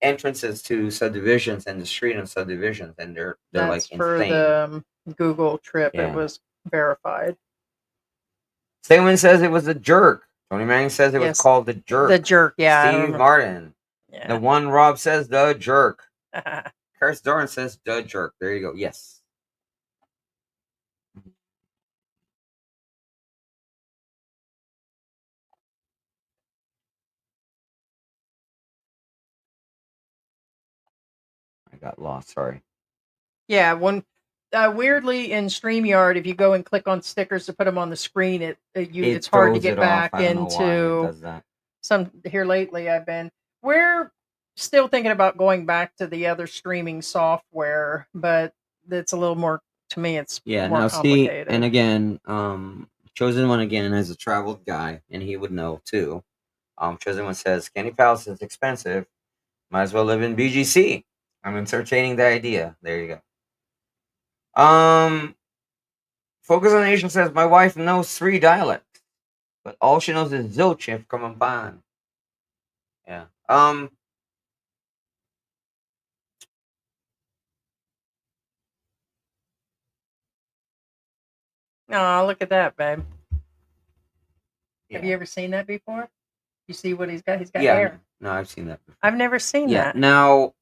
entrances to subdivisions and the street and subdivisions, and they're like insane. For the Google trip. It was verified. Someone says it was a jerk. Tony Manning says it was called the jerk. The jerk, yeah. Steve Martin. Yeah. The one Rob says the jerk. Curtis Doran says the jerk. There you go. Yes. I got lost. Sorry. Yeah, weirdly in StreamYard, if you go and click on stickers to put them on the screen, it's hard to get back into. Some here lately. We're still thinking about going back to the other streaming software, but it's a little more, to me, it's more complicated. And again, Chosen One again as a traveled guy, and he would know too. Chosen One says Candy Palace is expensive. Might as well live in BGC. I'm entertaining the idea. There you go. Focus on Nation says my wife knows 3 dialects, but all she knows is Zilch and Kamamban. Yeah. Oh, look at that, babe. Yeah. Have you ever seen that before? You see what he's got? He's got hair. No, I've seen that before. I've never seen that. Now,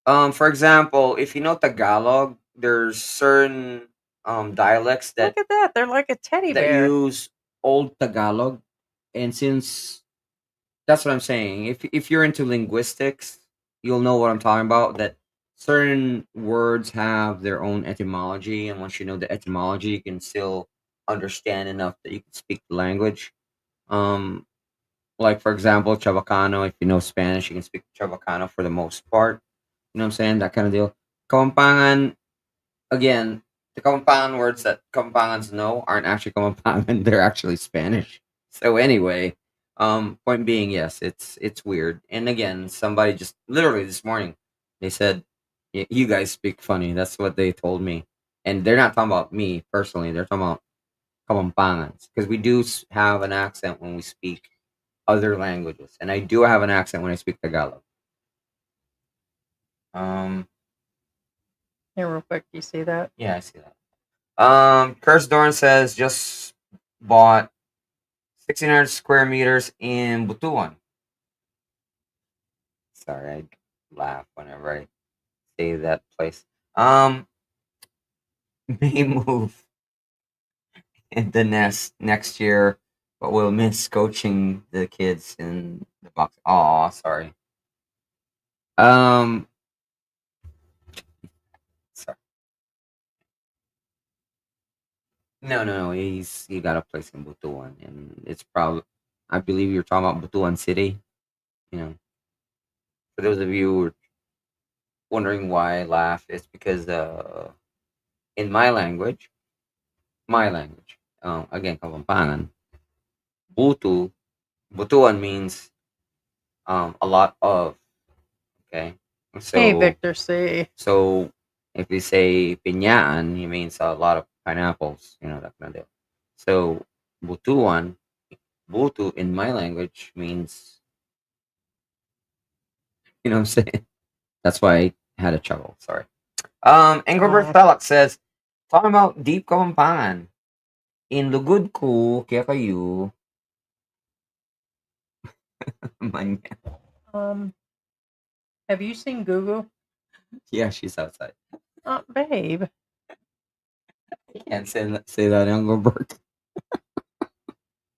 for example, if you know Tagalog, there's certain dialects that look at that. They're like a teddy bear. That use old Tagalog, and since that's what I'm saying, if you're into linguistics, you'll know what I'm talking about. That certain words have their own etymology, and once you know the etymology, you can still understand enough that you can speak the language. Like for example, Chavacano. If you know Spanish, you can speak Chavacano for the most part. You know what I'm saying? That kind of deal. Kapampangan, again, the Kapampangan words that Kapampangans know aren't actually Kapampangan, they're actually Spanish. So anyway, point being, yes, it's weird. And again, somebody just literally this morning, they said, You guys speak funny." That's what they told me, and they're not talking about me personally. They're talking about Kapampangans because we do have an accent when we speak other languages, and I do have an accent when I speak Tagalog. Here, real quick. You see that? Yeah, I see that. Curse Dorn says just bought 1,600 square meters in Butuan. Sorry, I laugh whenever I say that place. May move in the next year, but will miss coaching the kids in the box. Oh, sorry. Sorry. No. He got a place in Butuan, and it's probably. I believe you're talking about Butuan City. You know, for those of you who are wondering why I laugh, it's because in my language, again, Kapampangan, Butu, Butuan means a lot of. Okay, Hey, so Victor C. so if we say piñaan, it means a lot of pineapples. You know that kind of deal. So Butuan, Butu in my language means, you know what I'm saying. That's why I had a chuckle. Sorry. Engelbert Oh. Felix says, talking about deep Kapampangan. In lugod ko, kaya kayo, man. Have you seen Google? Yeah, she's outside. Babe. I can't say that, Engelbert.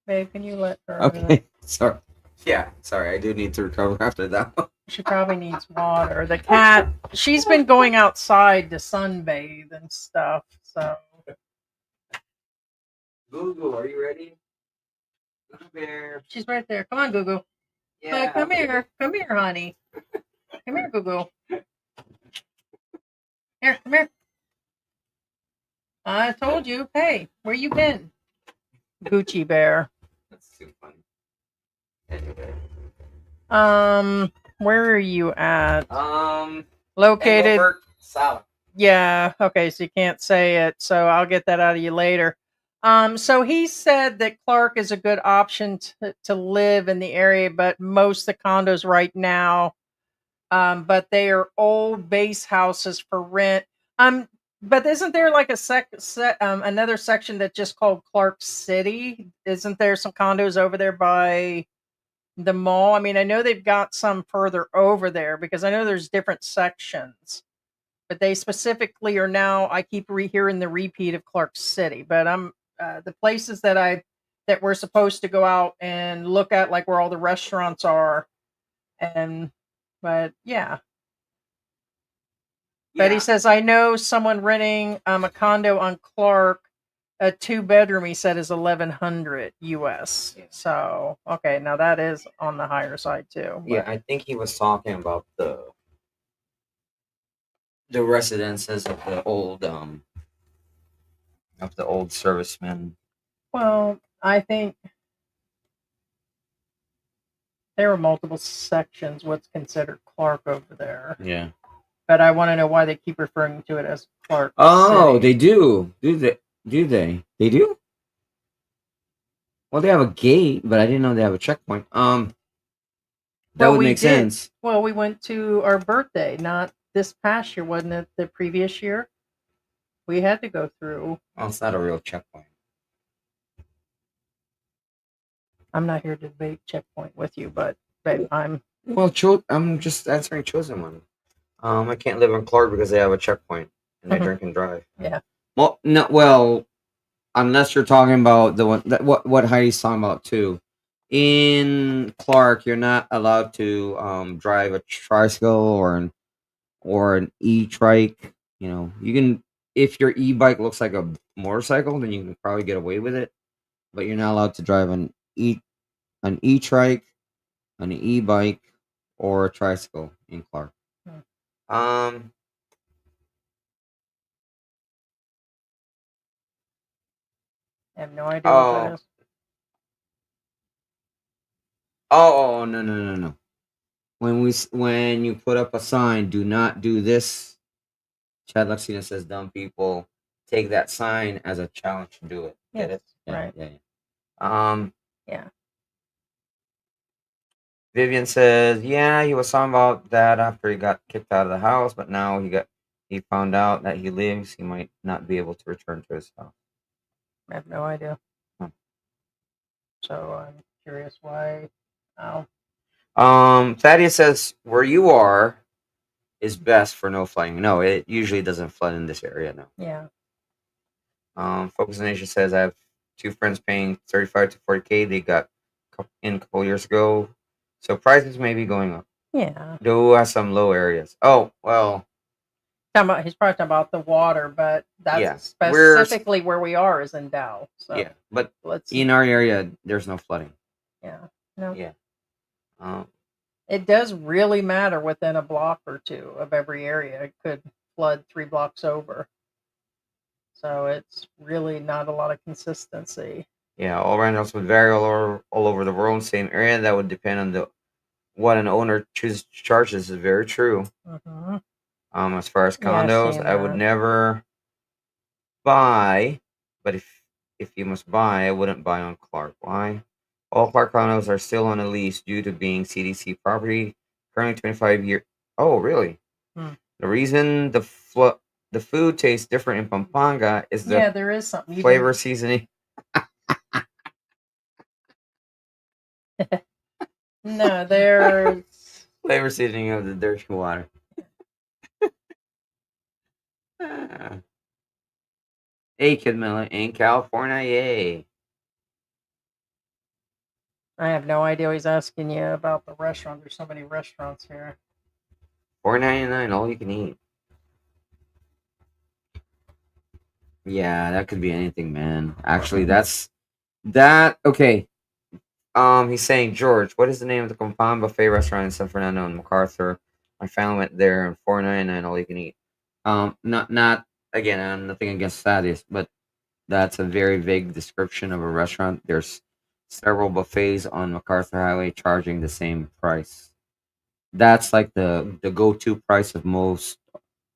Babe, can you let her? Okay, sorry. Yeah, sorry. I do need to recover after that one. She probably needs water. The cat, she's been going outside to sunbathe and stuff. So Google, are you ready? Google Bear. she's right there. Come on, Google. Yeah. Come here. Come here, honey. Come here, Google. Here, come here. I told you. Hey, where you been? Gucci Bear. That's too funny. Anyway. Where are you at? Located. Engelbert Salad. Yeah, okay, so you can't say it, so I'll get that out of you later. So he said that Clark is a good option to live in the area, but most of the condos right now, but they are old base houses for rent. But isn't there like another section that's just called Clark City? Isn't there some condos over there by the mall? I mean, I know they've got some further over there because I know there's different sections, but they specifically are now. I keep hearing the repeat of Clark City, but I'm the places that we're supposed to go out and look at, like where all the restaurants are, and but yeah. But he says I know someone renting a condo on Clark, a 2-bedroom. He said is 1,100 US. Yeah. So okay, now that is on the higher side too. Yeah, I think he was talking about the residences of the old servicemen. Well, I think there are multiple sections. What's considered Clark over there? Yeah. But I want to know why they keep referring to it as Clark. Oh, City. they do. Do they? Do they? They do? Well, they have a gate, but I didn't know they have a checkpoint. That would make sense. Well, we went to our birthday, not this past year, wasn't it? The previous year, we had to go through. Well, it's not a real checkpoint. I'm not here to debate checkpoint with you, but I'm. Well, I'm just answering chosen one. I can't live in Clark because they have a checkpoint and they drink and drive. Yeah. Well, no. Well, unless you're talking about the one that what Heidi's talking about too. In Clark, you're not allowed to drive a tricycle or an e-trike. You know, you can if your e-bike looks like a motorcycle, then you can probably get away with it. But you're not allowed to drive an e-trike, an e-bike, or a tricycle in Clark. I have no idea what that Oh, is. oh, no. When you put up a sign, do not do this. Chad Luxina says, "Dumb people take that sign as a challenge to do it." Get Yes, it? Yeah, right. yeah. Yeah. Vivian says, "Yeah, he was talking about that after he got kicked out of the house, but now he found out that he lives. He might not be able to return to his house." I have no idea. Hmm. So I'm curious why. Oh, Thaddeus says, "Where you are is best for no flooding." No, it usually doesn't flood in this area. No. yeah. Focus Nation says, "I have two friends paying 35 to 40K. They got in a couple years ago, so prices may be going up. Yeah. Do have some low areas. Oh well, He's probably talking about the water, but that's yeah, we're specifically where we are is in Dow. So yeah, but let's in our area there's no flooding. yeah. No. Yeah, um, It does really matter within a block or two of every area. It could flood 3 blocks over. So it's really not a lot of consistency. yeah. All rentals would vary all over the world. Same area. That would depend on the what an owner chooses to charge. This is very true. Mm-hmm. As far as Yeah, I've condos, seen I would that. never buy, but if you must buy, I wouldn't buy on Clark. Why? All Clark condos are still on a lease due to being CDC property. Currently 25 year. Oh, really? Hmm. The reason the food tastes different in Pampanga is the Yeah, there is something. You flavor seasoning. No, there's Flavor seasoning of the dirty water. Ah. Hey, Kid Miller in California, yay! I have no idea what he's asking you about the restaurant. There's so many restaurants here. $4.99, all you can eat. Yeah, that could be anything, man. Actually, that's that. Okay. He's saying, George, what is the name of the compound buffet restaurant in San Fernando and MacArthur? My family went there and $4.99, all you can eat. Not again. Nothing against Thaddeus, but that's a very vague description of a restaurant. There's several buffets on MacArthur Highway charging the same price. That's like the go-to price of most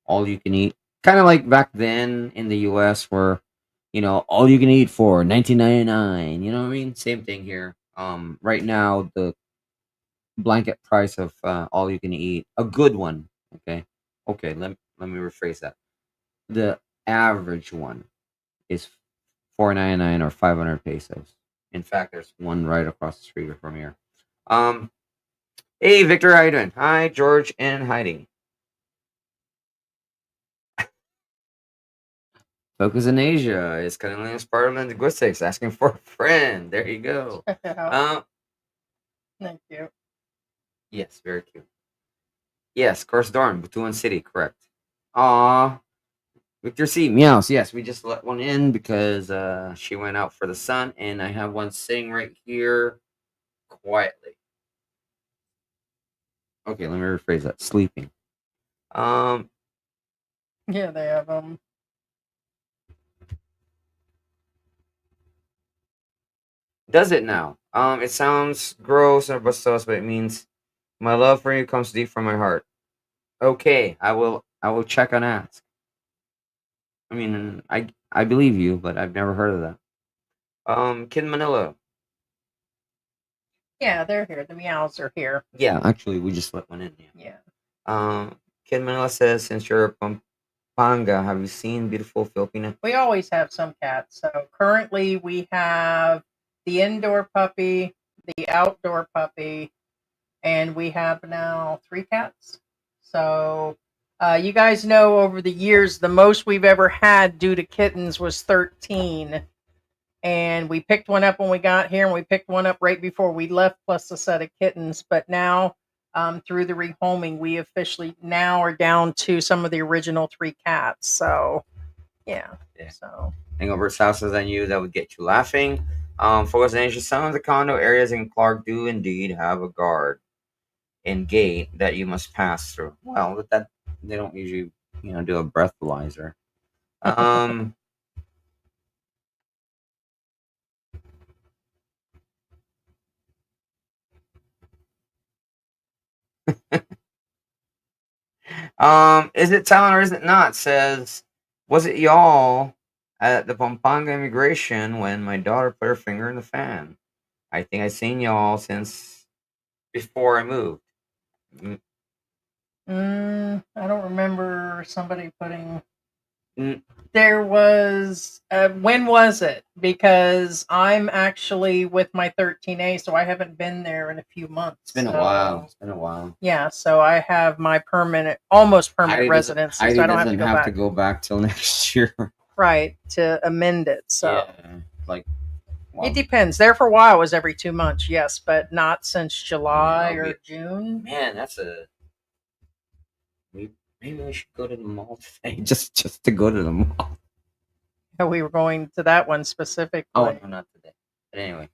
all you can eat. Kind of like back then in the US where all you can eat for 19.99. You know what I mean? Same thing here. Right now the blanket price of all you can eat, a good one, okay? Okay, let me rephrase that. The average one is 4.99 or 500 pesos. In fact, there's one right across the street from here. Um hey Victor, how you doing? Hi George and Heidi. Focus in Asia is currently as part of linguistics, asking for a friend. There you go. Um, Thank you. yes, very cute. Yes, course Dorn, Butuan City, correct. Aw, Victor C. Meows. Yes, we just let one in because she went out for the sun, and I have one sitting right here quietly. Okay, let me rephrase that. Sleeping. Um, Yeah, they have does it now? It sounds gross or bastos, but it means my love for you comes deep from my heart. Okay, I will check and ask. I mean, I believe you, but I've never heard of that. Kid Manila. yeah, they're here. The meows are here. Yeah, actually, we just let one in. Yeah. Yeah. Kid Manila says, since you're a Pampanga, have you seen beautiful Filipino? We always have some cats. So currently we have the indoor puppy, the outdoor puppy, and we have now 3 cats. So you guys know over the years, the most we've ever had due to kittens was 13. And we picked one up when we got here, and we picked one up right before we left, plus a set of kittens. But now, through the rehoming, we officially now are down to some of the original 3 cats. So, yeah. Yeah. So, Hangover's houses I knew that would get you laughing. Focus on Asia. Some of the condo areas in Clark do indeed have a guard and gate that you must pass through. Well, but that they don't usually, do a breathalyzer. Um, Is it talent or is it not? Says, was it y'all at the Pampanga immigration when my daughter put her finger in the fan? I think I seen y'all since before I moved. Mm, I don't remember somebody putting. mm, There was. When was it? Because I'm actually with my 13A, so I haven't been there in a few months. It's been a while. It's been a while. Yeah, so I have my almost permanent residency, Heidi so I don't have to doesn't go have back. to go back till next year. Right, to amend it. So Yeah, like it depends. There for a while it was every 2 months, yes, but not since July Yeah, or June. man, that's a. Maybe we should go to the mall today, just to go to the mall. We were going to that one specifically. Oh no, not today. But anyway,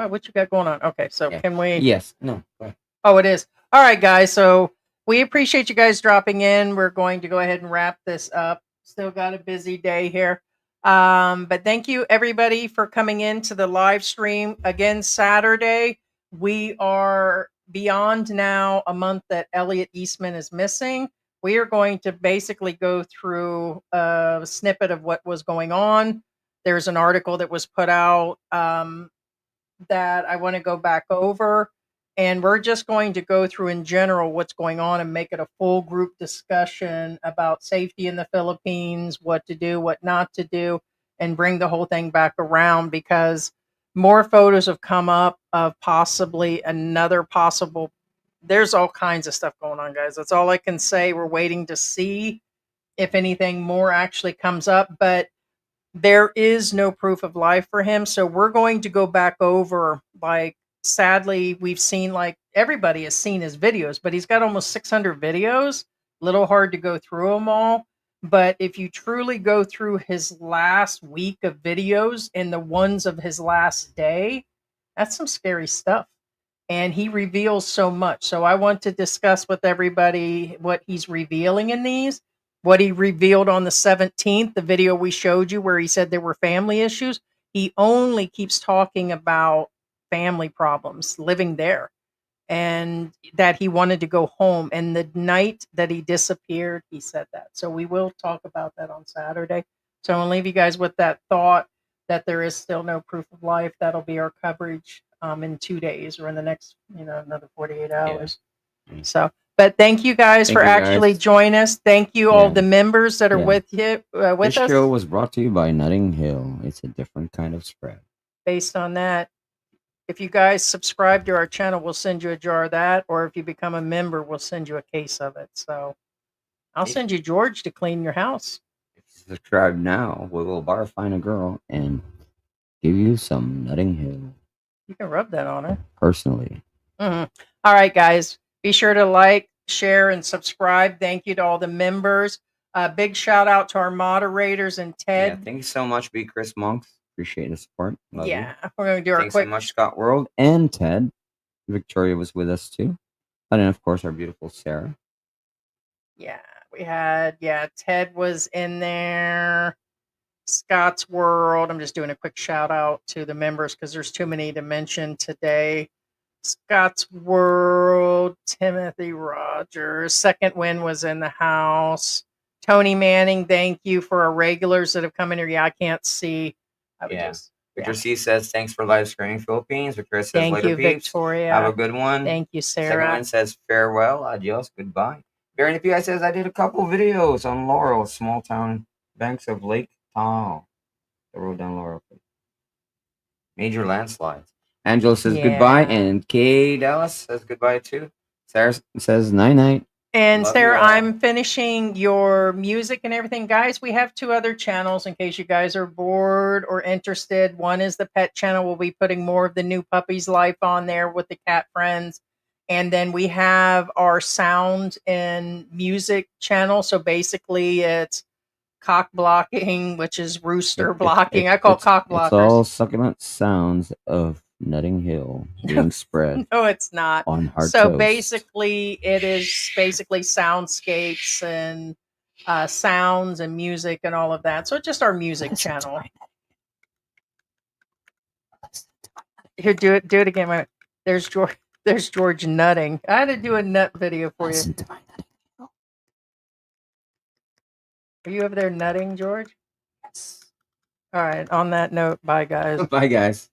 What you got going on? Okay, so yeah. can we? Yes. No. Go ahead. Oh, it is. All right, guys. So we appreciate you guys dropping in. We're going to go ahead and wrap this up. Still got a busy day here. But thank you everybody for coming in to the live stream again Saturday. We are beyond now a month that Elliot Eastman is missing. We are going to basically go through a snippet of what was going on. There's an article that was put out that I want to go back over. And we're just going to go through in general what's going on and make it a full group discussion about safety in the Philippines, what to do, what not to do, and bring the whole thing back around because more photos have come up of possibly another possible. There's all kinds of stuff going on, guys. That's all I can say. We're waiting to see if anything more actually comes up. But there is no proof of life for him. So we're going to go back over, like, sadly, we've seen, like, everybody has seen his videos, but he's got almost 600 videos. Little hard to go through them all. But if you truly go through his last week of videos and the ones of his last day, that's some scary stuff. And he reveals so much. So I want to discuss with everybody what he's revealing in these, what he revealed on the 17th, the video we showed you where he said there were family issues. He only keeps talking about family problems, living there, and that he wanted to go home. And the night that he disappeared, he said that. So we will talk about that on Saturday. So I'm going to leave you guys with that thought that there is still no proof of life. That'll be our coverage in 2 days or in the next, another 48 hours. Yeah. So, but thank you guys for actually joining us. Thank you all the members that are with you with this us. This show was brought to you by Nutting Hill. It's a different kind of spread. Based on that, if you guys subscribe to our channel, we'll send you a jar of that. Or if you become a member, we'll send you a case of it. So I'll send you George to clean your house. If you subscribe now, we will bar find a girl and give you some Nutting Hill. You can rub that on her. Personally. All right, guys. Be sure to like, share, and subscribe. Thank you to all the members. Big shout out to our moderators and Ted. Yeah, thank you so much, B. Chris Monks. Appreciate the support. Love you. We're going to do our Thanks quick. so much, Scott World and Ted. Victoria was with us too. And then, of course, our beautiful Sarah. Yeah, we had, Ted was in there. Scott's World. I'm just doing a quick shout out to the members because there's too many to mention today. Scott's World, Timothy Rogers, Second Wind was in the house. Tony Manning, thank you for our regulars that have come in here. Yeah, I can't see. Victor C says, thanks for live streaming Philippines. Victoria says, thank later, you, peeps. Victoria. Have a good one. Thank you, Sarah. Second Wind says, farewell, adios, goodbye. Barry the PI says, I did a couple videos on Laurel, a small town, banks of Lake Tahoe. The road down Laurel. Major landslides. Angela says goodbye, and Kay Dallas says goodbye too. Sarah says night-night. And Sarah, I'm finishing your music and everything. Guys, we have 2 other channels in case you guys are bored or interested. One is the pet channel. We'll be putting more of the new puppy's life on there with the cat friends. And then we have our sound and music channel. So basically it's cock blocking, which is rooster blocking. I call it cock blockers. It's all succulent sounds of Nutting Hill being spread. No, it's not. On hard so toast. Basically, it is basically soundscapes and sounds and music and all of that. So it's just our music channel. Here, do it again. There's George. There's George nutting. I had to do a nut video for you. Listen to my nutting. Are you over there nutting, George? Yes. All right. On that note, bye, guys. Bye, guys.